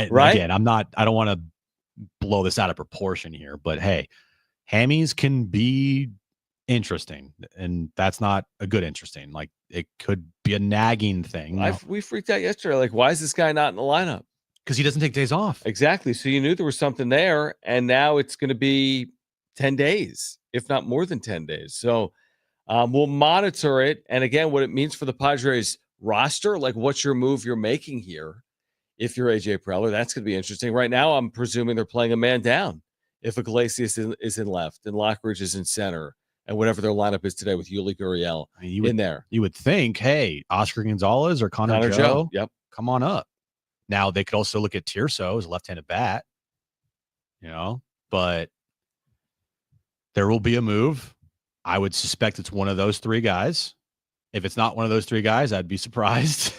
Right? Again, I don't want to blow this out of proportion here, but hey, hammies can be interesting, and that's not a good interesting. Like, it could be a nagging thing. We freaked out yesterday. Like, why is this guy not in the lineup? Because he doesn't take days off. Exactly. So you knew there was something there, and now it's going to be 10 days, if not more than 10 days. So we'll monitor it. And again, what it means for the Padres roster, like what's your move you're making here if you're AJ Preller? That's going to be interesting. Right now, I'm presuming they're playing a man down if Iglesias is in left and Lockridge is in center and whatever their lineup is today with Yuli Gurriel in there. You would think, hey, Oscar Gonzalez or Connor Joe, yep, come on up. Now, they could also look at Tirso as a left-handed bat, but there will be a move. I would suspect it's one of those three guys. If it's not one of those three guys, I'd be surprised.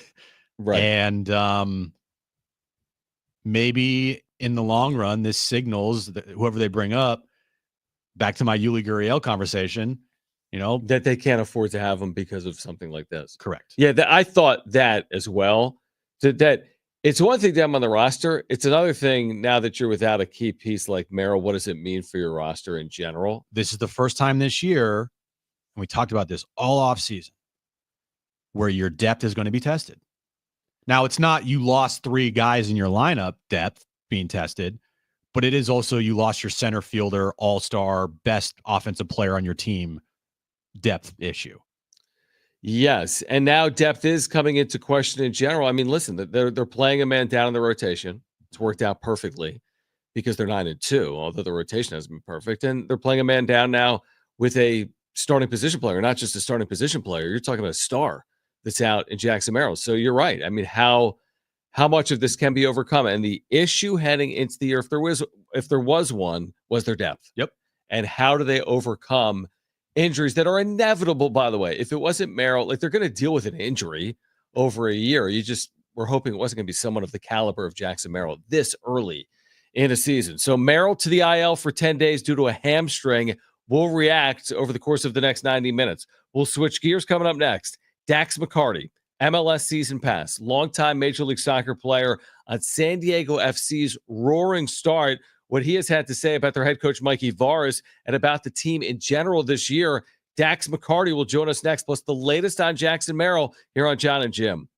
Right. And maybe in the long run, this signals that whoever they bring up, back to my Yuli Gurriel conversation, that they can't afford to have him because of something like this. Correct. Yeah, I thought that as well. That it's one thing to have him on the roster. It's another thing now that you're without a key piece like Merrill. What does it mean for your roster in general? This is the first time this year, and we talked about this all off season, where your depth is going to be tested. Now, it's not you lost 3 guys in your lineup depth being tested, but it is also you lost your center fielder, all-star, best offensive player on your team depth issue. Yes, and now depth is coming into question in general. I mean, listen, they're playing a man down in the rotation. It's worked out perfectly because they're 9-2, although the rotation hasn't been perfect. And they're playing a man down now with a starting position player, not just a starting position player. You're talking about a star that's out in Jackson Merrill. So you're right. I mean, how much of this can be overcome? And the issue heading into the year, if there was one, was their depth. Yep. And how do they overcome injuries that are inevitable, by the way? If it wasn't Merrill, like, they're going to deal with an injury over a year. We're hoping it wasn't going to be someone of the caliber of Jackson Merrill this early in a season. So Merrill to the IL for 10 days due to a hamstring. We'll react over the course of the next 90 minutes. We'll switch gears coming up next. Dax McCarty, MLS season pass, longtime Major League Soccer player on San Diego FC's roaring start. What he has had to say about their head coach, Mikey Varas, and about the team in general this year. Dax McCarty will join us next, plus the latest on Jackson Merrill here on Jon and Jim.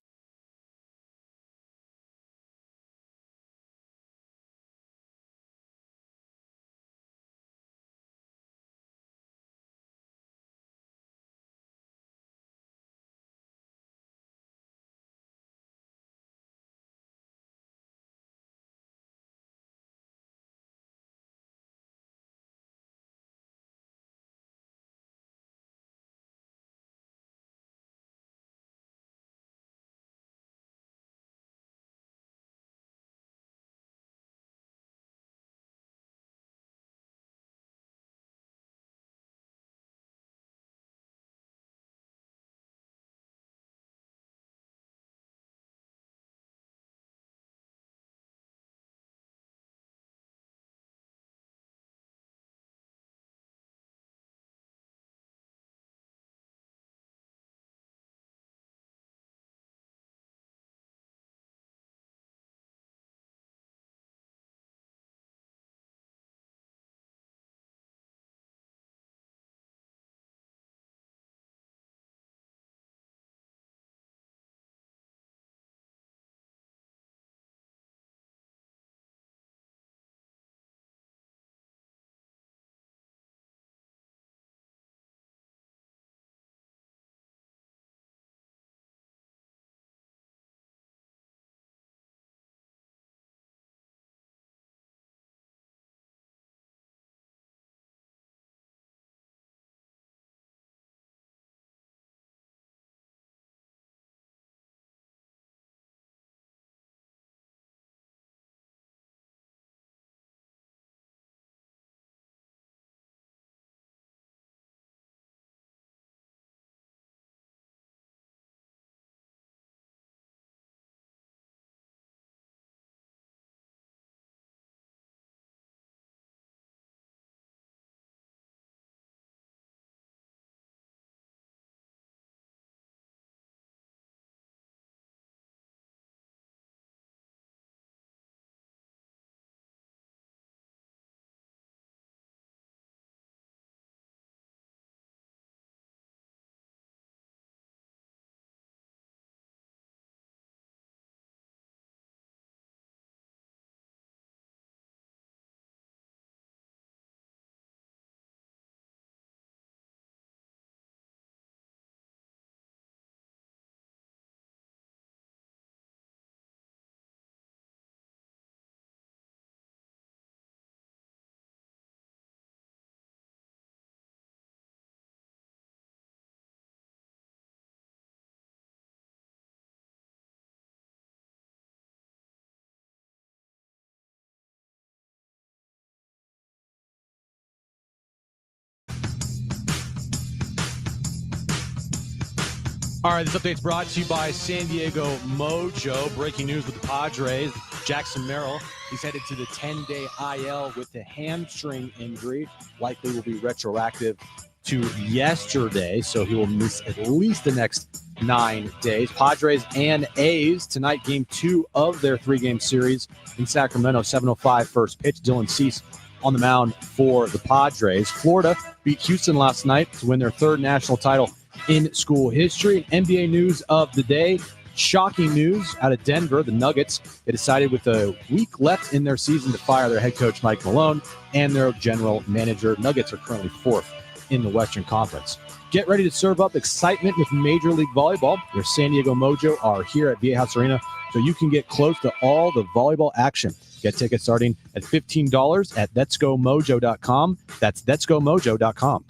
All right, this update's brought to you by San Diego Mojo. Breaking news with the Padres. Jackson Merrill, he's headed to the 10-day IL with the hamstring injury. Likely will be retroactive to yesterday, so he will miss at least the next 9 days. Padres and A's tonight, game 2 of their 3-game series in Sacramento. 7:05 first pitch. Dylan Cease on the mound for the Padres. Florida beat Houston last night to win their 3rd national title in school history. NBA news of the day. Shocking news out of Denver. The Nuggets, they decided with a week left in their season to fire their head coach Mike Malone and their general manager. Nuggets are currently 4th in the Western Conference. Get ready to serve up excitement with Major League Volleyball. Your San Diego Mojo are here at Viejas Arena, so you can get close to all the volleyball action. Get tickets starting at $15 at letsgomojo.com. That's letsgomojo.com.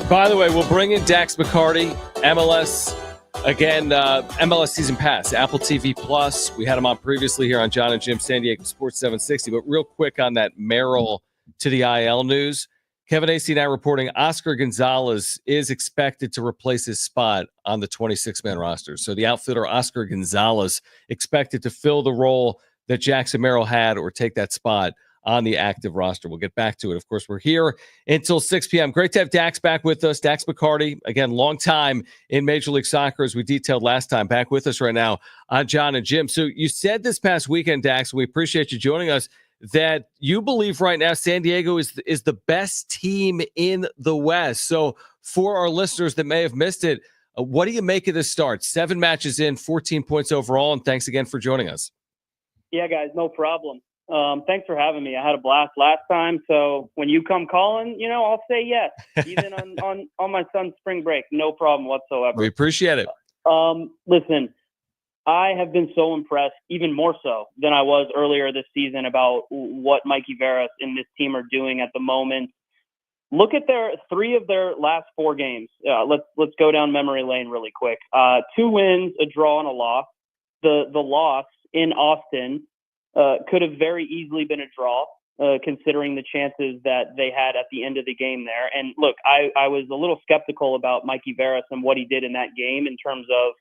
By the way, we'll bring in Dax McCarty, MLS. Again, MLS Season Pass, Apple TV Plus. We had him on previously here on Jon and Jim, San Diego Sports 760. But real quick on that Merrill to the IL news. Kevin AC now reporting Oscar Gonzalez is expected to replace his spot on the 26-man roster. So the outfielder Oscar Gonzalez expected to fill the role that Jackson Merrill had or take that spot on the active roster. We'll get back to it. Of course, we're here until 6 p.m. Great to have Dax back with us. Dax McCarty, again, long time in Major League Soccer, as we detailed last time, back with us right now on Jon and Jim. So you said this past weekend, Dax, we appreciate you joining us, that you believe right now San Diego is the best team in the West. So for our listeners that may have missed it, what do you make of this start? 7 matches in, 14 points overall, and thanks again for joining us. Yeah, guys, no problem. Thanks for having me. I had a blast last time, so when you come calling, I'll say yes, even on my son's spring break. No problem whatsoever. We appreciate it. Listen, I have been so impressed, even more so than I was earlier this season, about what Mikey Veras and this team are doing at the moment. Look at 3 of their last 4 games. Let's go down memory lane really quick. 2 wins, a draw, and a loss. The loss in Austin could have very easily been a draw, considering the chances that they had at the end of the game there. And look, I was a little skeptical about Mikey Veras and what he did in that game in terms of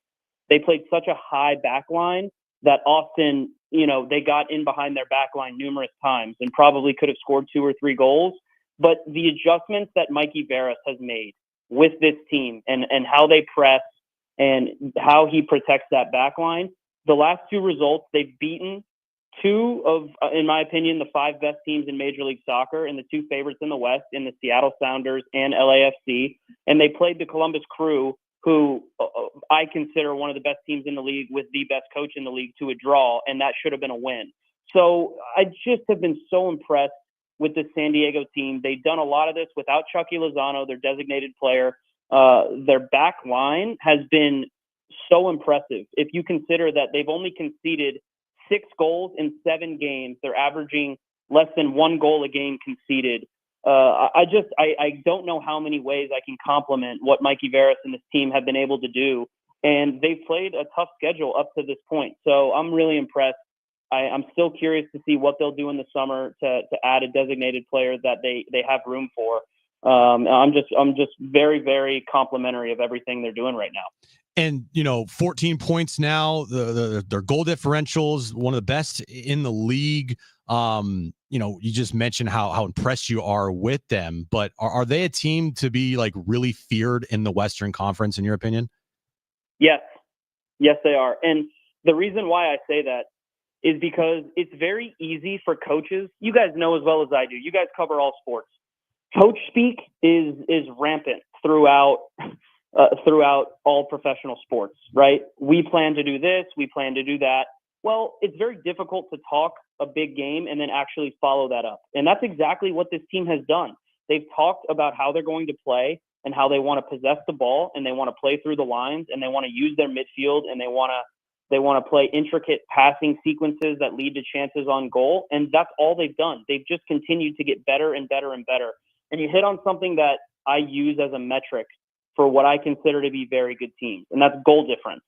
they played such a high back line that Austin, they got in behind their back line numerous times and probably could have scored 2 or 3 goals. But the adjustments that Mikey Veras has made with this team and how they press and how he protects that back line, the last 2 results, they've beaten 2 of, in my opinion, the 5 best teams in Major League Soccer and the 2 favorites in the West in the Seattle Sounders and LAFC. And they played the Columbus Crew, who I consider one of the best teams in the league with the best coach in the league, to a draw, and that should have been a win. So I just have been so impressed with the San Diego team. They've done a lot of this without Chucky Lozano, their designated player. Their back line has been so impressive. If you consider that they've only conceded 6 goals in 7 games, they're averaging less than 1 goal a game conceded. I don't know how many ways I can compliment what Mikey Veras and this team have been able to do. And they've played a tough schedule up to this point. So I'm really impressed. I'm still curious to see what they'll do in the summer to add a designated player that they have room for. I'm just very, very complimentary of everything they're doing right now. And 14 points now. Their goal differentials, one of the best in the league. You just mentioned how impressed you are with them, but are they a team to be like really feared in the Western Conference, in your opinion? Yes, they are. And the reason why I say that is because it's very easy for coaches. You guys know as well as I do. You guys cover all sports. Coach speak is rampant throughout all professional sports, right? We plan to do this, we plan to do that. Well, it's very difficult to talk a big game and then actually follow that up. And that's exactly what this team has done. They've talked about how they're going to play and how they want to possess the ball and they want to play through the lines and they want to use their midfield and they want to play intricate passing sequences that lead to chances on goal. And that's all they've done. They've just continued to get better and better and better. And you hit on something that I use as a metric for what I consider to be very good teams, and that's goal difference.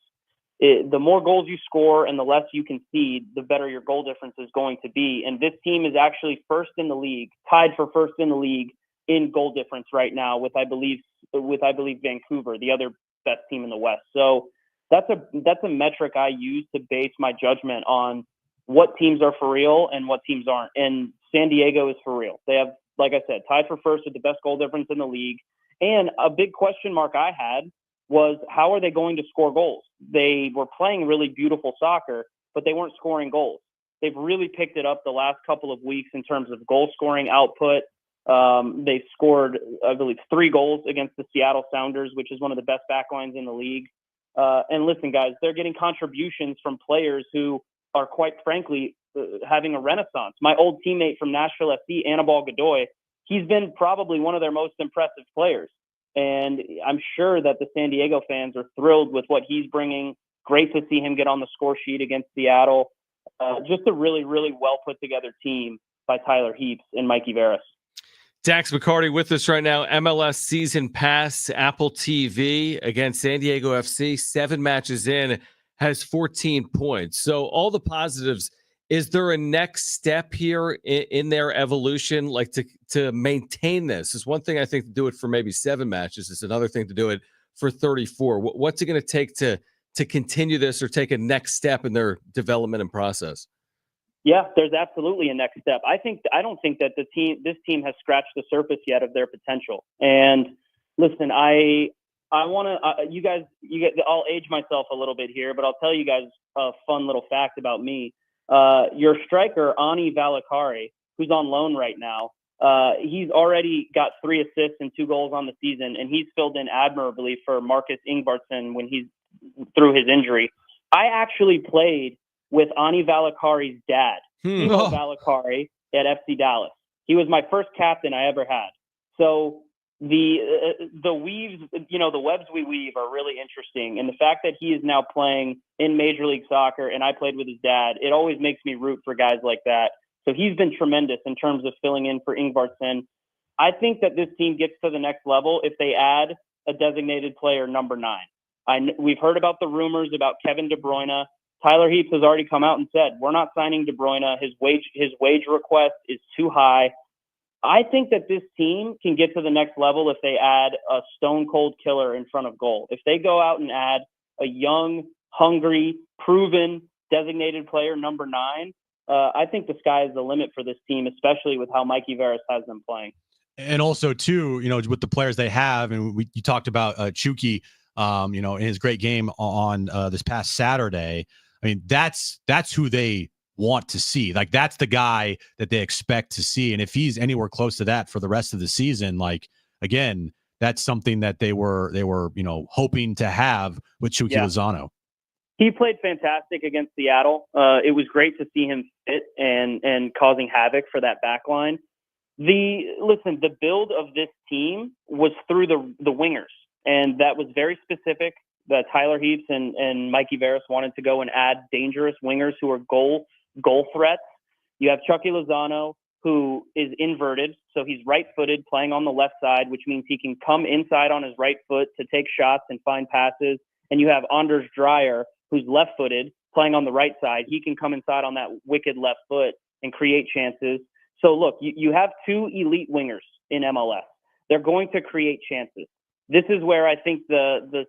The more goals you score and the less you concede, the better your goal difference is going to be. And this team is actually first in the league, tied for first in the league in goal difference right now with, I believe, with I believe Vancouver, the other best team in the West. So that's a metric I use to base my judgment on what teams are for real and what teams aren't. And San Diego is for real. They have, like I said, tied for first with the best goal difference in the league. And a big question mark I had was, how are they going to score goals? They were playing really beautiful soccer, but they weren't scoring goals. They've really picked it up the last couple of weeks in terms of goal scoring output. They scored, I believe, 3 goals against the Seattle Sounders, which is one of the best backlines in the league. And listen, guys, they're getting contributions from players who are, quite frankly, having a renaissance. My old teammate from Nashville FC, Anibal Godoy, he's been probably one of their most impressive players. And I'm sure that the San Diego fans are thrilled with what he's bringing. Great to see him get on the score sheet against Seattle. Just a really, really well put together team by Tyler Heaps and Mikey Veras. Dax McCarty with us right now. MLS season pass, Apple TV against San Diego FC. 7 matches in, has 14 points. So all the positives. Is there a next step here in their evolution, like to maintain this? It's one thing, I think, to do it for maybe 7 matches. It's another thing to do it for 34. What's it going to take to continue this or take a next step in their development and process? Yeah, there's absolutely a next step. I don't think that this team has scratched the surface yet of their potential. And listen, I want to you guys, I'll age myself a little bit here, but I'll tell you guys a fun little fact about me. Your striker, Ani Valakari, who's on loan right now, he's already got 3 assists and 2 goals on the season, and he's filled in admirably for Marcus Ingvartsen when he's through his injury. I actually played with Ani Valakari's dad, Timo Valakari, at FC Dallas. He was my first captain I ever had. So the weaves, the webs we weave are really interesting. And the fact that he is now playing in Major League Soccer and I played with his dad, it always makes me root for guys like that. So he's been tremendous in terms of filling in for Ingvartsen. I think that this team gets to the next level if they add a designated player, number 9. We've heard about the rumors about Kevin De Bruyne. Tyler Heaps has already come out and said, we're not signing De Bruyne. His wage request is too high. I think that this team can get to the next level if they add a stone cold killer in front of goal. If they go out and add a young, hungry, proven designated player, number 9, I think the sky is the limit for this team, especially with how Mikey Veras has them playing. And also, too, with the players they have, and you talked about Chucky, in his great game on this past Saturday. I mean, that's who they want to see. Like, that's the guy that they expect to see. And if he's anywhere close to that for the rest of the season, like, again, that's something that they were hoping to have with Chucky Lozano. He played fantastic against Seattle. It was great to see him fit and causing havoc for that back line. The build of this team was through the wingers, and that was very specific. That Tyler Heaps and Mikey Veras wanted to go and add dangerous wingers who are goal threats. You have Chucky Lozano, who is inverted, so he's right-footed, playing on the left side, which means he can come inside on his right foot to take shots and find passes. And you have Anders Dreyer, who's left-footed, playing on the right side. He can come inside on that wicked left foot and create chances. So look, you have 2 elite wingers in MLS. They're going to create chances. This is where I think the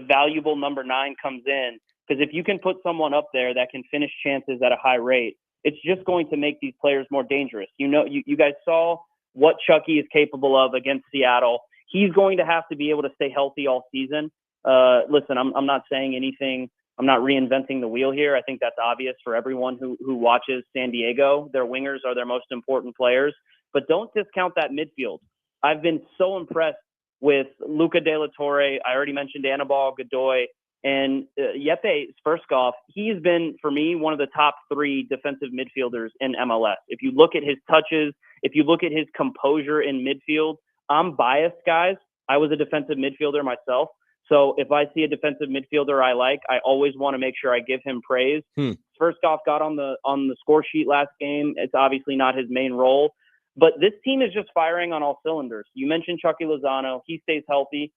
valuable number 9 comes in, because if you can put someone up there that can finish chances at a high rate, it's just going to make these players more dangerous. You guys saw what Chucky is capable of against Seattle. He's going to have to be able to stay healthy all season. Listen, I'm not saying anything. I'm not reinventing the wheel here. I think that's obvious for everyone who watches San Diego. Their wingers are their most important players, but don't discount that midfield. I've been so impressed with Luca De La Torre. I already mentioned Anibal Godoy, and Jeppe Sperskov. He's been, for me, one of the top 3 defensive midfielders in MLS. If you look at his touches, if you look at his composure in midfield, I'm biased, guys. I was a defensive midfielder myself. So if I see a defensive midfielder I like, I always want to make sure I give him praise. Sperskov got on the score sheet last game. It's obviously not his main role. But this team is just firing on all cylinders. You mentioned Chucky Lozano. He stays healthy.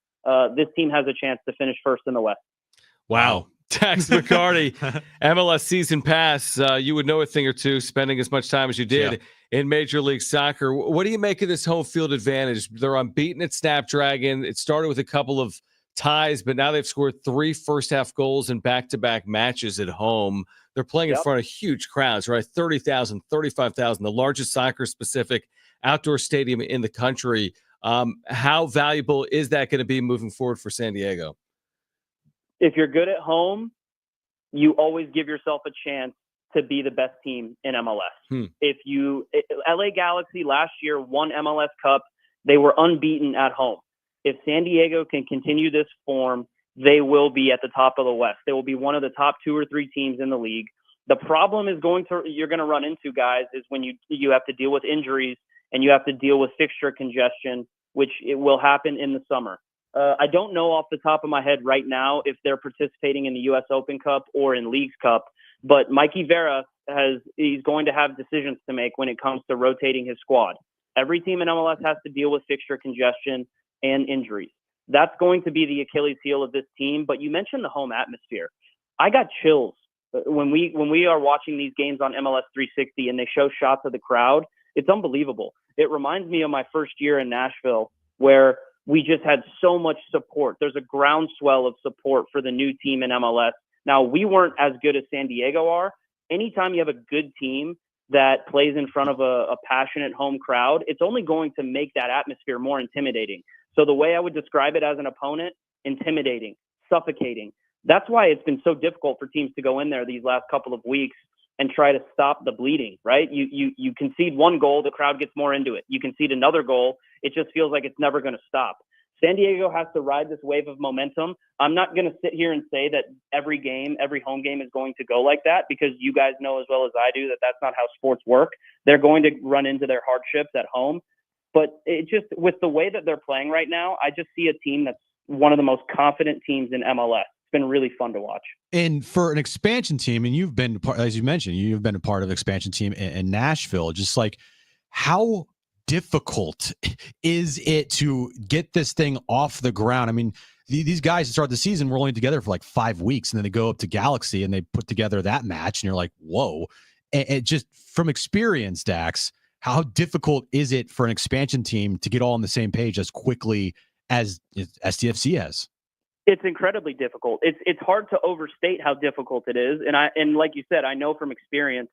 This team has a chance to finish first in the West. Wow. Dax McCarty, MLS season pass. You would know a thing or two spending as much time as you did in Major League Soccer. What do you make of this home field advantage? They're unbeaten at Snapdragon. It started with a couple of ties, but now they've scored 3 first-half goals in back-to-back matches at home. They're playing in front of huge crowds, right? 30,000, 35,000, the largest soccer-specific outdoor stadium in the country. How valuable is that going to be moving forward for San Diego? If you're good at home, you always give yourself a chance to be the best team in MLS. LA Galaxy last year won MLS Cup. They were unbeaten at home. If San Diego can continue this form, they will be at the top of the West. They will be one of the top 2 or 3 teams in the league. The problem is you're going to run into, guys, is when you have to deal with injuries and you have to deal with fixture congestion, which it will happen in the summer. I don't know off the top of my head right now if they're participating in the U.S. Open Cup or in Leagues Cup, but Mikey Vera he's going to have decisions to make when it comes to rotating his squad. Every team in MLS has to deal with fixture congestion and injuries. That's going to be the Achilles heel of this team. But you mentioned the home atmosphere. I got chills when we are watching these games on MLS 360 and they show shots of the crowd. It's unbelievable. It reminds me of my first year in Nashville, where we just had so much support. There's a groundswell of support for the new team in MLS. Now, we weren't as good as San Diego are. Anytime you have a good team that plays in front of a passionate home crowd, it's only going to make that atmosphere more intimidating. So the way I would describe it as an opponent, intimidating, suffocating. That's why it's been so difficult for teams to go in there these last couple of weeks and try to stop the bleeding, right? You concede one goal, the crowd gets more into it. You concede another goal, it just feels like it's never going to stop. San Diego has to ride this wave of momentum. I'm not going to sit here and say that every home game is going to go like that, because you guys know as well as I do that that's not how sports work. They're going to run into their hardships at home. But it just, with the way that they're playing right now, I just see a team that's one of the most confident teams in MLS. It's been really fun to watch. And for an expansion team, and you've been, as you mentioned, you've been a part of an expansion team in Nashville, just like how difficult is it to get this thing off the ground? I mean, these guys to start the season were only together for like 5 weeks, and then they go up to Galaxy and they put together that match, and you're like, whoa. And it just, from experience, Dax, how difficult is it for an expansion team to get all on the same page as quickly as SDFC has? It's incredibly difficult. It's hard to overstate how difficult it is. And like you said, I know from experience,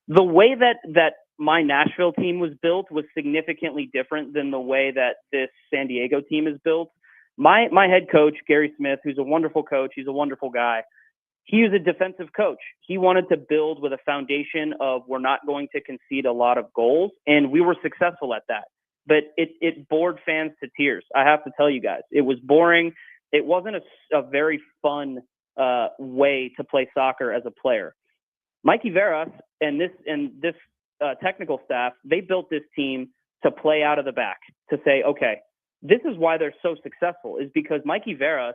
the way that my Nashville team was built was significantly different than the way that this San Diego team is built. My head coach, Gary Smith, who's a wonderful coach, he's a wonderful guy. He was a defensive coach. He wanted to build with a foundation of we're not going to concede a lot of goals, and we were successful at that. But it bored fans to tears. I have to tell you guys, it was boring. It wasn't a very fun way to play soccer as a player. Mikey Veras and this technical staff, they built this team to play out of the back, to say, okay, this is why they're so successful, is because Mikey Veras,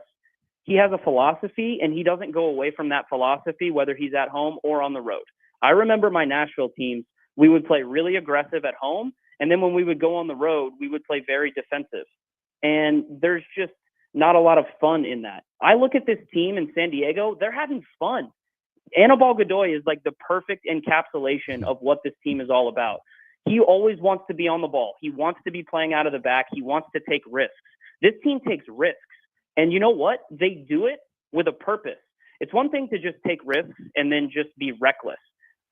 he has a philosophy, and he doesn't go away from that philosophy, whether he's at home or on the road. I remember my Nashville teams, we would play really aggressive at home, and then when we would go on the road, we would play very defensive. And there's just not a lot of fun in that. I look at this team in San Diego, they're having fun. Anibal Godoy is like the perfect encapsulation of what this team is all about. He always wants to be on the ball. He wants to be playing out of the back. He wants to take risks. This team takes risks. And you know what? They do it with a purpose. It's one thing to just take risks and then just be reckless.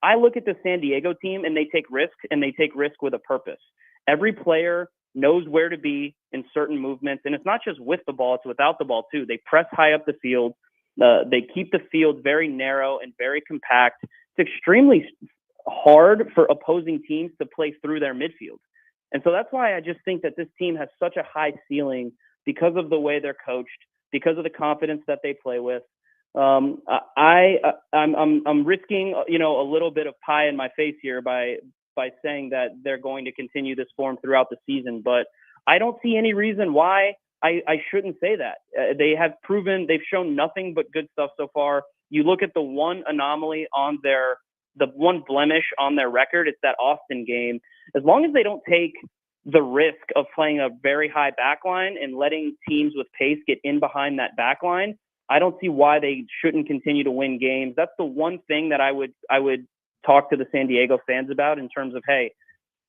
I look at the San Diego team, and they take risks, and they take risk with a purpose. Every player knows where to be in certain movements, and it's not just with the ball, it's without the ball too. They press high up the field. They keep the field very narrow and very compact. It's extremely hard for opposing teams to play through their midfield. And so that's why I just think that this team has such a high ceiling, because of the way they're coached, because of the confidence that they play with. I'm risking, a little bit of pie in my face here by saying that they're going to continue this form throughout the season, but I don't see any reason why I shouldn't say that. They've shown nothing but good stuff so far. You look at the one anomaly on the one blemish on their record, it's that Austin game. As long as they don't take the risk of playing a very high back line and letting teams with pace get in behind that back line, I don't see why they shouldn't continue to win games. That's the one thing that I would talk to the San Diego fans about in terms of, hey,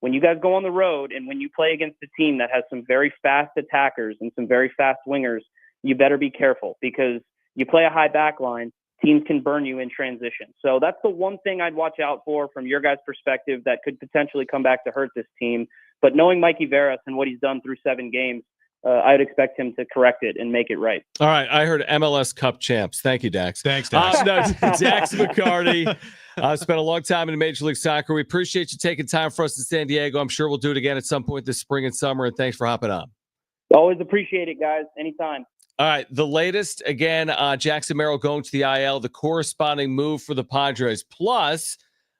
when you guys go on the road and when you play against a team that has some very fast attackers and some very fast wingers, you better be careful because you play a high back line, teams can burn you in transition. So that's the one thing I'd watch out for from your guys' perspective that could potentially come back to hurt this team. But knowing Mikey Veras and what he's done through 7 games, I'd expect him to correct it and make it right. All right. I heard MLS Cup champs. Thank you, Dax. Thanks, Dax. Dax McCarty. Spent a long time in Major League Soccer. We appreciate you taking time for us in San Diego. I'm sure we'll do it again at some point this spring and summer. And thanks for hopping on. Always appreciate it, guys. Anytime. All right. The latest, again, Jackson Merrill going to the IL, the corresponding move for the Padres, plus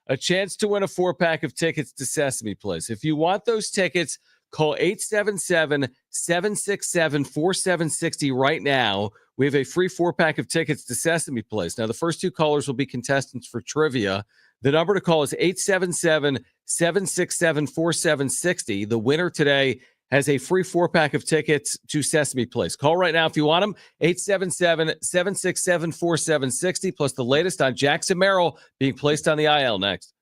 a chance to win a 4-pack of tickets to Sesame Place. If you want those tickets, call 877-767-4760 right now. We have a free 4-pack of tickets to Sesame Place. Now, the first 2 callers will be contestants for trivia. The number to call is 877-767-4760. The winner today has a free 4-pack of tickets to Sesame Place. Call right now if you want them. 877-767-4760, plus the latest on Jackson Merrill being placed on the IL next.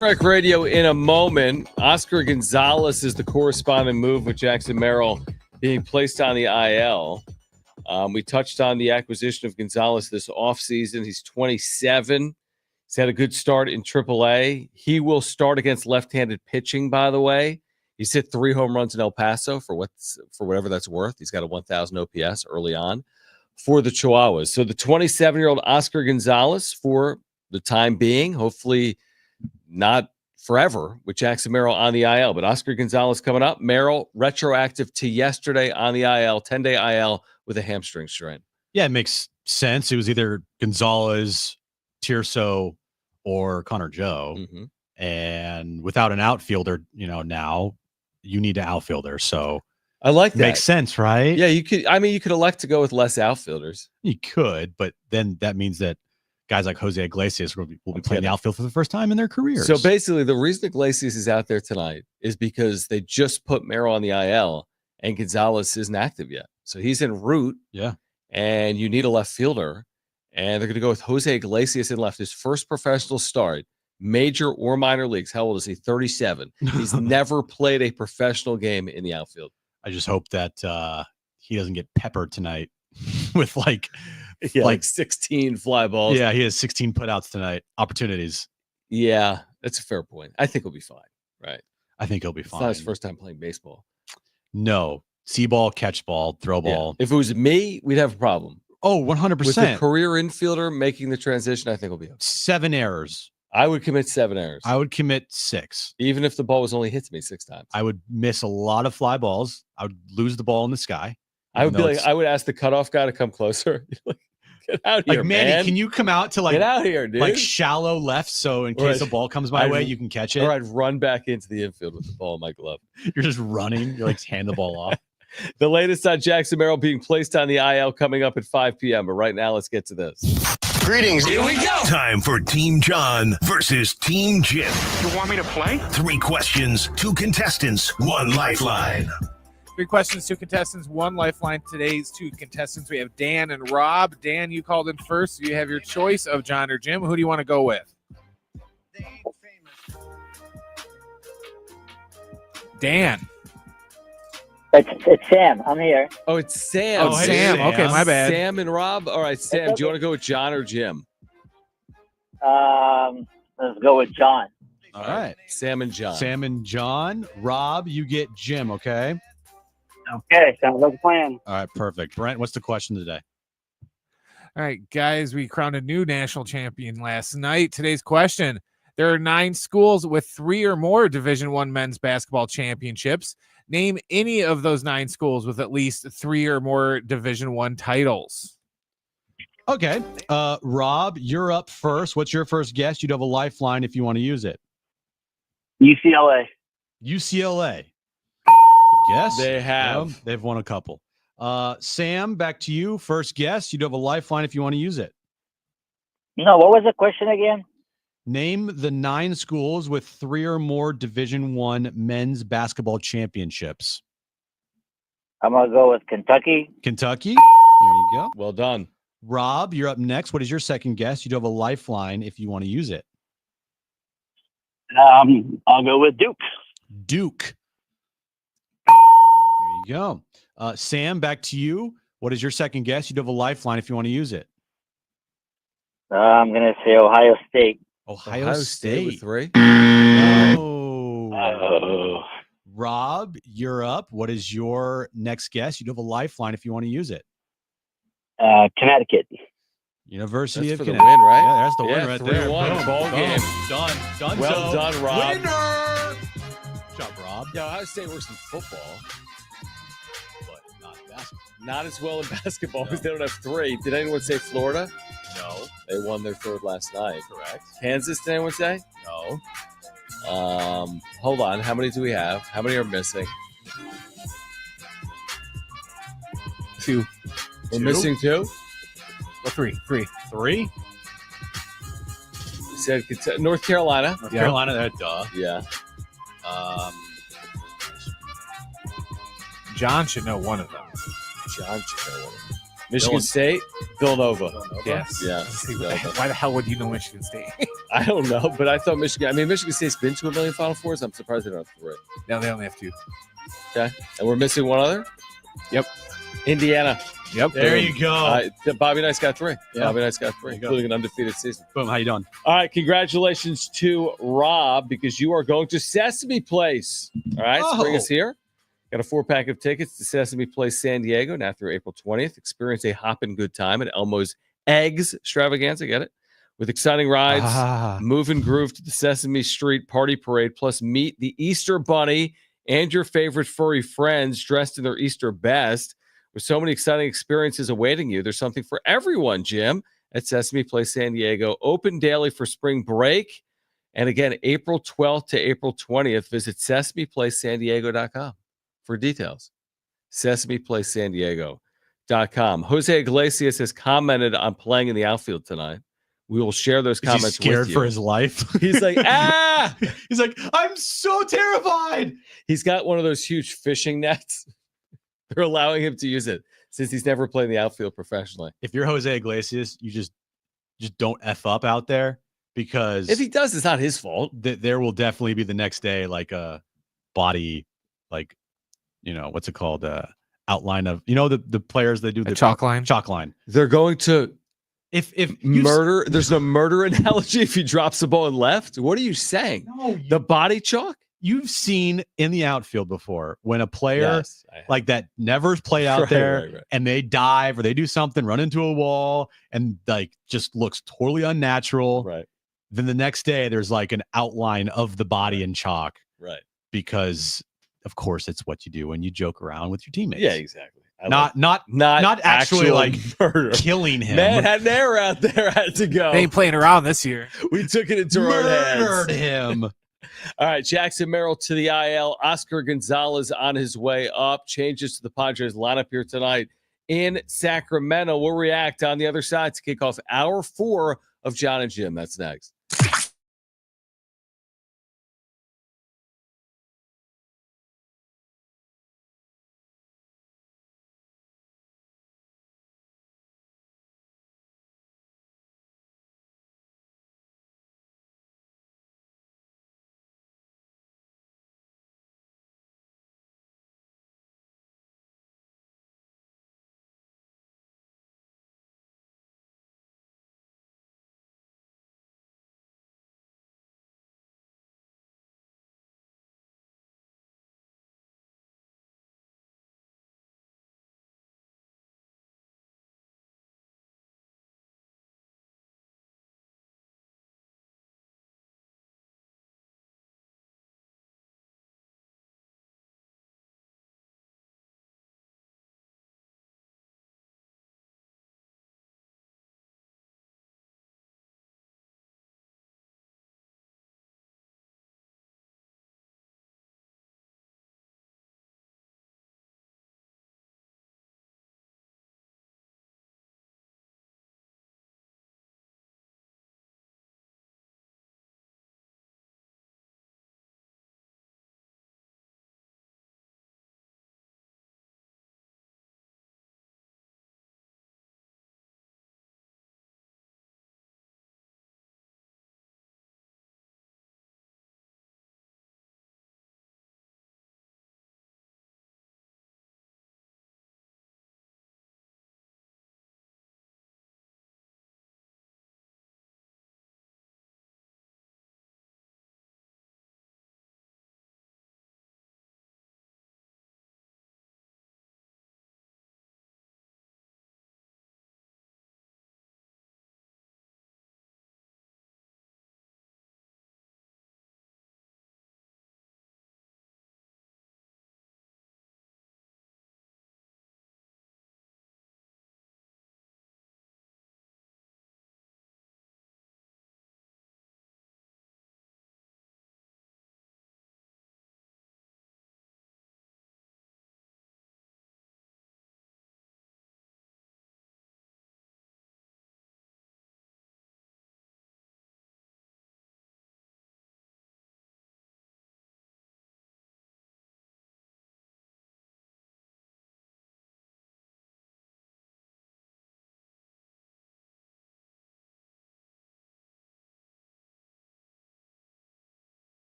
Strike Radio in a moment. Oscar Gonzalez is the corresponding move with Jackson Merrill being placed on the IL. We touched on the acquisition of Gonzalez this offseason. He's 27. He's had a good start in AAA. He will start against left-handed pitching, by the way. He's hit 3 home runs in El Paso for whatever that's worth. He's got a 1,000 OPS early on for the Chihuahuas. So the 27-year-old Oscar Gonzalez, for the time being, hopefully not forever, with Jackson Merrill on the IL. But Oscar Gonzalez coming up. Merrill retroactive to yesterday on the IL, 10-day IL with a hamstring strain. Yeah, it makes sense. It was either Gonzalez, Tirso, or Connor Joe. Mm-hmm. And without an outfielder, now you need an outfielder. So I like that. Makes sense, right? Yeah, you could. I mean, you could elect to go with less outfielders. You could, but then that means that guys like Jose Iglesias will be playing the outfield for the first time in their careers. So basically, the reason Iglesias is out there tonight is because they just put Merrill on the IL and Gonzalez isn't active yet. So he's en route. Yeah. And you need a left fielder. And they're going to go with Jose Iglesias in left, his first professional start, major or minor leagues. How old is he? 37. He's never played a professional game in the outfield. I just hope that he doesn't get peppered tonight with like 16 fly balls. Yeah, he has 16 putouts tonight. Opportunities. Yeah, that's a fair point. I think he'll be fine. Right. I think he'll be fine. It's not his first time playing baseball. No. See ball, catch ball, throw ball. If it was me, we'd have a problem. Oh, 100%. With a career infielder making the transition, I think we'll be okay. 7 errors. I would commit 7 errors. I would commit 6. Even if the ball was only hit to me 6 times. I would miss a lot of fly balls. I would lose the ball in the sky. I would be like, I would ask the cutoff guy to come closer. Get out here, Manny, man. can you come out to get out here, dude? Like shallow left, so in case the ball comes my way, you can catch it. Or I'd run back into the infield with the ball in my glove. You're just running. You're like, hand the ball off. The latest on Jackson Merrill being placed on the IL coming up at 5 p.m. But right now, let's get to this. Greetings. Here we go. Time for Team John versus Team Jim. You want me to play? 3 questions, 2 contestants, 1 lifeline. 3 questions, 2 contestants, 1 lifeline. Today's 2 contestants, we have Dan and Rob. Dan, you called in first. You have your choice of John or Jim. Who do you want to go with? Dan. It's Sam. I'm here. Oh, it's Sam. Oh, Sam. Okay, my bad. Sam and Rob. All right, Sam, do you want to go with John or Jim? Let's go with John. All right. Sam and John. Sam and John. Rob, you get Jim, okay? Okay, sounds like a plan. All right, perfect. Brent, what's the question today? All right, guys, we crowned a new national champion last night. Today's question: there are 9 schools with 3 or more Division I men's basketball championships. Name any of those 9 schools with at least 3 or more Division I titles. Okay. Rob, you're up first. What's your first guess? You'd have a lifeline if you want to use it. UCLA. UCLA. Yes. They have. Yeah, they've won a couple. Sam, back to you. First guess. You'd have a lifeline if you want to use it. No, what was the question again? Name the 9 schools with 3 or more Division I men's basketball championships. I'm going to go with Kentucky. Kentucky. There you go. Well done. Rob, you're up next. What is your second guess? You do have a lifeline if you want to use it. I'll go with Duke. Duke. There you go. Sam, back to you. What is your second guess? You do have a lifeline if you want to use it. I'm going to say Ohio State. Ohio State with 3. Oh. Rob, you're up. What is your next guess? You do have a lifeline if you want to use it. Connecticut. University That's of for the Connecticut. win, right? Yeah, that's the win right there. 3-1 Boom, ball boom. game. Done. Well done, Rob. Winner. Good job, Rob. Yeah, Ohio State works in football, but not basketball. Not as well in basketball because they don't have 3. Did anyone say Florida? No. They won their 3rd last night. Correct. Kansas, did anyone say? No. Hold on. How many do we have? How many are missing? 2. We're missing 2? Well, 3. 3? We said North Carolina. North Carolina, there, duh. Yeah. John should know one of them. John should know one of them. Michigan State, Villanova. Yes. Yeah. Why the hell would you know Michigan State? I don't know, but I thought Michigan State's been to a million Final Fours. I'm surprised they don't have 3. No, they only have 2. Okay. And we're missing one other? Yep. Indiana. Yep. There you go. Bobby Knight's got 3. Yeah. Bobby Knight's got 3, you go. including an undefeated season. Boom. How you doing? All right, congratulations to Rob because you are going to Sesame Place. All right, Oh. spring is here. Got a 4-pack of tickets to Sesame Place San Diego now through April 20th. Experience a hoppin' good time at Elmo's Eggs Extravaganza. Get it? With exciting rides, move and groove to the Sesame Street Party Parade, plus meet the Easter Bunny and your favorite furry friends dressed in their Easter best. With so many exciting experiences awaiting you, there's something for everyone, Jim, at Sesame Place San Diego. Open daily for spring break. And again, April 12th to April 20th, visit sesameplacesandiego.com for details. sesameplacesandiego.com. Jose Iglesias has commented on playing in the outfield tonight. We will share those comments He's scared with you. for his life. He's like, He's like, I'm so terrified. He's got one of those huge fishing nets. They're allowing him to use it since he's never played in the outfield professionally. If you're Jose Iglesias, you just don't F up out there, because if he does, it's not his fault. There will definitely be the next day like a body, like, what's it called? Outline of, the players that do the chalk line. Chalk line. They're going to if murder. There's no murder analogy if he drops the ball and left. What are you saying? No, the body chalk. You've seen in the outfield before when a player like that never's played out there and they dive or they do something, run into a wall, and like just looks totally unnatural. Right. Then the next day there's like an outline of the body in chalk. Right. Because of course it's what you do when you joke around with your teammates. Yeah, exactly. Not actually like murder. Killing him. Man had an error out there. Had to go. They ain't playing around this year. We took it into our hands. Murdered him. All right, Jackson Merrill to the IL. Oscar Gonzalez on his way up. Changes to the Padres lineup here tonight in Sacramento. We'll react on the other side to kick off hour 4 of Jon and Jim. That's next.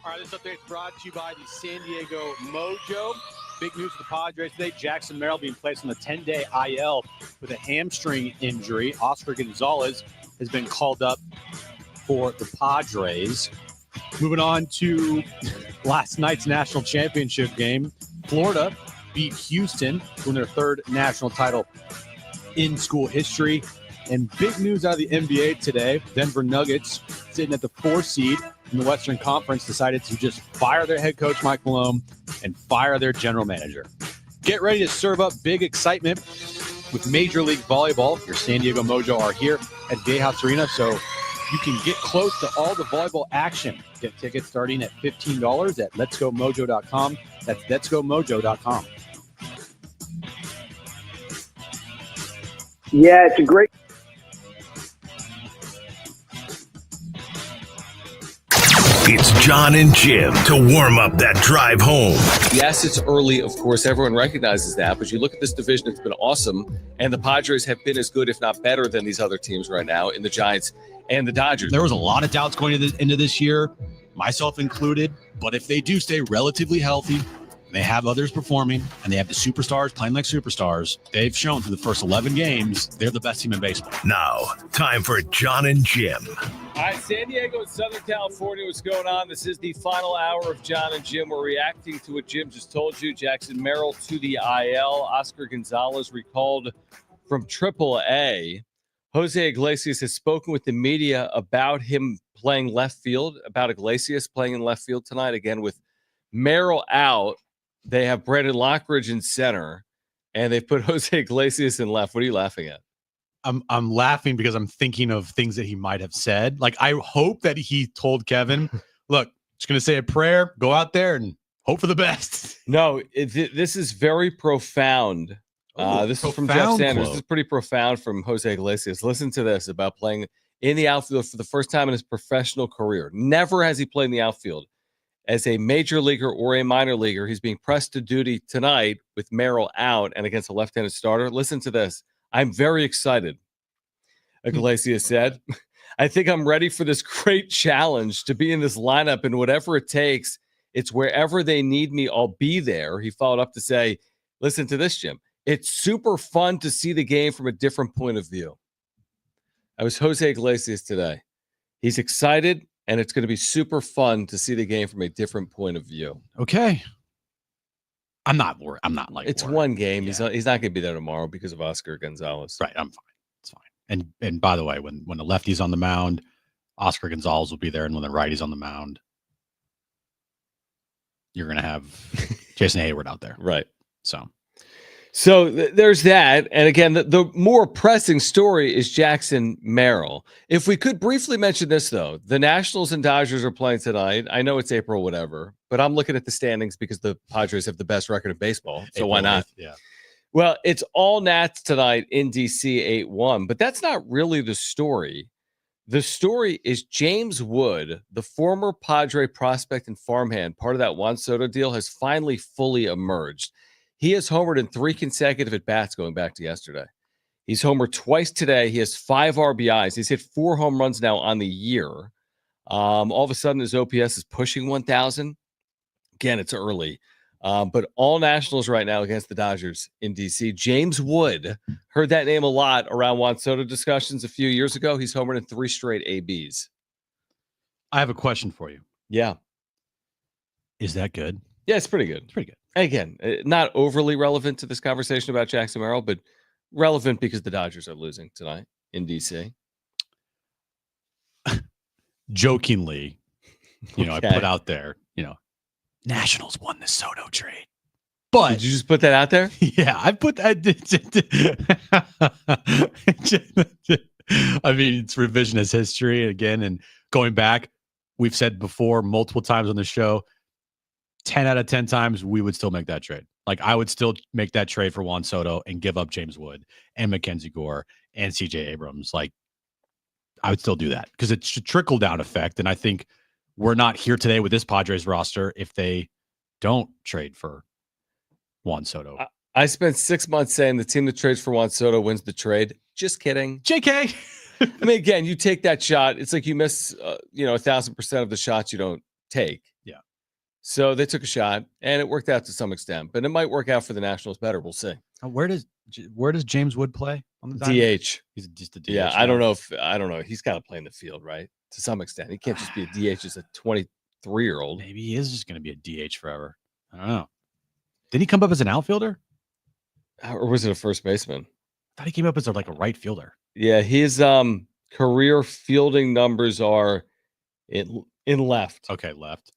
All right, this update is brought to you by the San Diego Mojo. Big news for the Padres today. Jackson Merrill being placed on the 10-day IL with a hamstring injury. Oscar Gonzalez has been called up for the Padres. Moving on to last night's national championship game. Florida beat Houston to win their third national title in school history. And big news out of the NBA today. Denver Nuggets, sitting at the 4th seed in the Western Conference, decided to just fire their head coach, Mike Malone, and fire their general manager. Get ready to serve up big excitement with Major League Volleyball. Your San Diego Mojo are here at Gayhouse Arena, so you can get close to all the volleyball action. Get tickets starting at $15 at letsgomojo.com. That's letsgomojo.com. Yeah, it's a great. It's Jon and Jim to warm up that drive home. Yes, it's early, of course. Everyone recognizes that. But you look at this division, it's been awesome. And the Padres have been as good, if not better, than these other teams right now in the Giants and the Dodgers. There was a lot of doubts going into this year, myself included. But if they do stay relatively healthy, they have others performing, and they have the superstars playing like superstars, they've shown through the first 11 games they're the best team in baseball. Now, time for Jon and Jim. All right, San Diego and Southern California, what's going on? This is the final hour of Jon and Jim. We're reacting to what Jim just told you. Jackson Merrill to the IL. Oscar Gonzalez recalled from AAA. Jose Iglesias has spoken with the media about him playing left field, about Iglesias playing in left field tonight. Again, with Merrill out, they have Brandon Lockridge in center, and they've put Jose Iglesias in left. What are you laughing at? I'm laughing because I'm thinking of things that he might have said. Like, I hope that he told Kevin, look, just going to say a prayer, go out there and hope for the best. No, this is very profound. This is from Jeff Sanders. Quote. This is pretty profound from Jose Iglesias. Listen to this about playing in the outfield for the first time in his professional career. Never has he played in the outfield as a major leaguer or a minor leaguer. He's being pressed to duty tonight with Merrill out and against a left-handed starter. Listen to this. I'm very excited, Iglesias said. I think I'm ready for this great challenge to be in this lineup, and whatever it takes, it's wherever they need me, I'll be there. He followed up to say, listen to this, Jim. It's super fun to see the game from a different point of view. I was Jose Iglesias today. He's excited, and it's going to be super fun to see the game from a different point of view. Okay. I'm not worried. I'm not like it's worried. One game. Yeah. He's not going to be there tomorrow because of Oscar Gonzalez. Right. I'm fine. It's fine. And by the way, when the lefty's on the mound, Oscar Gonzalez will be there, and when the righty's on the mound, you're going to have Jason Hayward out there. Right. So there's that. And again, the more pressing story is Jackson Merrill. If we could briefly mention this, though, the Nationals and Dodgers are playing tonight. I know it's April, whatever, but I'm looking at the standings because the Padres have the best record in baseball. So April, why not? Yeah. Well, it's all Nats tonight in DC 8-1, but that's not really the story. The story is James Wood, the former Padre prospect and farmhand, part of that Juan Soto deal, has finally fully emerged. He has homered in 3 consecutive at-bats going back to yesterday. He's homered twice today. He has 5 RBIs. He's hit 4 home runs now on the year. All of a sudden, his OPS is pushing 1,000. Again, it's early. But all Nationals right now against the Dodgers in D.C. James Wood, heard that name a lot around Juan Soto discussions a few years ago. He's homered in 3 straight ABs. I have a question for you. Yeah. Is that good? Yeah, it's pretty good. It's pretty good. Again, not overly relevant to this conversation about Jackson Merrill, but relevant because the Dodgers are losing tonight in D.C. Jokingly, Okay. I put out there, Nationals won the Soto trade. But did you just put that out there? Yeah, I put that. I mean, it's revisionist history again. And going back, we've said before multiple times on the show, 10 out of 10 times we would still make that trade. Like, I would still make that trade for Juan Soto and give up James Wood and Mackenzie Gore and CJ Abrams. Like, I would still do that because it's a trickle down effect. And I think we're not here today with this Padres roster if they don't trade for Juan Soto. I spent 6 months saying the team that trades for Juan Soto wins the trade. Just kidding. JK. I mean, again, you take that shot. It's like you miss, 1,000% of the shots you don't take. Yeah. So they took a shot, and it worked out to some extent. But it might work out for the Nationals better. We'll see. Where does James Wood play on the DH? He's just a DH. Yeah, now. I don't know. He's got to play in the field, right? To some extent, he can't just be a DH as a 23-year-old. Maybe he is just going to be a DH forever. I don't know. Did he come up as an outfielder, or was it a first baseman? I thought he came up as a right fielder. Yeah, his career fielding numbers are in left. Okay, left.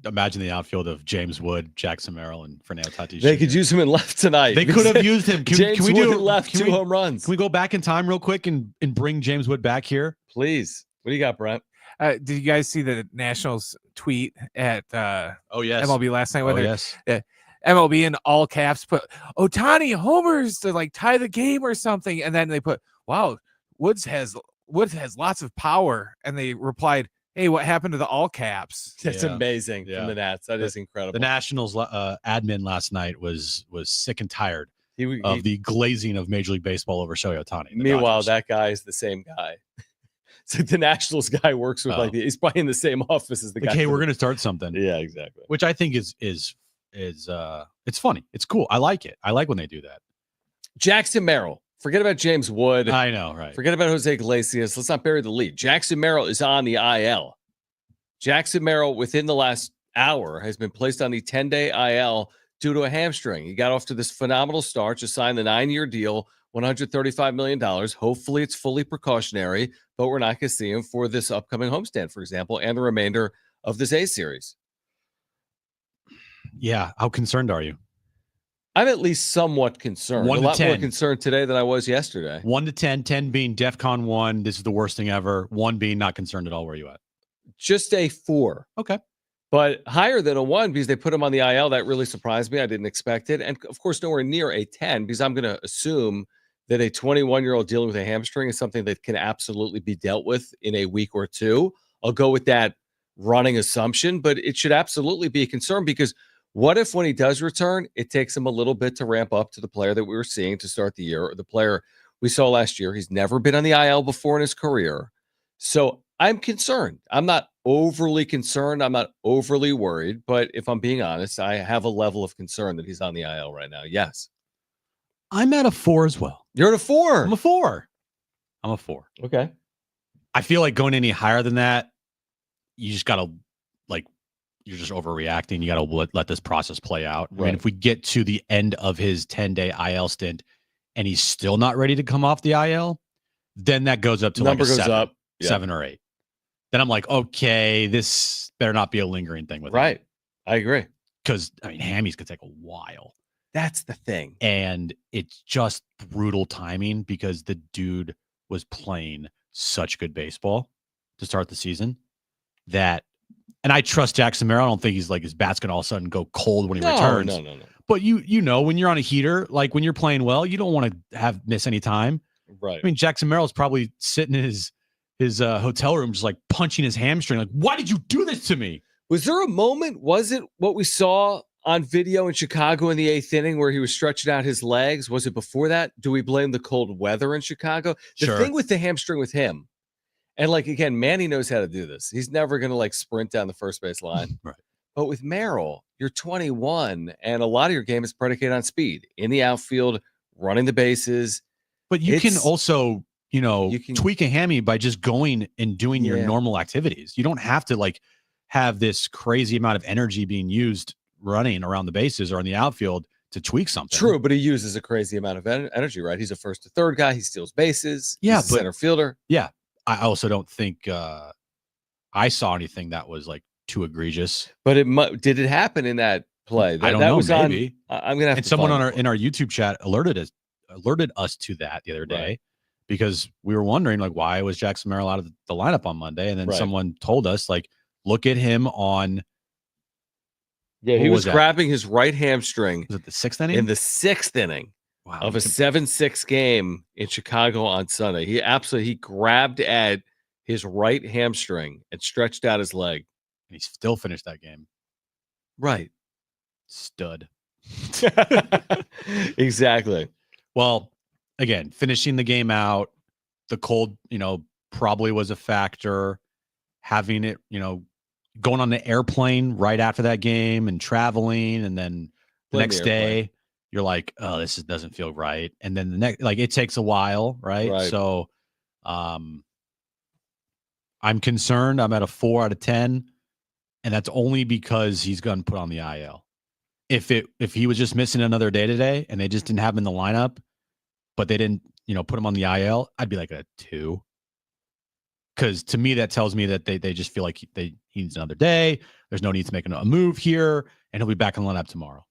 Imagine the outfield of James Wood, Jackson Merrill, and Fernando Tatis. They could use him in left tonight. They could have used him. James can we Wood do left can two we, home runs? Can we go back in time real quick and bring James Wood back here? Please. What do you got, Brent? Did you guys see the Nationals tweet at yes. MLB last night? Yes. MLB in all caps put Ohtani homers to like tie the game or something, and then they put, "Wow, Woods has lots of power," and they replied, "Hey, what happened to the all caps?" That's amazing from the Nats. That is incredible. The Nationals admin last night was sick and tired of the glazing of Major League Baseball over Shohei Ohtani. Meanwhile, that guy is the same guy. So the Nationals guy works with he's probably in the same office as the guy. Okay, we're gonna start something. Yeah, exactly. Which I think is it's funny. It's cool. I like it. I like when they do that. Jackson Merrill. Forget about James Wood. I know, right? Forget about Jose Iglesias. Let's not bury the lead. Jackson Merrill is on the IL. Jackson Merrill, within the last hour, has been placed on the 10-day IL due to a hamstring. He got off to this phenomenal start, just signed the 9-year deal, $135 million. Hopefully it's fully precautionary, but we're not going to see him for this upcoming homestand, for example, and the remainder of this A series. Yeah. How concerned are you? I'm at least somewhat concerned. 1 a to lot 10. more concerned today than I was yesterday. 1 to 10, 10 being DEFCON 1. This is the worst thing ever. 1 being not concerned at all. Where are you at? Just a 4. Okay. But higher than a 1 because they put him on the IL. That really surprised me. I didn't expect it. And of course, nowhere near a 10 because I'm going to assume that a 21-year-old dealing with a hamstring is something that can absolutely be dealt with in a week or two. I'll go with that running assumption, but it should absolutely be a concern because what if when he does return, it takes him a little bit to ramp up to the player that we were seeing to start the year, or the player we saw last year? He's never been on the IL before in his career. So I'm concerned. I'm not overly concerned. I'm not overly worried. But if I'm being honest, I have a level of concern that he's on the IL right now. Yes. I'm at a 4 as well. You're at a 4. I'm a 4. I'm a 4. Okay. I feel like going any higher than that, you just got to, you're just overreacting. You got to let this process play out. Right. I mean, if we get to the end of his 10-day IL stint and he's still not ready to come off the IL, then that goes up to Number like a goes 7, up. Yeah. 7 or 8. Then I'm like, okay, this better not be a lingering thing with him. Right. I agree. Because, I mean, hammies could take a while. That's the thing. And it's just brutal timing because the dude was playing such good baseball to start the season that, and I trust Jackson Merrill. I don't think he's like his bat's going to all of a sudden go cold when he returns. No. But you know, when you're on a heater, like when you're playing well, you don't want to miss any time. Right. I mean, Jackson Merrill's probably sitting in his hotel room just like punching his hamstring. Like, why did you do this to me? Was there a moment? Was it what we saw on video in Chicago in the 8th inning where he was stretching out his legs? Was it before that? Do we blame the cold weather in Chicago? The Sure. thing with the hamstring with him, and like, again, Manny knows how to do this. He's never going to like sprint down the first base line. Right. But with Merrill, you're 21 and a lot of your game is predicated on speed in the outfield, running the bases. But you can also, tweak a hammy by just going and doing your normal activities. You don't have to like have this crazy amount of energy being used running around the bases or in the outfield to tweak something. True, but he uses a crazy amount of energy, right? He's a first to third guy. He steals bases. Yeah, he's a center fielder. Yeah. I also don't think I saw anything that was like too egregious. But did it happen in that play? I don't know. Was maybe. I'm gonna have and to someone find in our YouTube chat alerted us to that the other day because we were wondering like why was Jackson Merrill out of the lineup on Monday, and then someone told us like look at him on. Yeah, he was grabbing his right hamstring. Was it the 6th inning? In the 6th inning of a 7-6 game in Chicago on Sunday. He grabbed at his right hamstring and stretched out his leg. And he still finished that game. Right. Stud. Exactly. Well, again, finishing the game out, the cold, probably was a factor. Having it, going on the airplane right after that game and traveling, and then the Blame next the airplane. day you're like, oh, this doesn't feel right. And then the next, like, it takes a while, right? Right. So I'm concerned. I'm at a 4 out of 10, and that's only because he's gotten put on the IL. If he was just missing another day today and they just didn't have him in the lineup, but they didn't, put him on the IL, I'd be like a 2. Because to me, that tells me that they just feel like he needs another day. There's no need to make a move here, and he'll be back in the lineup tomorrow.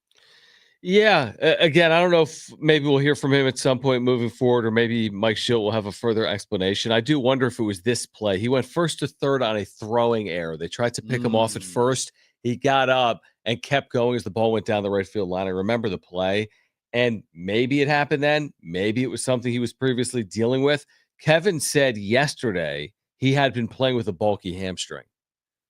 Yeah. Again, I don't know if maybe we'll hear from him at some point moving forward, or maybe Mike Schilt will have a further explanation. I do wonder if it was this play. He went first to third on a throwing error. They tried to pick him off at first. He got up and kept going as the ball went down the right field line. I remember the play, and maybe it happened then. Maybe it was something he was previously dealing with. Kevin said yesterday he had been playing with a bulky hamstring.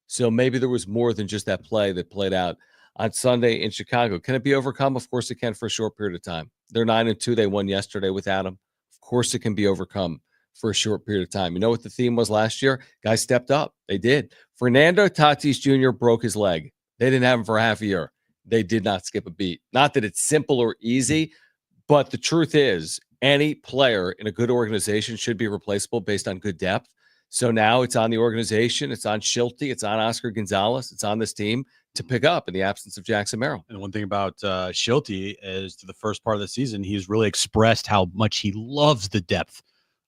So maybe there was more than just that play that played out on Sunday in Chicago. Can it be overcome? Of course it can, for a short period of time. They're 9-2. They won yesterday without him. Of course it can be overcome for a short period of time. You know what the theme was last year? Guys stepped up. They did. Fernando Tatis Jr. broke his leg. They didn't have him for half a year. They did not skip a beat. Not that it's simple or easy, but the truth is any player in a good organization should be replaceable based on good depth. So now it's on the organization, it's on Schilt, it's on Oscar Gonzalez, it's on this team to pick up in the absence of Jackson Merrill. And one thing about Schilt is, to the first part of the season, he's really expressed how much he loves the depth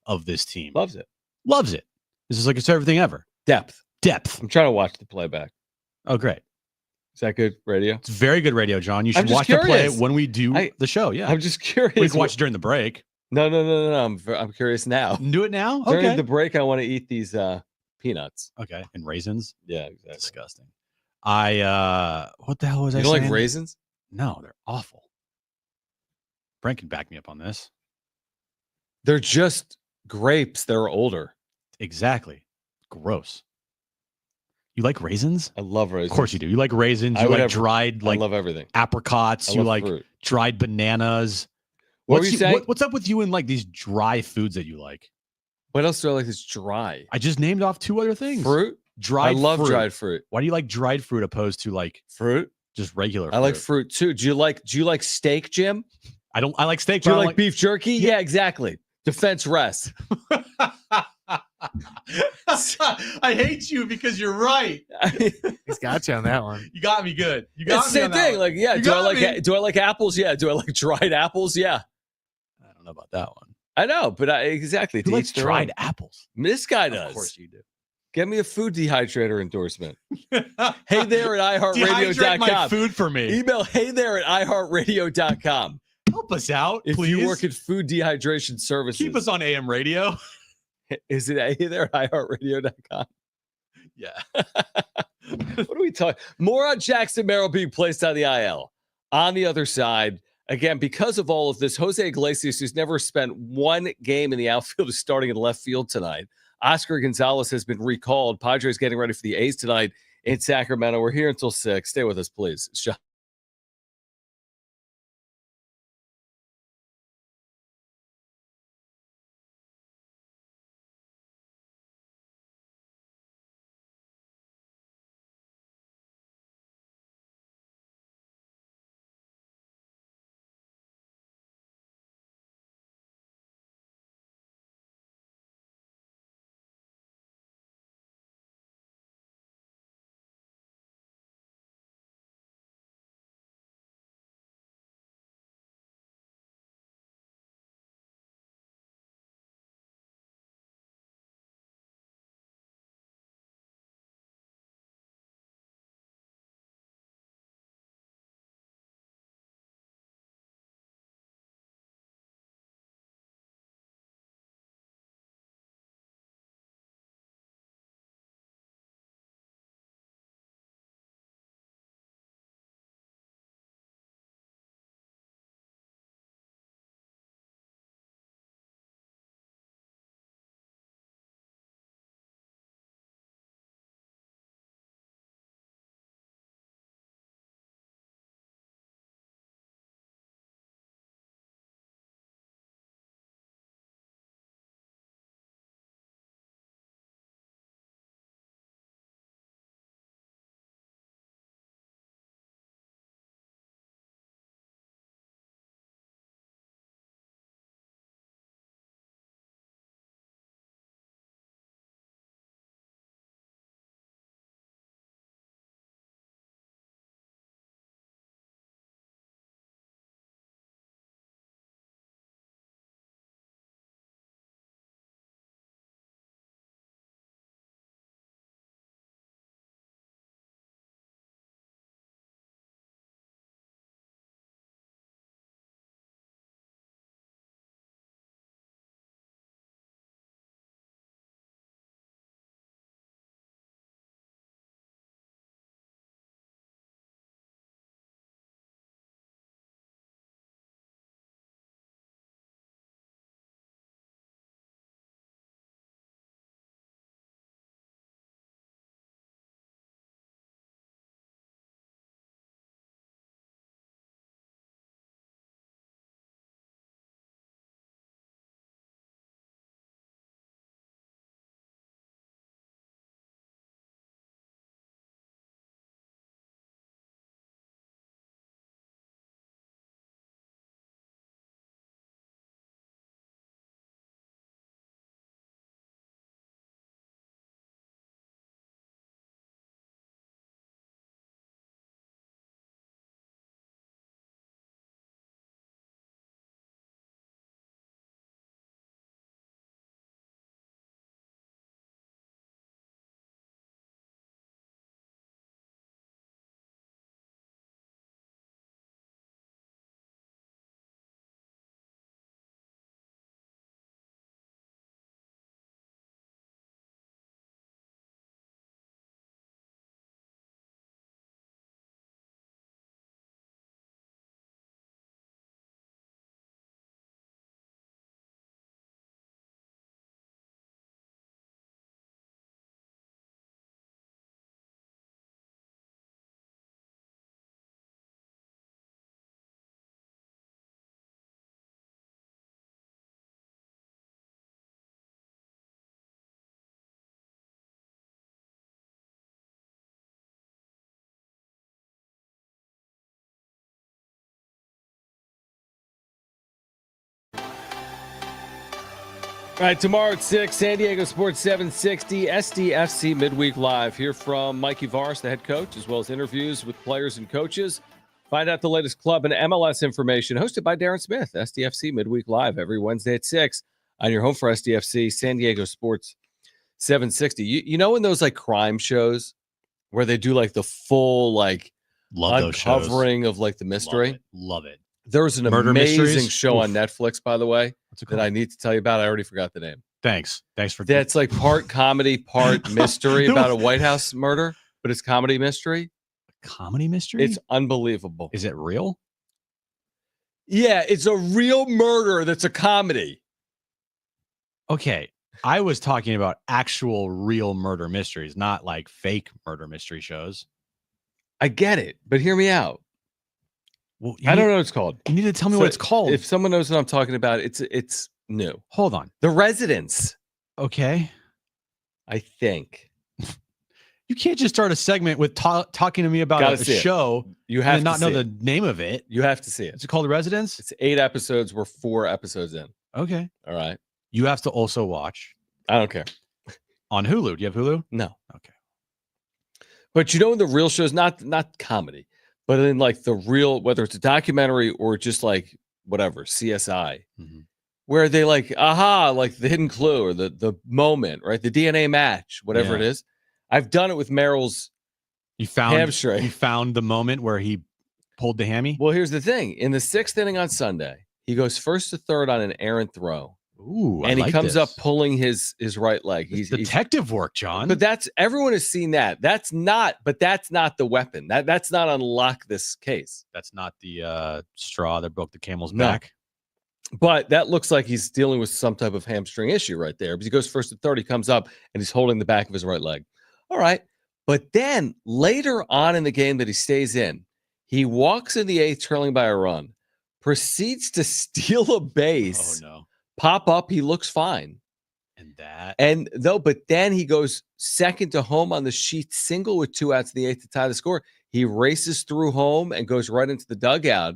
of this team. Loves it. Loves it. This is like his favorite thing ever. Depth. I'm trying to watch the playback. Oh, great. Is that good radio? It's very good radio, John. You should watch the play when we do the show. Yeah. I'm just curious. We can watch it during the break. No. I'm curious now. Do it now? During Okay. the break, I want to eat these peanuts. Okay. And raisins? Yeah, exactly. Disgusting. What the hell was I saying? You don't like saying? raisins? No, they're awful. Brent can back me up on this. They're just grapes. They're older. Exactly. Gross. You like raisins? I love raisins. Of course you do. You like raisins. You like dried, I love everything. Apricots. I You love like fruit. dried bananas. What were you saying? What's up with you and like these dry foods that you like? What else do I like that's dry? I just named off 2 other things. Fruit? Dried I love fruit. dried fruit. Why do you like dried fruit opposed to like fruit? Just regular fruit? I like fruit too. Do you like steak, Jim? I like steak. Do you but I like beef jerky? Yeah, exactly. Defense rest. I hate you because you're right. He's got you on that one. You got me good. You It's got the me same on that thing. one. Like, yeah. You Do got I like apples? Yeah. Do I like dried apples? Yeah. I don't know about that one. I know, but exactly. Who to likes each their dried own. apples? This guy does. Of course you do. Get me a food dehydrator endorsement. Hey there at Dehydrate my iHeartRadio.com. food for me. Email hey there at iHeartRadio.com. Help us out, If please. you work at food dehydration services. Keep us on AM radio. Is it hey there at iHeartRadio.com? Yeah. What are we talking? More on Jackson Merrill being placed on the IL. On the other side, again, because of all of this, Jose Iglesias, who's never spent one game in the outfield, is starting in left field tonight. Oscar Gonzalez has been recalled. Padres getting ready for the A's tonight in Sacramento. We're here until 6. Stay with us, please. It's Jon. All right, tomorrow at 6, San Diego Sports 760, SDFC Midweek Live. Hear from Mikey Varas, the head coach, as well as interviews with players and coaches. Find out the latest club and MLS information. Hosted by Darren Smith, SDFC Midweek Live every Wednesday at 6 on your home for SDFC, San Diego Sports 760. You know in those like crime shows where they do like the full like uncovering of like the mystery? Love it. There's an Murder amazing mysteries? show Oof. on Netflix, by the way, that I need to tell you about. I already forgot the name. Thanks for That's like part comedy, part mystery about a White House murder, but it's comedy mystery. Comedy mystery? It's unbelievable. Is it real? Yeah, it's a real murder that's a comedy. Okay. I was talking about actual real murder mysteries, not like fake murder mystery shows. I get it, but hear me out. Well, I don't know what it's called. You need to tell me what it's called. If someone knows what I'm talking about, it's new. Hold on. The Residence. Okay. I think. You can't just start a segment with talking to me about a show. You have and to not know see the name of it. You have to see it. Is it called The Residence? It's 8 episodes. We're 4 episodes in. Okay. All right. You have to also watch. I don't care. On Hulu. Do you have Hulu? No. Okay. But you know, in the real shows, not comedy, but in like the real, whether it's a documentary or just like whatever, CSI, where they like, like the hidden clue or the moment, right? The DNA match, whatever it is. I've done it with Merrill's hamstring. You found the moment where he pulled the hammy? Well, here's the thing. In the 6th inning on Sunday, he goes 1st to 3rd on an errant throw. Ooh, and he comes up pulling his right leg. He's detective work, John. But everyone has seen that. That's not the weapon. That's not unlock this case. That's not the straw that broke the camel's back. But that looks like he's dealing with some type of hamstring issue right there. Because he goes 1st to 3rd, he comes up and he's holding the back of his right leg. All right. But then later on in the game that he stays in, he walks in the 8th, trailing by a run, proceeds to steal a base. Oh no. Pop up, he looks fine. But then he goes 2nd to home on the sheet, single with 2 outs in the 8th to tie the score. He races through home and goes right into the dugout.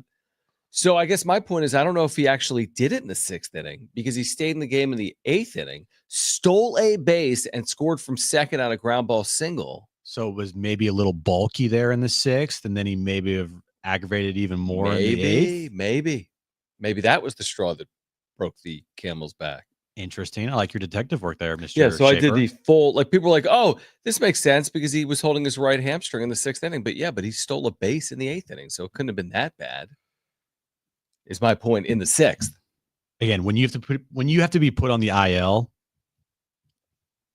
So I guess my point is, I don't know if he actually did it in the 6th inning because he stayed in the game in the 8th inning, stole a base, and scored from 2nd on a ground ball single. So it was maybe a little bulky there in the 6th, and then he maybe have aggravated even more in the 8th. Maybe that was the straw that broke the camel's back. Interesting. I like your detective work there, Mr. Yeah, so Schaefer. I did the full, like people were like, oh, this makes sense because he was holding his right hamstring in the 6th inning. But he stole a base in the 8th inning, so it couldn't have been that bad. Is my point in the 6th. Again, when you have to be put on the IL,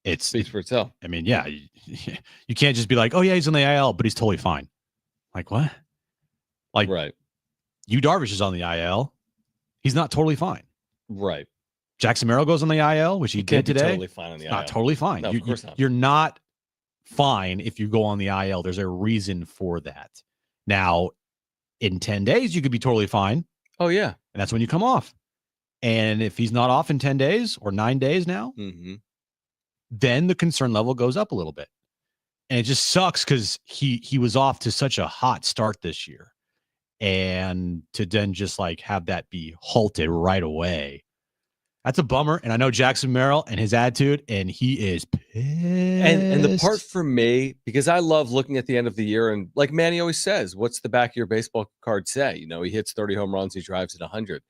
it speaks for itself. I mean, yeah, you can't just be like, oh yeah, he's on the IL, but he's totally fine. Like what? Like right. Yu Darvish is on the IL. He's not totally fine. Right. Jackson Merrill goes on the IL, which he did today. Totally fine on the IL. Not totally fine. No, of course not. You're not fine if you go on the IL. There's a reason for that. Now, in 10 days, you could be totally fine. Oh, yeah. And that's when you come off. And if he's not off in 10 days or 9 days now, then the concern level goes up a little bit. And it just sucks because he was off to such a hot start this year. And to then just like have that be halted right away. That's a bummer. And I know Jackson Merrill and his attitude, and he is pissed. And the part for me, because I love looking at the end of the year, and like Manny always says, what's the back of your baseball card say? You know, he hits 30 home runs, he drives at 100.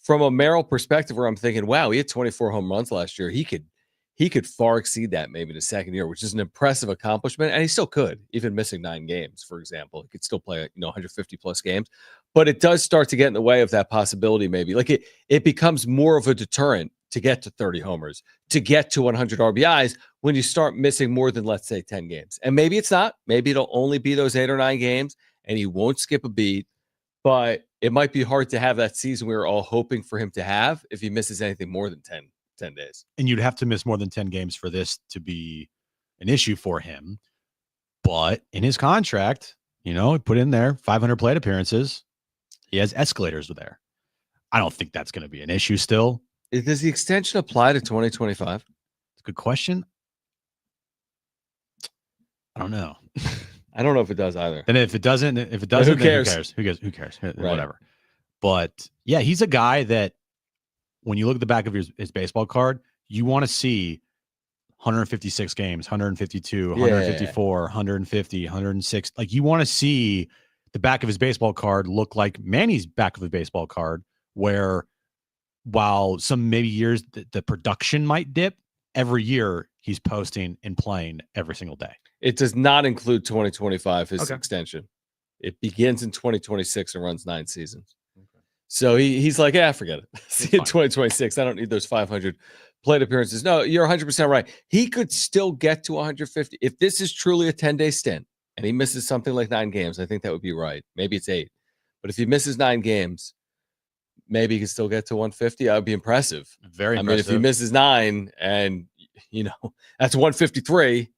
From a Merrill perspective, where I'm thinking, wow, he hit 24 home runs last year. He could far exceed that maybe in his 2nd year, which is an impressive accomplishment. And he still could, even missing 9 games, for example. He could still play, 150 plus games. But it does start to get in the way of that possibility, maybe. Like it becomes more of a deterrent to get to 30 homers, to get to 100 RBIs when you start missing more than, let's say, 10 games. And maybe it's not. Maybe it'll only be those 8 or 9 games, and he won't skip a beat. But it might be hard to have that season we were all hoping for him to have if he misses anything more than 10 days. And you'd have to miss more than 10 games for this to be an issue for him. But in his contract, he put in there 500 plate appearances. He has escalators there. I don't think that's going to be an issue still. Does the extension apply to 2025? It's a good question. I don't know. I don't know if it does either. And if it doesn't, who cares? Who cares? Right. Whatever. But yeah, he's a guy that when you look at the back of his baseball card, you want to see 156 games, 152, 154, 150, 106. Like you want to see the back of his baseball card look like Manny's back of the baseball card, where while some maybe years the production might dip, every year he's posting and playing every single day. It does not include 2025, his Okay. extension. It begins in 2026 and runs 9 seasons. Okay. So he's like, yeah, forget it. See you in 2026. I don't need those 500 plate appearances. No, you're 100% right. He could still get to 150. If this is truly a 10-day stint and he misses something like 9 games, I think that would be right. Maybe it's 8. But if he misses 9 games, maybe he can still get to 150. That would be impressive. Very impressive. I mean, if he misses 9 and, that's 153,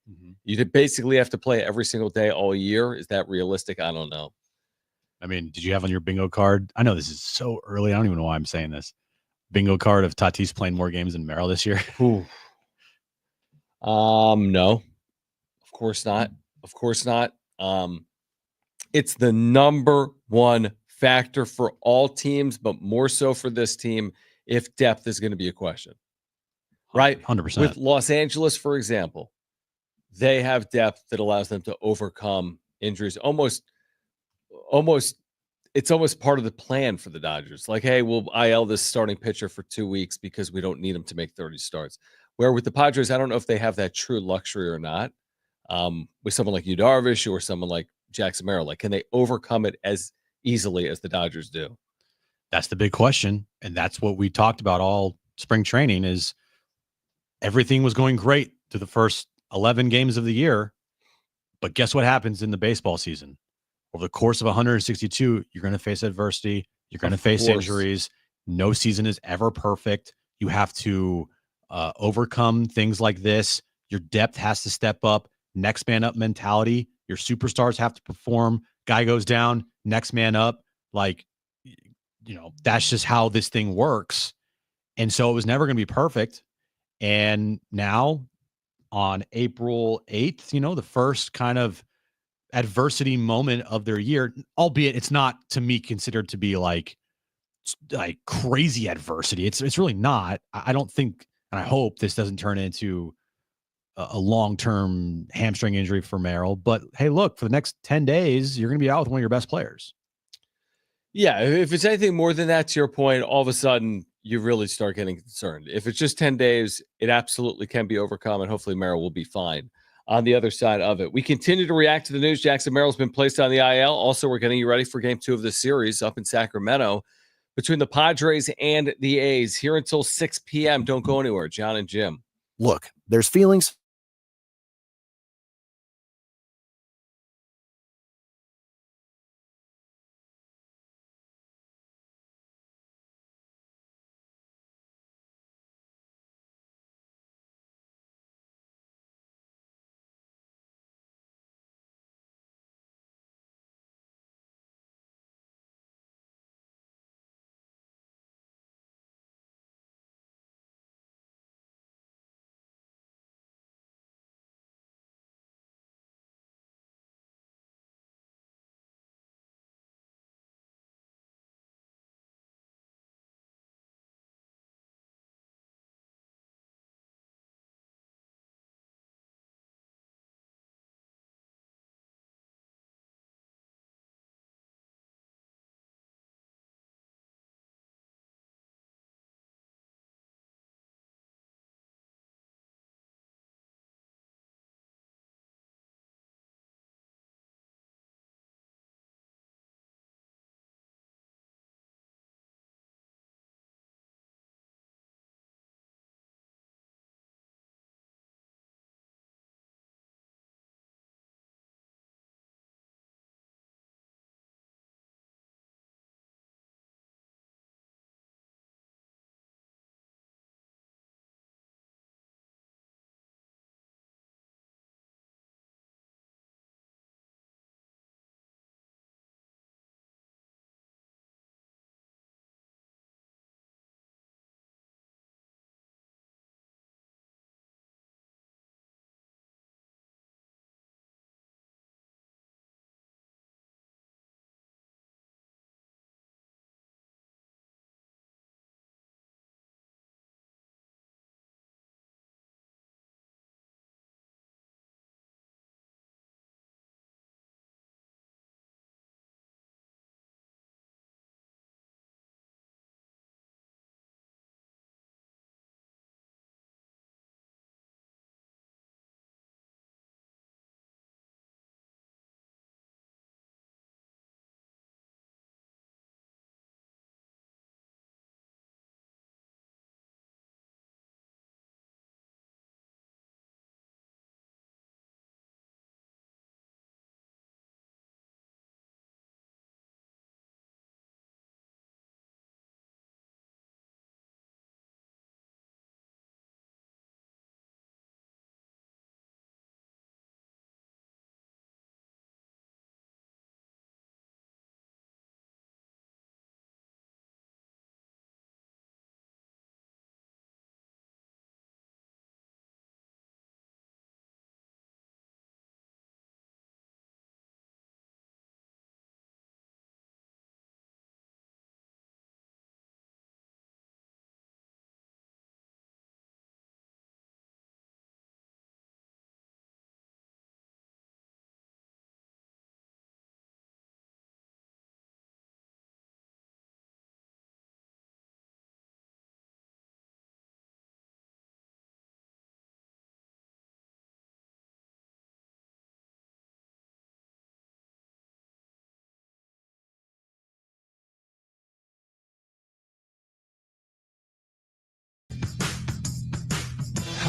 you'd basically have to play every single day all year. Is that realistic? I don't know. I mean, did you have on your bingo card? I know this is so early. I don't even know why I'm saying this. Bingo card of Tatis playing more games than Merrill this year? No. Of course not. Of course not. It's the number one factor for all teams, but more so for this team if depth is going to be a question. Right? 100%. With Los Angeles, for example, they have depth that allows them to overcome injuries. It's almost part of the plan for the Dodgers. Like, hey, we'll IL this starting pitcher for 2 weeks because we don't need him to make 30 starts. Where with the Padres, I don't know if they have that true luxury or not. With someone like Yu Darvish or someone like Jackson Merrill, like, can they overcome it as easily as the Dodgers do? That's the big question. And that's what we talked about all spring training is everything was going great through the first 11 games of the year. But guess what happens in the baseball season? Over the course of 162, you're going to face adversity. You're going to face injuries. No season is ever perfect. You have to overcome things like this. Your depth has to step up. Next man up mentality. Your superstars have to perform. Guy goes down, next man up. Like, that's just how this thing works. And so it was never going to be perfect. And now on April 8th, the first kind of adversity moment of their year, albeit it's not to me considered to be like crazy adversity. It's really not. I don't think, and I hope this doesn't turn into a long-term hamstring injury for Merrill. But hey, look, for the next 10 days, you're going to be out with one of your best players. Yeah, if it's anything more than that, to your point, all of a sudden you really start getting concerned. If it's just 10 days, it absolutely can be overcome, and hopefully Merrill will be fine on the other side of it. We continue to react to the news. Jackson Merrill's been placed on the IL. Also, we're getting you ready for Game 2 of the series up in Sacramento between the Padres and the A's here until 6 p.m. Don't go anywhere. Jon and Jim. Look, there's feelings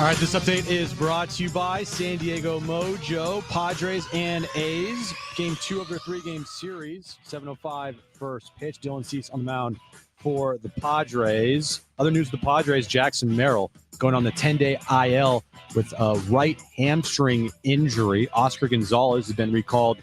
All right, this update is brought to you by San Diego Mojo, Padres and A's. Game 2 of their 3-game series. 7:05 first pitch. Dylan Cease on the mound for the Padres. Other news of the Padres, Jackson Merrill going on the 10-day IL with a right hamstring injury. Oscar Gonzalez has been recalled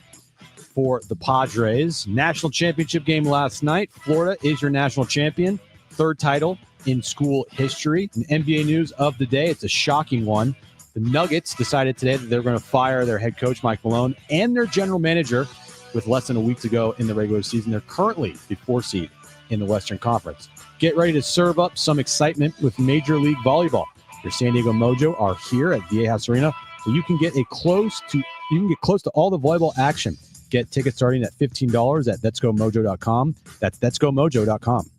for the Padres. National championship game last night. Florida is your national champion. Third title in school history. And NBA news of the day, it's a shocking one. The Nuggets decided today that they're going to fire their head coach, Mike Malone, and their general manager with less than a week to go in the regular season. They're currently the 4th seed in the Western Conference. Get ready to serve up some excitement with Major League Volleyball. Your San Diego Mojo are here at Viejas Arena, so you can get close to all the volleyball action. Get tickets starting at $15 at letsgomojo.com. That's letsgomojo.com.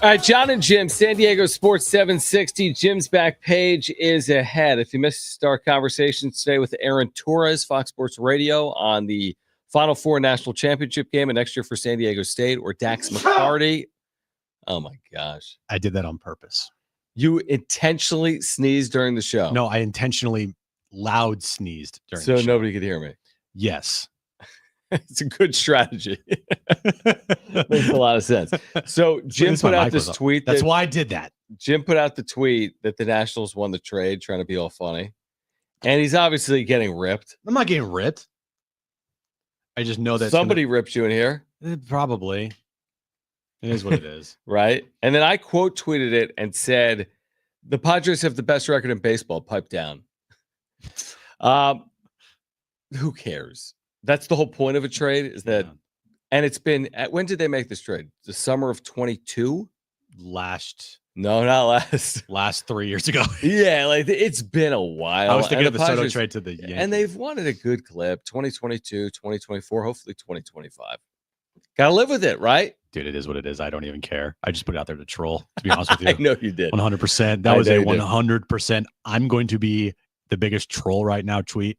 All right, Jon and Jim, San Diego Sports 760. Jim's Backpage is ahead. If you missed our conversation today with Arron Torres, Fox Sports Radio, on the Final Four National Championship game and next year for San Diego State, or Dax McCarty. Oh, my gosh. I did that on purpose. You intentionally sneezed during the show? No, I intentionally loud sneezed during the show. So nobody could hear me? Yes. It's a good strategy. Makes a lot of sense. So Jim put out this tweet. That's why I did that. Jim put out the tweet that the Nationals won the trade, trying to be all funny. And he's obviously getting ripped. I'm not getting ripped. I just know that somebody ripped you in here. Probably. It is what it is. Right? And then I quote tweeted it and said, the Padres have the best record in baseball. Pipe down. Who cares? That's the whole point of a trade, is that, and it's been, when did they make this trade? The summer of 22? No, not last 3 years ago. Yeah, like it's been a while. I was thinking of the Soto trade to the Yankees. And they've wanted a good clip, 2022, 2024, hopefully 2025. Got to live with it, right? Dude, it is what it is. I don't even care. I just put it out there to troll, to be honest with you. I know you did. 100%. That was a 100%. I'm going to be the biggest troll right now tweet.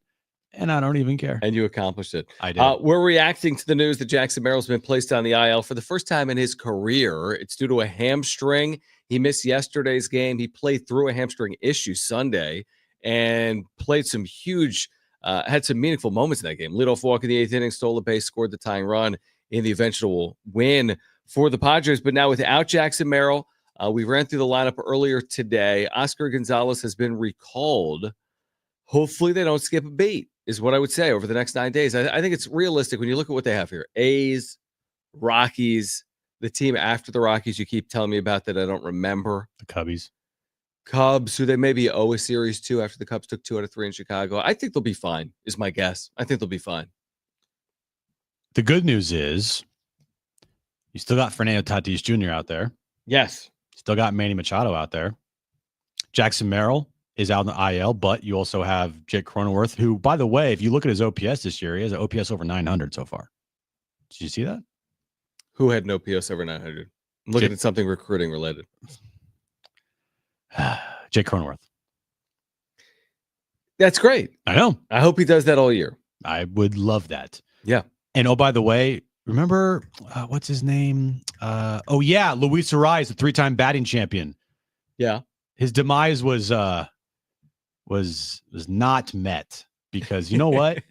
And I don't even care. And you accomplished it. I did. We're reacting to the news that Jackson Merrill has been placed on the IL for the first time in his career. It's due to a hamstring. He missed yesterday's game. He played through a hamstring issue Sunday and played some huge, had some meaningful moments in that game. Leadoff walk in the 8th inning, stole a base, scored the tying run in the eventual win for the Padres. But now without Jackson Merrill, we ran through the lineup earlier today. Oscar Gonzalez has been recalled. Hopefully they don't skip a beat, is what I would say, over the next 9 days. I think it's realistic when you look at what they have here. A's, Rockies, the team after the Rockies you keep telling me about that I don't remember. The Cubbies. Cubs, who they maybe owe a series to after the Cubs took 2 out of 3 in Chicago. I think they'll be fine, is my guess. I think they'll be fine. The good news is you still got Fernando Tatis Jr. out there. Yes. Still got Manny Machado out there. Jackson Merrill is out in the IL, but you also have Jake Cronenworth, who, by the way, if you look at his OPS this year, he has an OPS over 900 so far. Did you see that? Who had an OPS over 900? I'm looking at something recruiting related. Jake Cronenworth. That's great. I know. I hope he does that all year. I would love that. Yeah. And oh, by the way, remember what's his name? Luis Ariz, the 3-time batting champion. Yeah. His demise was not met, because you know what?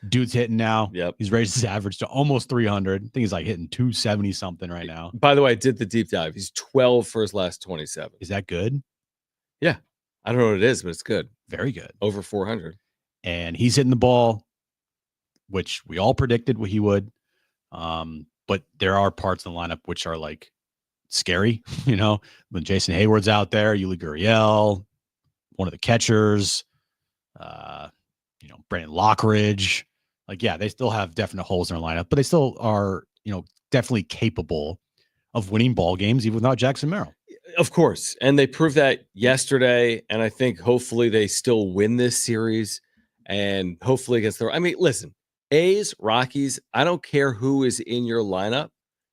Dude's hitting now. Yep. He's raised his average to almost 300. I think he's like hitting 270 something right now. By the way, I did the deep dive. He's 12 for his last 27. Is that good? Yeah. I don't know what it is, but it's good. Very good. Over 400. And he's hitting the ball, which we all predicted what he would. But there are parts in the lineup which are like scary, you know, when Jason Hayward's out there, Yuli Gurriel, one of the catchers, Brandon Lockridge. Like, yeah, they still have definite holes in their lineup, but they still are, definitely capable of winning ball games even without Jackson Merrill. Of course. And they proved that yesterday. And I think hopefully they still win this series, and hopefully against listen, A's, Rockies, I don't care who is in your lineup.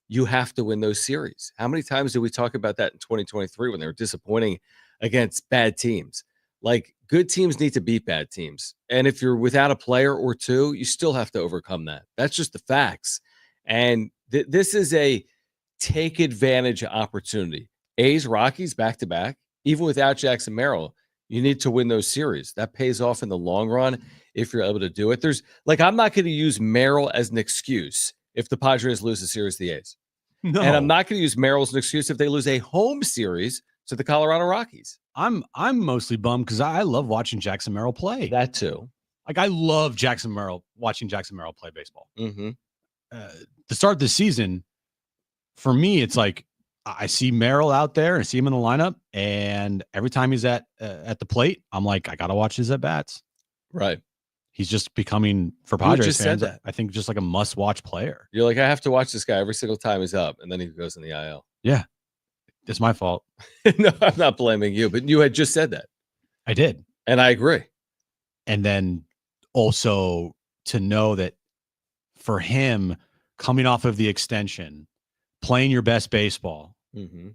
You have to win those series. How many times did we talk about that in 2023 when they were disappointing against bad teams? Like, good teams need to beat bad teams. And if you're without a player or two, you still have to overcome that. That's just the facts. And this is a take advantage of opportunity. A's, Rockies, back-to-back. Even without Jackson Merrill, you need to win those series. That pays off in the long run if you're able to do it. I'm not going to use Merrill as an excuse if the Padres lose a series to the A's. No. And I'm not going to use Merrill as an excuse if they lose a home series to the Colorado Rockies. I'm mostly bummed because I love watching Jackson Merrill play. That too. Like, I love watching Jackson Merrill play baseball. Mm-hmm. To start this season, for me, it's like I see Merrill out there and I see him in the lineup, and every time he's at the plate, I'm like, I got to watch his at-bats. Right. He's just becoming, for Padres fans, I think, just like a must-watch player. You're like, I have to watch this guy every single time he's up, and then he goes in the IL. Yeah. It's my fault. No, I'm not blaming you, but you had just said that. I did. And I agree. And then also to know that for him, coming off of the extension, playing your best baseball, mm-hmm.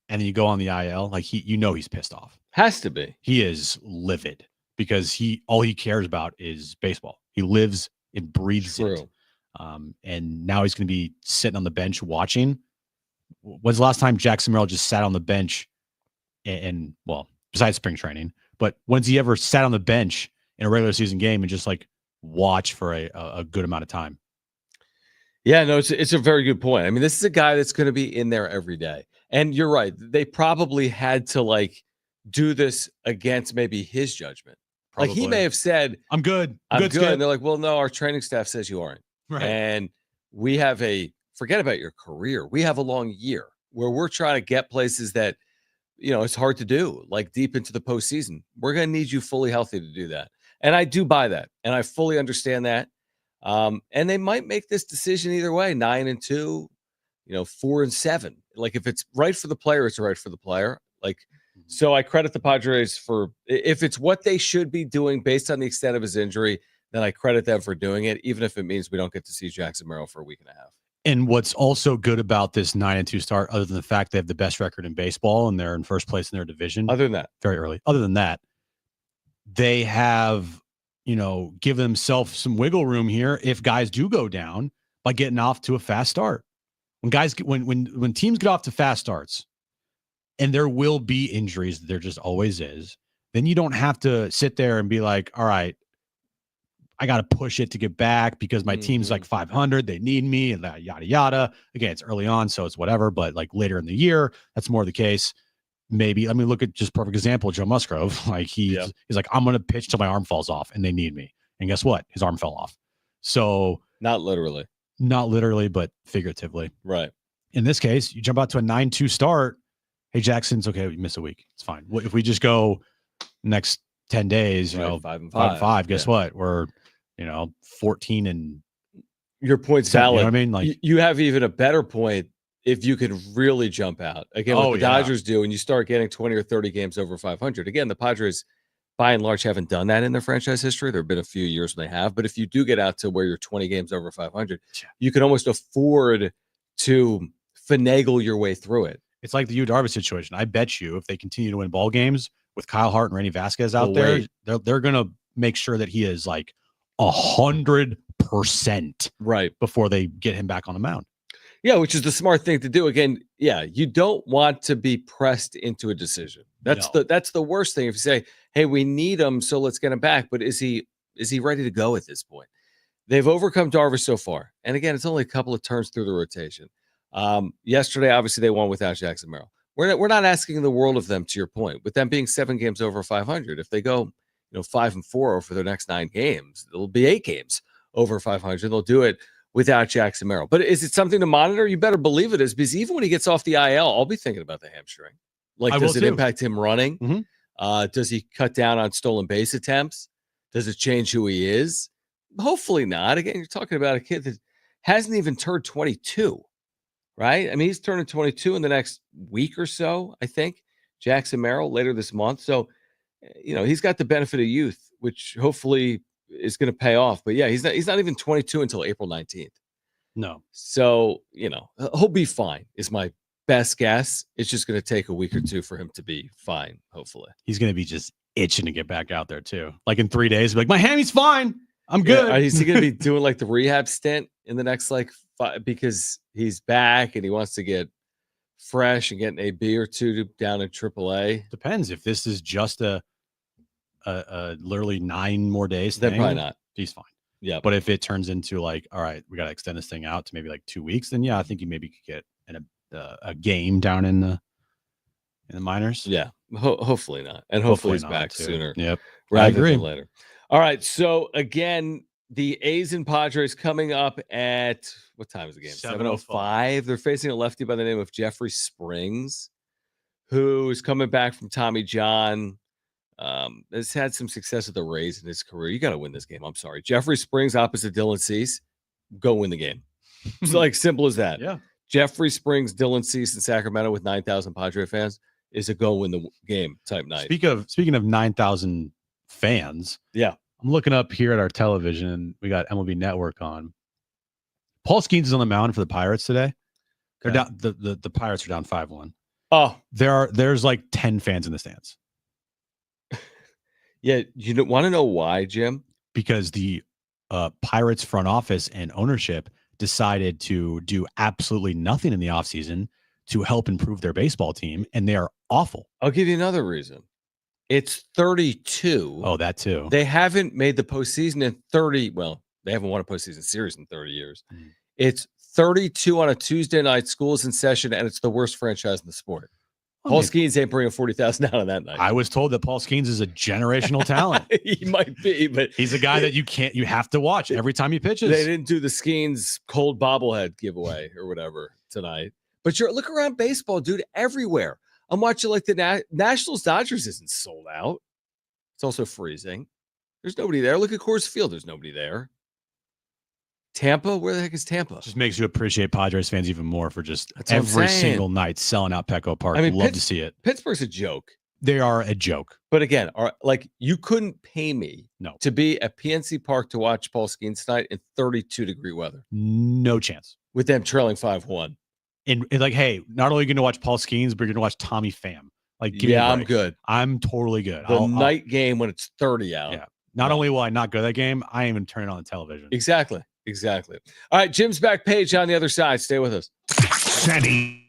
and then you go on the IL, like he's pissed off. Has to be. He is livid because all he cares about is baseball. He lives and breathes it. And now he's going to be sitting on the bench watching. When's the last time Jackson Merrill just sat on the bench and well, besides spring training, but when's he ever sat on the bench in a regular season game and just like watch for a good amount of time? Yeah, no, it's a very good point. I mean, this is a guy that's going to be in there every day. And you're right. They probably had to like do this against maybe his judgment. Probably. Like he may have said, I'm good. I'm good. And they're like, well, no, our training staff says you aren't. Right. And we have forget about your career. We have a long year where we're trying to get places that, it's hard to do, like deep into the postseason. We're going to need you fully healthy to do that. And I do buy that. And I fully understand that. And they might make this decision either way, 9-2, 4-7. Like if it's right for the player, it's right for the player. Like, so I credit the Padres for, if it's what they should be doing based on the extent of his injury, then I credit them for doing it, even if it means we don't get to see Jackson Merrill for a week and a half. And what's also good about this 9-2 start, other than the fact they have the best record in baseball and they're in first place in their division. Other than that, very early. Other than that, they have, give themselves some wiggle room here if guys do go down by getting off to a fast start. When teams get off to fast starts, and there will be injuries, there just always is, then you don't have to sit there and be like, all right, I got to push it to get back because my team's like 500. They need me and that yada, yada. Again, it's early on, so it's whatever. But like later in the year, that's more the case. Maybe, look at just perfect example, Joe Musgrove. Like he's like, I'm going to pitch till my arm falls off and they need me. And guess what? His arm fell off. So not literally, but figuratively. Right. In this case, you jump out to a 9-2 start. Hey, Jackson's okay. We miss a week. It's fine. If we just go next 10 days, 5-5, guess what? We're, 14 and your point's valid. You know what I mean? Like you have even a better point if you could really jump out again, what the Dodgers do, and you start getting 20 or 30 games over 500. Again, the Padres, by and large, haven't done that in their franchise history. There have been a few years when they have, but if you do get out to where you're 20 games over 500, you can almost afford to finagle your way through it. It's like the Yu Darvish situation. I bet you if they continue to win ball games with Kyle Hart and Randy Vasquez out there, they're going to make sure that he is like 100% right before they get him back on the mound. Yeah, which is the smart thing to do. Again, you don't want to be pressed into a decision. That's the worst thing. If you say, "Hey, we need him, so let's get him back," but is he ready to go at this point? They've overcome Darvish so far, and again, it's only a couple of turns through the rotation. Yesterday, obviously, they won without Jackson Merrill. We're not asking the world of them. To your point, with them being 7 games over 500, if they go 5-4 over their next 9 games, it'll be 8 games over 500. They'll do it without Jackson Merrill. But is it something to monitor? You better believe it is, because even when he gets off the IL, I'll be thinking about the hamstring. Like, does it impact him running? Mm-hmm. Does he cut down on stolen base attempts? Does it change who he is? Hopefully not. Again, you're talking about a kid that hasn't even turned 22, right? I mean, he's turning 22 in the next week or so, I think. Jackson Merrill later this month. So, he's got the benefit of youth, which hopefully is going to pay off. But yeah, he's not even 22 until April 19th. No. So, he'll be fine is my best guess. It's just going to take a week or two for him to be fine, hopefully. He's going to be just itching to get back out there too. Like in 3 days, like, my hammy's fine. I'm good. Yeah, is he going to be doing like the rehab stint in the next 5, because he's back and he wants to get fresh and getting a B or two down in AAA? Depends. If this is just a literally 9 more days Then thing, probably not. he's fine. Yeah. But if it turns into like, all right, we got to extend this thing out to maybe like 2 weeks, then yeah, I think you maybe could get a game down in the minors. Yeah. Hopefully not. And hopefully he's not, back too. sooner. Yep. I Rather agree. than later. All right. So again, the A's and Padres coming up at what time is the game? 7:05. They're facing a lefty by the name of Jeffrey Springs, who is coming back from Tommy John. Has had some success with the Rays in his career. You got to win this game. I'm sorry. Jeffrey Springs opposite Dylan Cease. Go win the game. It's like simple as that. Yeah. Jeffrey Springs, Dylan Cease in Sacramento with 9,000 Padre fans is a go win the game type night. Speaking of 9,000 fans, yeah, I'm looking up here at our television, and we got MLB Network on. Paul Skeens is on the mound for the Pirates today. They're down. The Pirates are down 5-1. Oh, there's like 10 fans in the stands. Yeah, you want to know why, Jim? Because the Pirates front office and ownership decided to do absolutely nothing in the offseason to help improve their baseball team, and they are awful. I'll give you another reason. It's 32. Oh, that too. They haven't made the postseason in 30. Well, they haven't won a postseason series in 30 years. It's 32 on a Tuesday night. School's in session, and it's the worst franchise in the sport. Paul Skeens ain't bringing 40,000 out on that night. I was told that Paul Skeens is a generational talent. He might be, but he's a guy that you have to watch every time he pitches. They didn't do the Skeens cold bobblehead giveaway or whatever tonight. But look around baseball, dude, everywhere. I'm watching like the Nationals Dodgers isn't sold out. It's also freezing. There's nobody there. Look at Coors Field. There's nobody there. Tampa? Where the heck is Tampa? Just makes you appreciate Padres fans even more for just every single night selling out Petco Park. I mean, love to see it. Pittsburgh's a joke. They are a joke. But again, like you couldn't pay me to be at PNC Park to watch Paul Skeens tonight in 32-degree weather. No chance. With them trailing 5-1. And like, hey, not only are you going to watch Paul Skeens, but you're going to watch Tommy Pham. Like, give me a I'm break. good. I'm totally good. The night game when it's 30 out. Yeah. Not only will I not go to that game, I ain't even turn it on the television. Exactly. All right, Jim's back page on the other side. Stay with us. Sandy.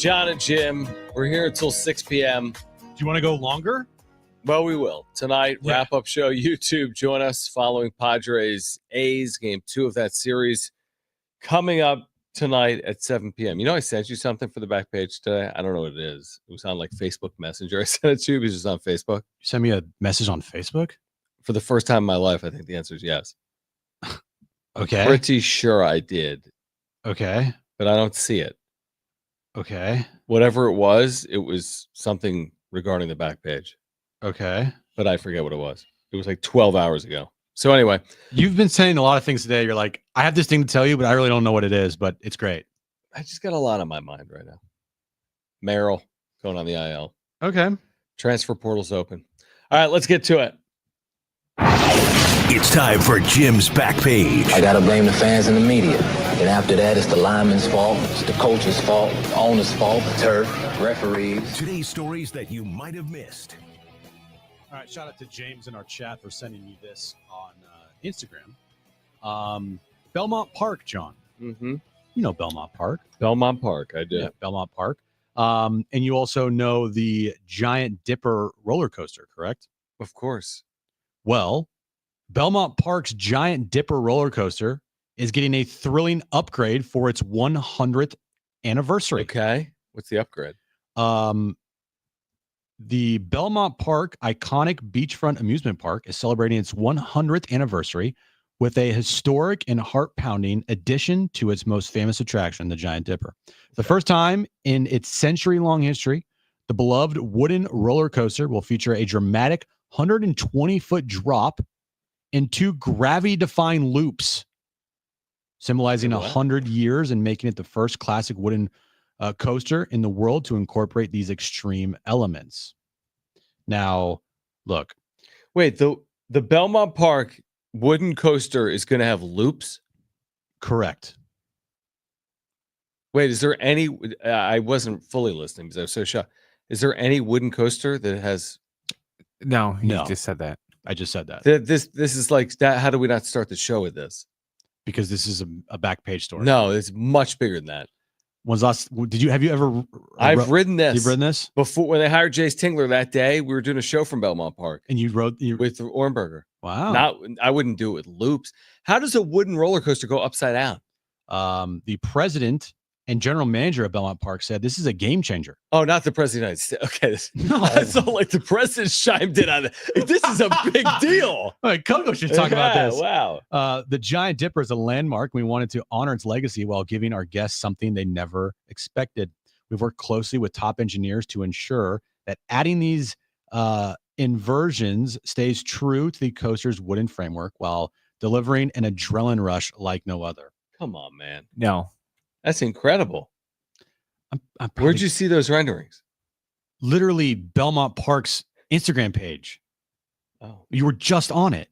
Jon and Jim. We're here until 6 p.m. Do you want to go longer? Well, we will. Tonight, wrap-up show, YouTube. Join us following Padres A's game 2 of that series coming up tonight at 7 p.m. You know, I sent you something for the back page today. I don't know what it is. It was on like Facebook Messenger. I sent it to you because it's on Facebook. You sent me a message on Facebook? For the first time in my life, I think the answer is yes. Okay. Pretty sure I did. Okay. But I don't see it. Okay. Whatever it was something regarding the back page. Okay. But I forget what it was. It was like 12 hours ago. So anyway. You've been saying a lot of things today. You're like, I have this thing to tell you, but I really don't know what it is, but it's great. I just got a lot on my mind right now. Merrill going on the IL. Okay. Transfer portal's open. All right, let's get to it. It's time for Jim's Back Page. I got to blame the fans and the media. And after that, it's the lineman's fault, it's the coach's fault, the owner's fault, the turf, referees. Today's stories that you might have missed. All right, shout out to James in our chat for sending me this on Instagram. Belmont Park, John. Mm-hmm. You know Belmont Park. Belmont Park, I do. Yeah, Belmont Park. And you also know the Giant Dipper roller coaster, correct? Of course. Well, Belmont Park's Giant Dipper roller coaster is getting a thrilling upgrade for its 100th anniversary. Okay. What's the upgrade? The Belmont Park iconic beachfront amusement park is celebrating its 100th anniversary with a historic and heart-pounding addition to its most famous attraction, the Giant Dipper. The first time in its century-long history, the beloved wooden roller coaster will feature a dramatic 120-foot drop and 2 gravity-defying loops, symbolizing 100 years and making it the first classic wooden coaster in the world to incorporate these extreme elements. Now, look. Wait, the Belmont Park wooden coaster is going to have loops? Correct. Wait, is there any... I wasn't fully listening because I was so shocked. Is there any wooden coaster that has... No, you just said that. I just said that. This is like that. How do we not start the show with this? Because this is a back page story. No, it's much bigger than that. Have you ever? I've ridden this. You've ridden this before when they hired Jace Tingler that day. We were doing a show from Belmont Park, and you rode with Ornberger. Wow. I wouldn't do it with loops. How does a wooden roller coaster go upside down? The president and general manager of Belmont Park said this is a game changer. Oh, not the president of the United States. Okay. No, I saw like the president chimed in on it. This is a big deal. All right, Coco should talk about this. Wow. The Giant Dipper is a landmark. We wanted to honor its legacy while giving our guests something they never expected. We've worked closely with top engineers to ensure that adding these inversions stays true to the coaster's wooden framework while delivering an adrenaline rush like no other. Come on, man. No. That's incredible. Probably, where'd you see those renderings? Literally Belmont Park's Instagram page. Oh, you were just on it.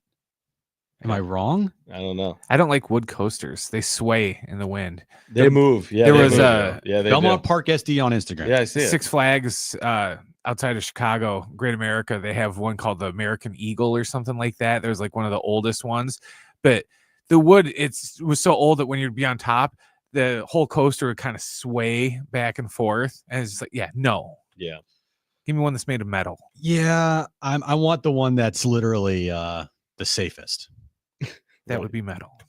Am I wrong? I don't know. I don't like wood coasters. They sway in the wind. They move. Yeah. There was Belmont Park SD on Instagram. Yeah, I see it. Six Flags outside of Chicago, Great America. They have one called the American Eagle or something like that. There's like one of the oldest ones, but the wood was so old that when you'd be on top, the whole coaster would kind of sway back and forth. And it's like, yeah, no. Yeah. Give me one that's made of metal. Yeah. I want the one that's literally the safest. That would be metal.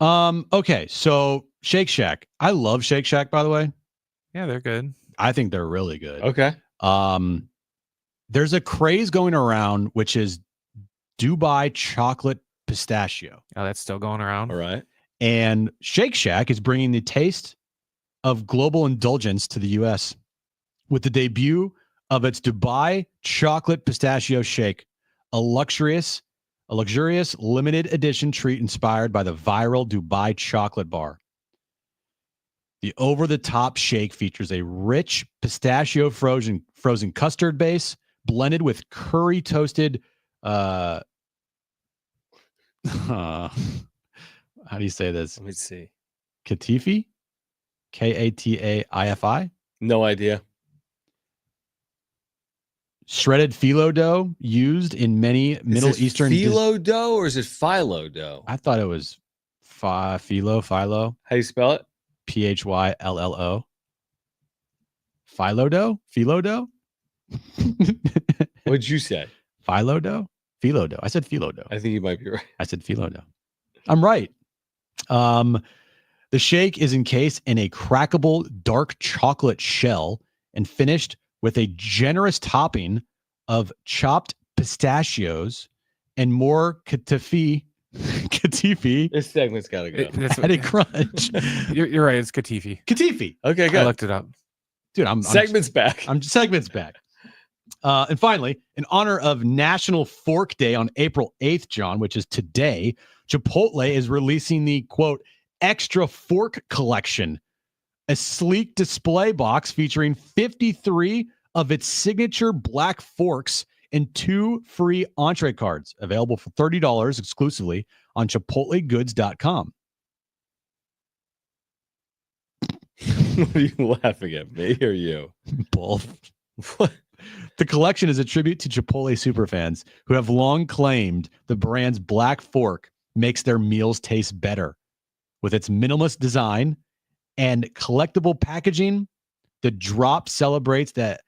Okay. So Shake Shack. I love Shake Shack, by the way. Yeah, they're good. I think they're really good. Okay. There's a craze going around, which is Dubai chocolate pistachio. Oh, that's still going around. All right. And Shake Shack is bringing the taste of global indulgence to the U.S. with the debut of its Dubai chocolate pistachio shake, a luxurious limited edition treat inspired by the viral Dubai chocolate bar. The over-the-top shake features a rich pistachio frozen custard base blended with curry toasted how do you say this? Let me see. Katifi? Kataifi? No idea. Shredded phyllo dough used in many Middle Eastern phyllo dough or is it phyllo dough? I thought it was phyllo. How do you spell it? Phyllo. Philo dough? Philo dough? What'd you say? Philo dough? Philo dough. I said philo dough. I think you might be right. I said philo dough. I'm right. The shake is encased in a crackable dark chocolate shell and finished with a generous topping of chopped pistachios and more katifi. This segment's got to go. Added crunch. You're right. It's Katifi. Katifi. Okay, good. I looked it up. Dude, segment's back. Segment's back. And finally, in honor of National Fork Day on April 8th, John, which is today, Chipotle is releasing the, quote, Extra Fork Collection, a sleek display box featuring 53 of its signature black forks and 2 free entree cards, available for $30 exclusively on ChipotleGoods.com. What are you laughing at, me or you? Both. What? The collection is a tribute to Chipotle superfans who have long claimed the brand's black fork makes their meals taste better. With its minimalist design and collectible packaging, the drop celebrates the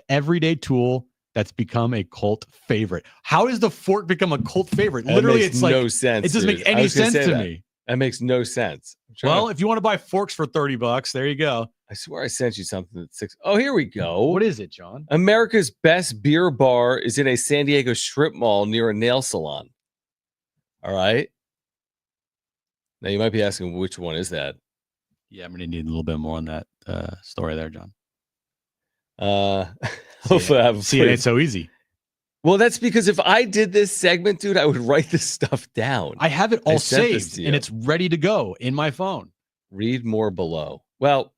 everyday tool that's become a cult favorite. How does the fork become a cult favorite? Literally, it's like no sense. It doesn't make any sense to me. That makes no sense. Well, if you want to buy forks for $30, there you go. I swear I sent you something that's 6. Oh, here we go. What is it, John? America's best beer bar is in a San Diego strip mall near a nail salon. All right. Now you might be asking, which one is that? Yeah, I'm going to need a little bit more on that story there, John. Hopefully I have See, it ain't so easy. Well, that's because if I did this segment, dude, I would write this stuff down. I have it all saved, and it's ready to go in my phone. Read more below. Well,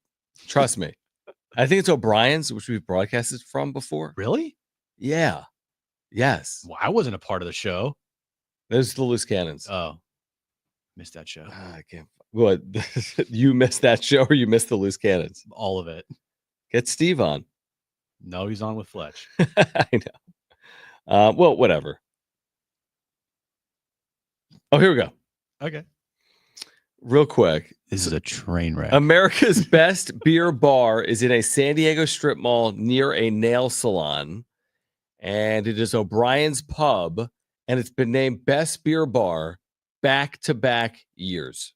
trust me. I think it's O'Brien's, which we've broadcasted from before. Really? Yeah. Yes. Well, I wasn't a part of the show. Those are the Loose Cannons. Oh. Missed that show. I can't. What? You missed that show or you missed the Loose Cannons? All of it. Get Steve on. No, he's on with Fletch. I know. Well, whatever. Oh, here we go. Okay. Real quick. This is a train wreck. America's best beer bar is in a San Diego strip mall near a nail salon. And it is O'Brien's Pub. And it's been named Best Beer Bar back-to-back years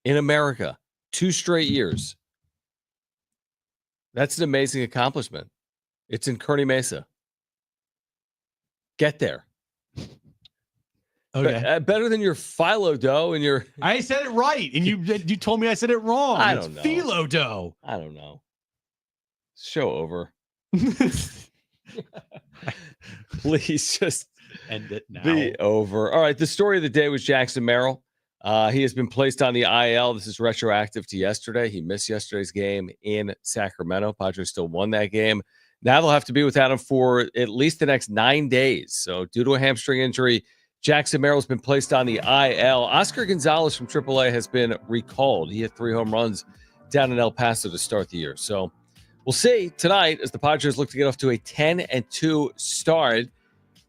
in America. 2 straight years. That's an amazing accomplishment. It's in Kearny Mesa. Get there. Okay. Better than your philo dough and your... I said it right, and you told me I said it wrong. I don't know. Philo dough. I don't know. Show over. Please just end it now. Be over. All right. The story of the day was Jackson Merrill. He has been placed on the IL. This is retroactive to yesterday. He missed yesterday's game in Sacramento. Padres still won that game. Now they'll have to be without him for at least the next 9 days. So due to a hamstring injury, Jackson Merrill has been placed on the IL. Oscar Gonzalez from AAA has been recalled. He hit 3 home runs down in El Paso to start the year. So we'll see tonight as the Padres look to get off to a 10-2 start.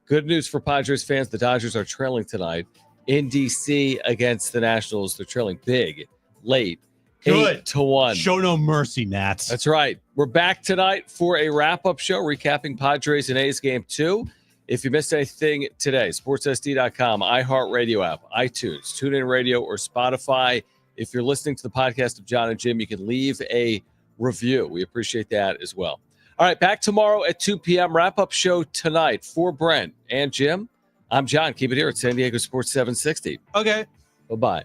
Good news for Padres fans. The Dodgers are trailing tonight in D.C. against the Nationals. They're trailing big, late, Good. 8-1. Show no mercy, Nats. That's right. We're back tonight for a wrap-up show recapping Padres and A's Game 2. If you missed anything today, sportssd.com, iHeartRadio app, iTunes, TuneIn Radio, or Spotify. If you're listening to the podcast of Jon and Jim, you can leave a review. We appreciate that as well. All right, back tomorrow at 2 p.m. Wrap-up show tonight for Brent and Jim. I'm Jon. Keep it here at San Diego Sports 760. Okay. Bye-bye.